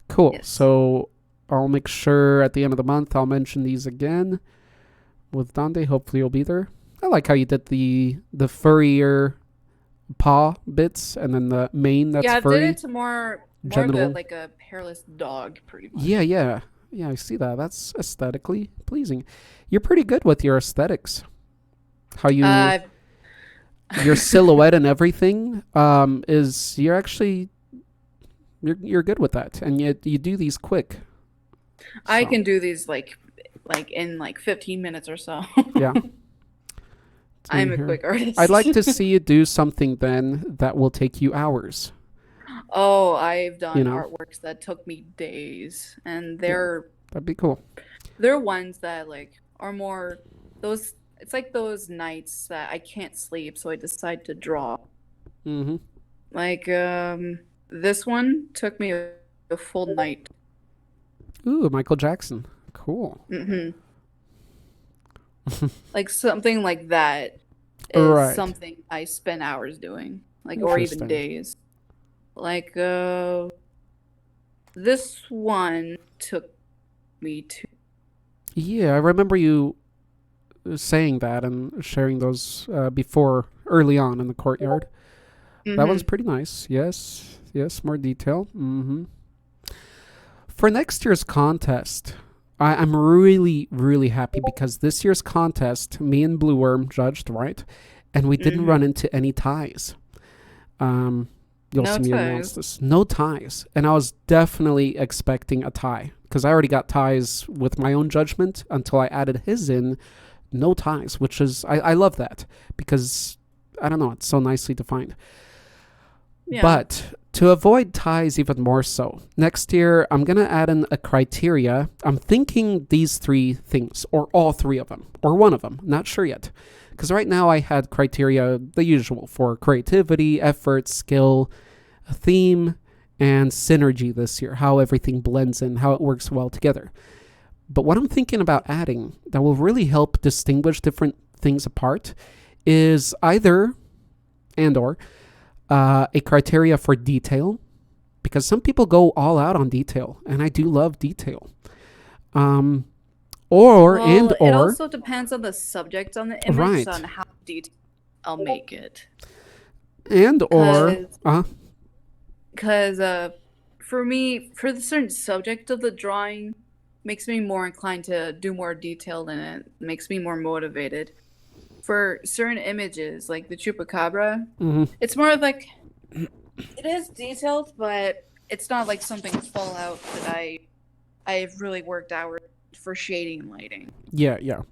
Speaker 1: Cool.
Speaker 2: Yes.
Speaker 1: So I'll make sure at the end of the month I'll mention these again with Donde. Hopefully you'll be there. I like how you did the furrier paw bits and then the mane that's
Speaker 2: Yeah, I
Speaker 1: furry.
Speaker 2: did it to more of
Speaker 1: genital.
Speaker 2: like a hairless dog, pretty much.
Speaker 1: Yeah, I see that. That's aesthetically pleasing. You're pretty good with your aesthetics. How you your silhouette and everything is you're good with that, and yet you do these quick.
Speaker 2: I
Speaker 1: So,
Speaker 2: can do these like in like 15 minutes or so.
Speaker 1: yeah.
Speaker 2: I'm a
Speaker 1: Here.
Speaker 2: quick artist.
Speaker 1: I'd like to see you do something then that will take you hours.
Speaker 2: Oh, I've done
Speaker 1: You know?
Speaker 2: artworks that took me days, and they're
Speaker 1: That'd be cool.
Speaker 2: ones that like are more those. It's like those nights that I can't sleep, so I decide to draw.
Speaker 1: Mm-hmm.
Speaker 2: Like this one took me a full night.
Speaker 1: Ooh, Michael Jackson. Cool.
Speaker 2: hmm Like something like that is
Speaker 1: Right.
Speaker 2: something I spend hours doing, like or even
Speaker 1: Interesting.
Speaker 2: days. Like this one took me to
Speaker 1: Yeah, I remember you saying that and sharing those before early on in the courtyard. That one's pretty nice. Yes, more detail. Mm-hmm. For next year's contest, I'm really, really happy because this year's contest, me and Blue Worm judged, right? And we didn't run into any ties. You'll
Speaker 2: No
Speaker 1: see me
Speaker 2: ties.
Speaker 1: announce this. No ties. And I was definitely expecting a tie because I already got ties with my own judgment until I added his in. No ties, which is, I love that because, I don't know, it's so nicely defined.
Speaker 2: Yeah.
Speaker 1: But to avoid ties even more so, next year I'm going to add in a criteria. I'm thinking these 3 things, or all 3 of them, or one of them. Not sure yet. Because right now I had criteria, the usual, for creativity, effort, skill, a theme, and synergy this year. How everything blends in, how it works well together. But what I'm thinking about adding that will really help distinguish different things apart is either and/or a criteria for detail, because some people go all out on detail, and I do love detail. Or
Speaker 2: It also depends on the subject on the image,
Speaker 1: Right.
Speaker 2: on how detailed I'll make it. Because for me, for the certain subject of the drawing, makes me more inclined to do more detail in it. Makes me more motivated. For certain images, like the chupacabra, it's more of like it is detailed, but it's not like something full out that I've really worked hours for shading and lighting.
Speaker 1: Yeah.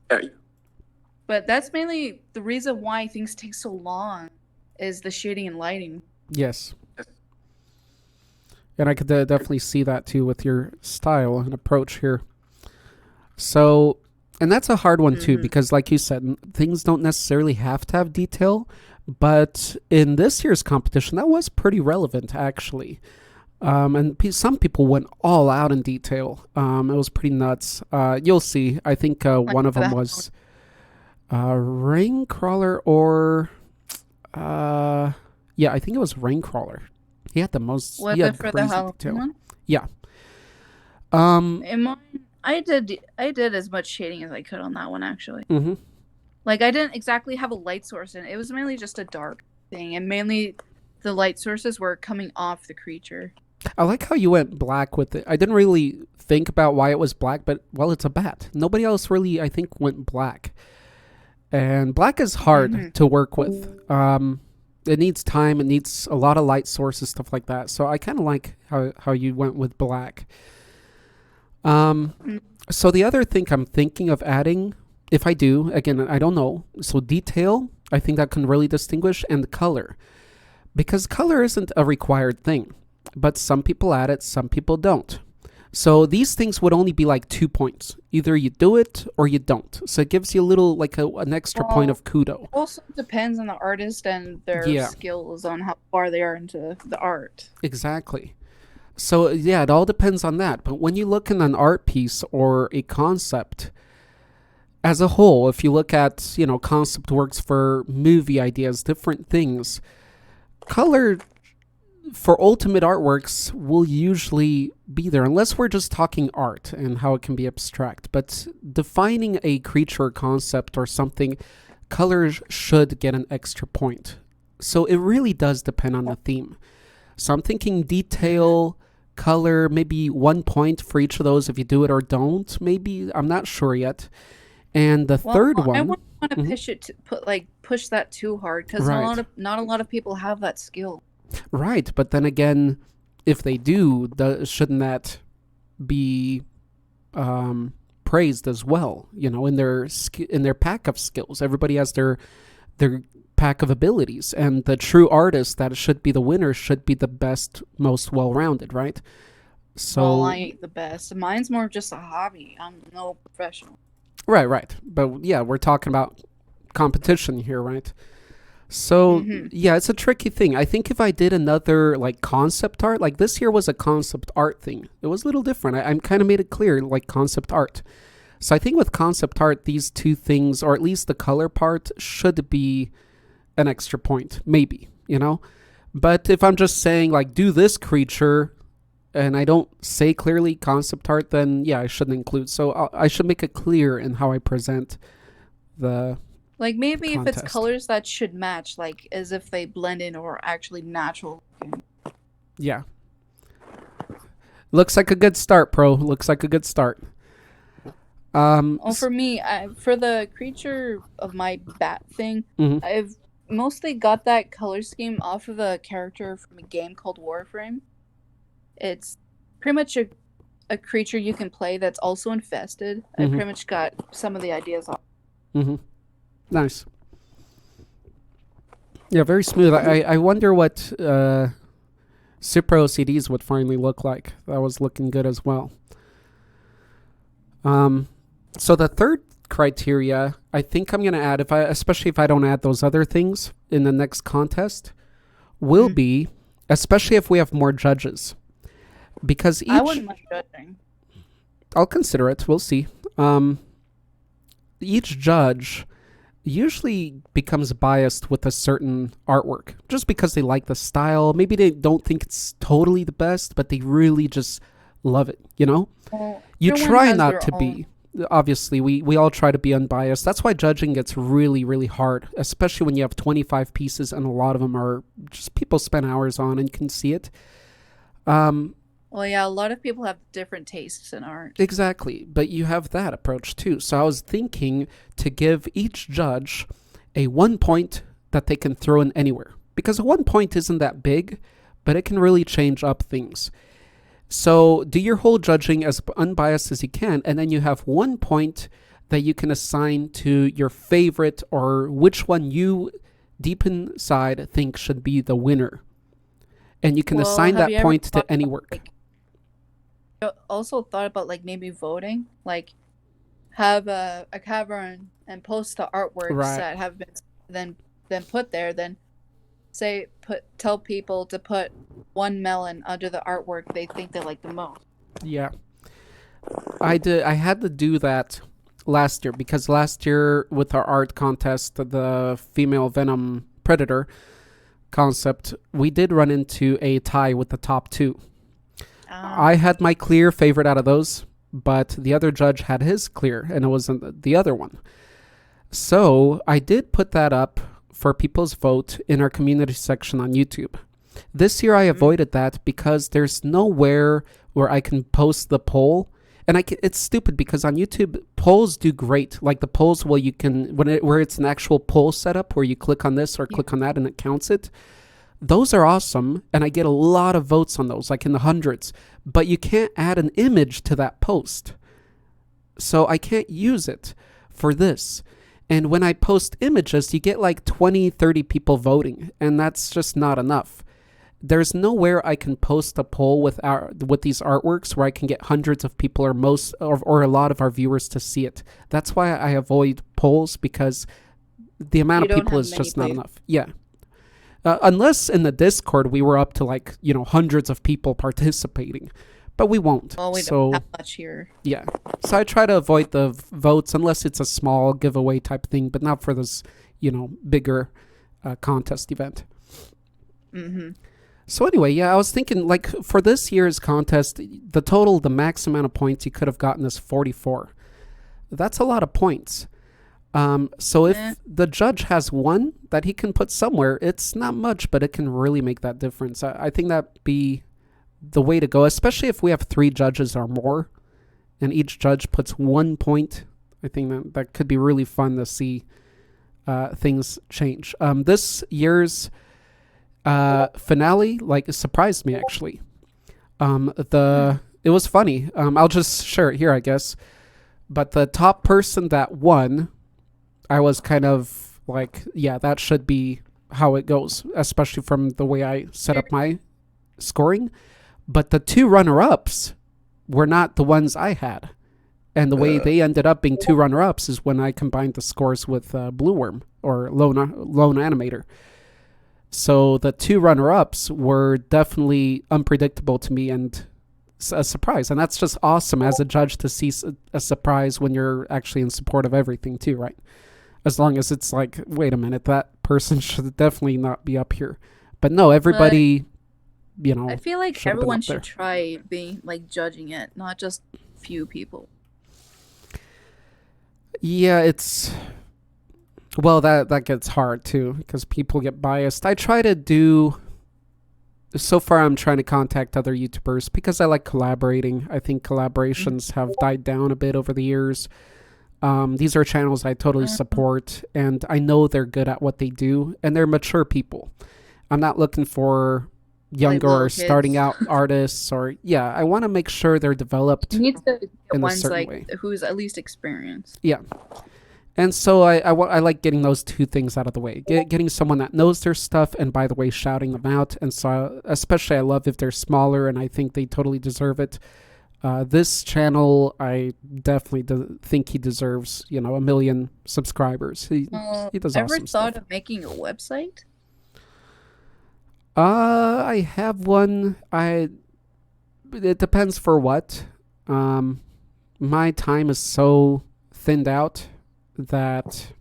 Speaker 2: But that's mainly the reason why things take so long, is the shading and lighting.
Speaker 1: Yes. And I could definitely see that too with your style and approach here. So, and that's a hard one too, because like you said, things don't necessarily have to have detail. But in this year's competition, that was pretty relevant actually. And some people went all out in detail. It was pretty nuts. You'll see. I think one of them was Raincrawler or... yeah, I think it was Raincrawler. He had the most...
Speaker 2: Was
Speaker 1: he had
Speaker 2: it for the
Speaker 1: crazy
Speaker 2: Halloween
Speaker 1: detail.
Speaker 2: one?
Speaker 1: Yeah.
Speaker 2: In mine, I did as much shading as I could on that one actually.
Speaker 1: Mm-hmm.
Speaker 2: Like I didn't exactly have a light source in it. It was mainly just a dark thing, and mainly the light sources were coming off the creature.
Speaker 1: I like how you went black with it. I didn't really think about why it was black, but, well, it's a bat. Nobody else really, I think, went black. And black is hard to work with. It needs time. It needs a lot of light sources, stuff like that. So I kind of like how you went with black. So the other thing I'm thinking of adding, if I do, again, I don't know. So detail, I think that can really distinguish, and color. Because color isn't a required thing. But some people add it, some people don't. So these things would only be like 2 points. Either you do it or you don't. So it gives you a little, like an extra point of kudo.
Speaker 2: It also depends on the artist and their skills on how far they are into the art.
Speaker 1: Exactly. So yeah, it all depends on that. But when you look in an art piece or a concept as a whole, if you look at, concept works for movie ideas, different things, color for ultimate artworks will usually be there, unless we're just talking art and how it can be abstract. But defining a creature concept or something, colors should get an extra point. So it really does depend on the theme. So I'm thinking detail, color, maybe 1 point for each of those if you do it or don't. Maybe, I'm not sure yet. And the third one,
Speaker 2: I wouldn't want to push that too hard, because not a lot of people have that skill.
Speaker 1: Right, but then again, if they do, shouldn't that be praised as well? In their pack of skills, everybody has their pack of abilities, and the true artist that should be the winner should be the best, most well-rounded, right? So,
Speaker 2: well, I ain't the best. Mine's more of just a hobby. I'm no professional.
Speaker 1: Right. But yeah, we're talking about competition here, right? So, yeah, it's a tricky thing. I think if I did another, concept art, this here was a concept art thing. It was a little different. I kind of made it clear, concept art. So I think with concept art, these two things, or at least the color part, should be an extra point. Maybe, But if I'm just saying, do this creature, and I don't say clearly concept art, then, yeah, I shouldn't include. So I should make it clear in how I present the...
Speaker 2: maybe
Speaker 1: contest.
Speaker 2: If it's colors that should match, as if they blend in or actually natural.
Speaker 1: Yeah. Looks like a good start, Pro. Looks like a good start.
Speaker 2: For me, for the creature of my bat thing, I've mostly got that color scheme off of a character from a game called Warframe. It's pretty much a creature you can play that's also infested. I pretty much got some of the ideas off.
Speaker 1: Nice. Yeah, very smooth. I wonder what Super OCDs would finally look like. That was looking good as well. So the third criteria, I think I'm going to add, especially if I don't add those other things in the next contest, will be, especially if we have more judges. Because
Speaker 2: I wouldn't mind judging.
Speaker 1: I'll consider it. We'll see. Each judge usually becomes biased with a certain artwork just because they like the style. Maybe they don't think it's totally the best, but they really just love it,
Speaker 2: Well,
Speaker 1: you
Speaker 2: everyone
Speaker 1: try
Speaker 2: has
Speaker 1: not
Speaker 2: their
Speaker 1: to
Speaker 2: own.
Speaker 1: be. Obviously, we all try to be unbiased. That's why judging gets really, really hard, especially when you have 25 pieces and a lot of them are just people spend hours on and you can see it.
Speaker 2: Well, yeah, a lot of people have different tastes in art.
Speaker 1: Exactly, but you have that approach too. So I was thinking to give each judge a 1 point that they can throw in anywhere. Because a 1 point isn't that big, but it can really change up things. So do your whole judging as unbiased as you can, and then you have 1 point that you can assign to your favorite or which one you deep inside think should be the winner. And you can assign that point to any work.
Speaker 2: Also thought about maybe voting, have a cavern and post the artworks that have been then put there, then tell people to put one melon under the artwork they think they like the most.
Speaker 1: Yeah. I had to do that last year because last year with our art contest, the female Venom Predator concept, we did run into a tie with the top two. I had my clear favorite out of those, but the other judge had his clear, and it wasn't the other one. So I did put that up for people's vote in our community section on YouTube. This year I avoided that because there's nowhere where I can post the poll. And it's stupid because on YouTube, polls do great. Like the polls where you can, where it's an actual poll setup where you click on this or click on that and it counts it. Those are awesome. And I get a lot of votes on those, like in the hundreds. But you can't add an image to that post. So I can't use it for this. And when I post images, you get like 20, 30 people voting. And that's just not enough. There's nowhere I can post a poll with these artworks where I can get hundreds of people or a lot of our viewers to see it. That's why I avoid polls, because the amount of people is just not enough. Yeah. Unless in the Discord we were up to like, hundreds of people participating. But we won't.
Speaker 2: Well, we don't have much here.
Speaker 1: Yeah. So I try to avoid the votes unless it's a small giveaway type thing, but not for this, bigger contest event.
Speaker 2: Mm-hmm.
Speaker 1: So anyway, yeah, I was thinking, like, for this year's contest, the max amount of points you could have gotten is 44. That's a lot of points. So if the judge has one that he can put somewhere, it's not much, but it can really make that difference. I think that'd be the way to go, especially if we have 3 judges or more, and each judge puts 1 point. I think that could be really fun to see things change. This year's finale surprised me, actually. It was funny. I'll just share it here, I guess. But the top person that won, I was kind of like, yeah, that should be how it goes, especially from the way I set up my scoring. But the 2 runner-ups were not the ones I had. And the way they ended up being 2 runner-ups is when I combined the scores with Blue Worm or Lone Animator. So the 2 runner-ups were definitely unpredictable to me and a surprise. And that's just awesome as a judge to see a surprise when you're actually in support of everything too, right? As long as it's like, wait a minute, that person should definitely not be up here. But no, everybody,
Speaker 2: I feel like everyone should try being judging it, not just few people.
Speaker 1: Yeah, well, that gets hard too, because people get biased. So far I'm trying to contact other YouTubers because I like collaborating. I think collaborations have died down a bit over the years. These are channels I totally support, and I know they're good at what they do, and they're mature people. I'm not looking for younger or starting out artists, or I want to make sure they're developed
Speaker 2: you need to get
Speaker 1: in
Speaker 2: ones
Speaker 1: a certain way.
Speaker 2: Who's at least experienced.
Speaker 1: Yeah. And so I like getting those 2 things out of the way. Getting someone that knows their stuff, and by the way, shouting them out. And so especially I love if they're smaller, and I think they totally deserve it. This channel, I definitely think he deserves, 1 million subscribers. He does awesome
Speaker 2: Ever
Speaker 1: stuff.
Speaker 2: thought of making a website?
Speaker 1: I have one. It depends for what. My time is so thinned out that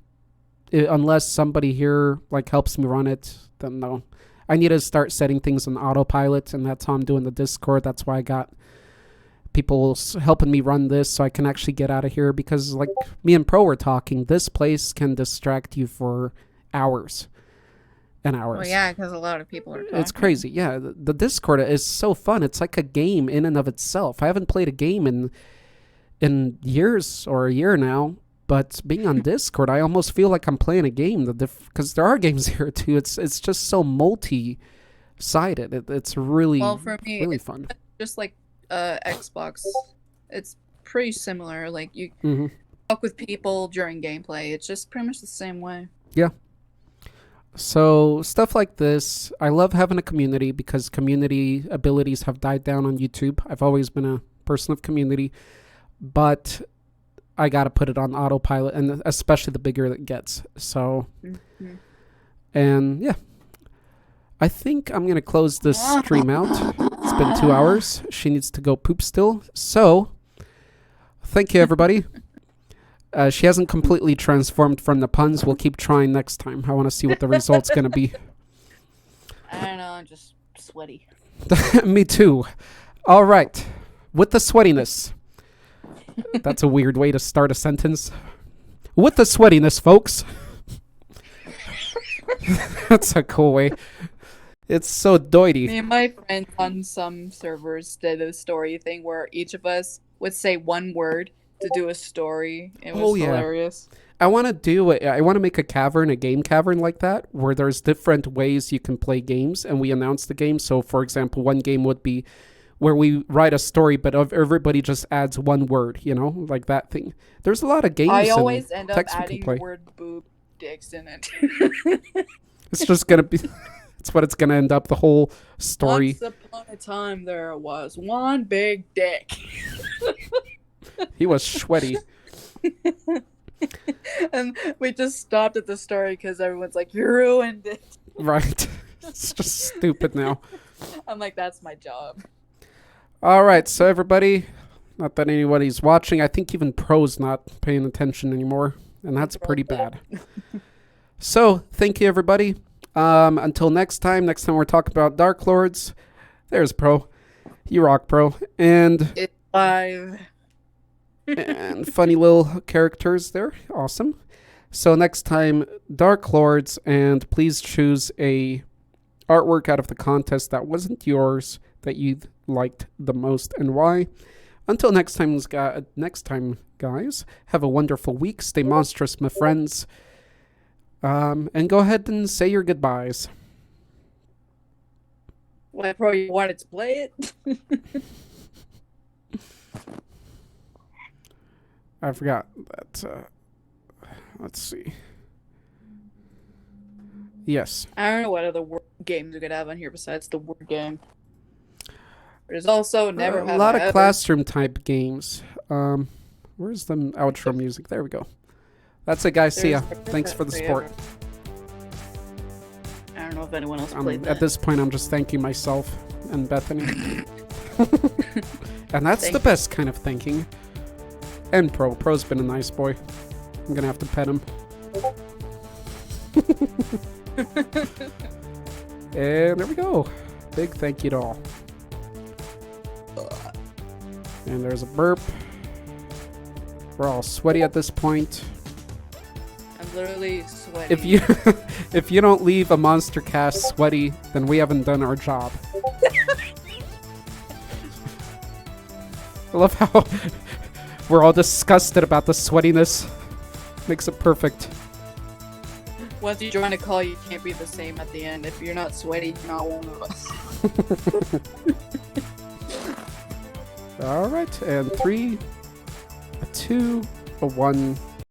Speaker 1: unless somebody here helps me run it, then no. I need to start setting things on autopilot, and that's how I'm doing the Discord. That's why I got people helping me run this so I can actually get out of here, because me and Pro were talking, this place can distract you for hours and hours.
Speaker 2: Well, yeah, because a lot of people are talking.
Speaker 1: It's crazy. Yeah, the Discord is so fun. It's like a game in and of itself. I haven't played a game in years or a year now, but being on Discord, I almost feel like I'm playing a game. Because there are games here too. It's just so multi-sided. It's really
Speaker 2: for me,
Speaker 1: really fun.
Speaker 2: Just like Xbox, it's pretty similar. You
Speaker 1: Mm-hmm.
Speaker 2: talk with people during gameplay. It's just pretty much the same way.
Speaker 1: Yeah. So stuff like this, I love having a community because community abilities have died down on YouTube. I've always been a person of community, but I got to put it on autopilot, and especially the bigger it gets. So, and yeah, I think I'm going to close this stream out. It's been 2 hours. She needs to go poop still. So, thank you, everybody. She hasn't completely transformed from the puns. We'll keep trying next time. I want to see what the result's going to be.
Speaker 2: I don't know, I'm just sweaty.
Speaker 1: Me too. All right. With the sweatiness. That's a weird way to start a sentence. With the sweatiness, folks. That's a cool way. It's so doity.
Speaker 2: Me and my friends on some servers did a story thing where each of us would say one word to do a story. It was
Speaker 1: Oh, yeah.
Speaker 2: hilarious.
Speaker 1: I want to make a cavern, a game cavern like that, where there's different ways you can play games, and we announce the game. So, for example, one game would be where we write a story, but everybody just adds one word, like that thing. There's a lot of games.
Speaker 2: I always end up
Speaker 1: text we can
Speaker 2: adding
Speaker 1: play.
Speaker 2: the word boob dicks in it.
Speaker 1: It's just gonna be. It's what it's gonna end up. The whole story.
Speaker 2: Once upon a time, there was one big dick.
Speaker 1: He was sweaty.
Speaker 2: And we just stopped at the story because everyone's like, "You ruined it."
Speaker 1: Right. It's just stupid now.
Speaker 2: I'm like, "That's my job."
Speaker 1: All right, so everybody, not that anybody's watching, I think even Pro's not paying attention anymore, and that's pretty bad. So, thank you, everybody. Until next time we're talking about Dark Lords. There's Pro. You rock, Pro. And
Speaker 2: It's 5.
Speaker 1: and funny little characters there. Awesome. So next time, Dark Lords, and please choose a artwork out of the contest that wasn't yours that you liked the most and why. Until next time, guys, have a wonderful week. Stay monstrous, my friends. And go ahead and say your goodbyes.
Speaker 2: Why, Pro, you wanted to play it?
Speaker 1: I forgot that. Let's see. Yes.
Speaker 2: I don't know what other games we could have on here besides the word game. There's also Never
Speaker 1: a
Speaker 2: Have
Speaker 1: lot
Speaker 2: I
Speaker 1: of
Speaker 2: Ever.
Speaker 1: classroom type games. Where's the outro music? There we go. That's it, guys. See ya.
Speaker 2: There's Never
Speaker 1: Thanks for the
Speaker 2: Have I
Speaker 1: support.
Speaker 2: Ever. I don't know if anyone else played that.
Speaker 1: At this point, I'm just thanking myself and Bethany. And that's
Speaker 2: Thank
Speaker 1: the
Speaker 2: you.
Speaker 1: best kind of thanking. And Pro. Pro's been a nice boy. I'm gonna have to pet him. And there we go. Big thank you to all. And there's a burp. We're all sweaty at this point.
Speaker 2: I'm literally sweating.
Speaker 1: If you don't leave a Monstercast sweaty, then we haven't done our job. I love how we're all disgusted about the sweatiness. Makes it perfect.
Speaker 2: Once you join a call, you can't be the same at the end. If you're not sweaty, you're not one of us.
Speaker 1: All right, and 3, a 2, a 1.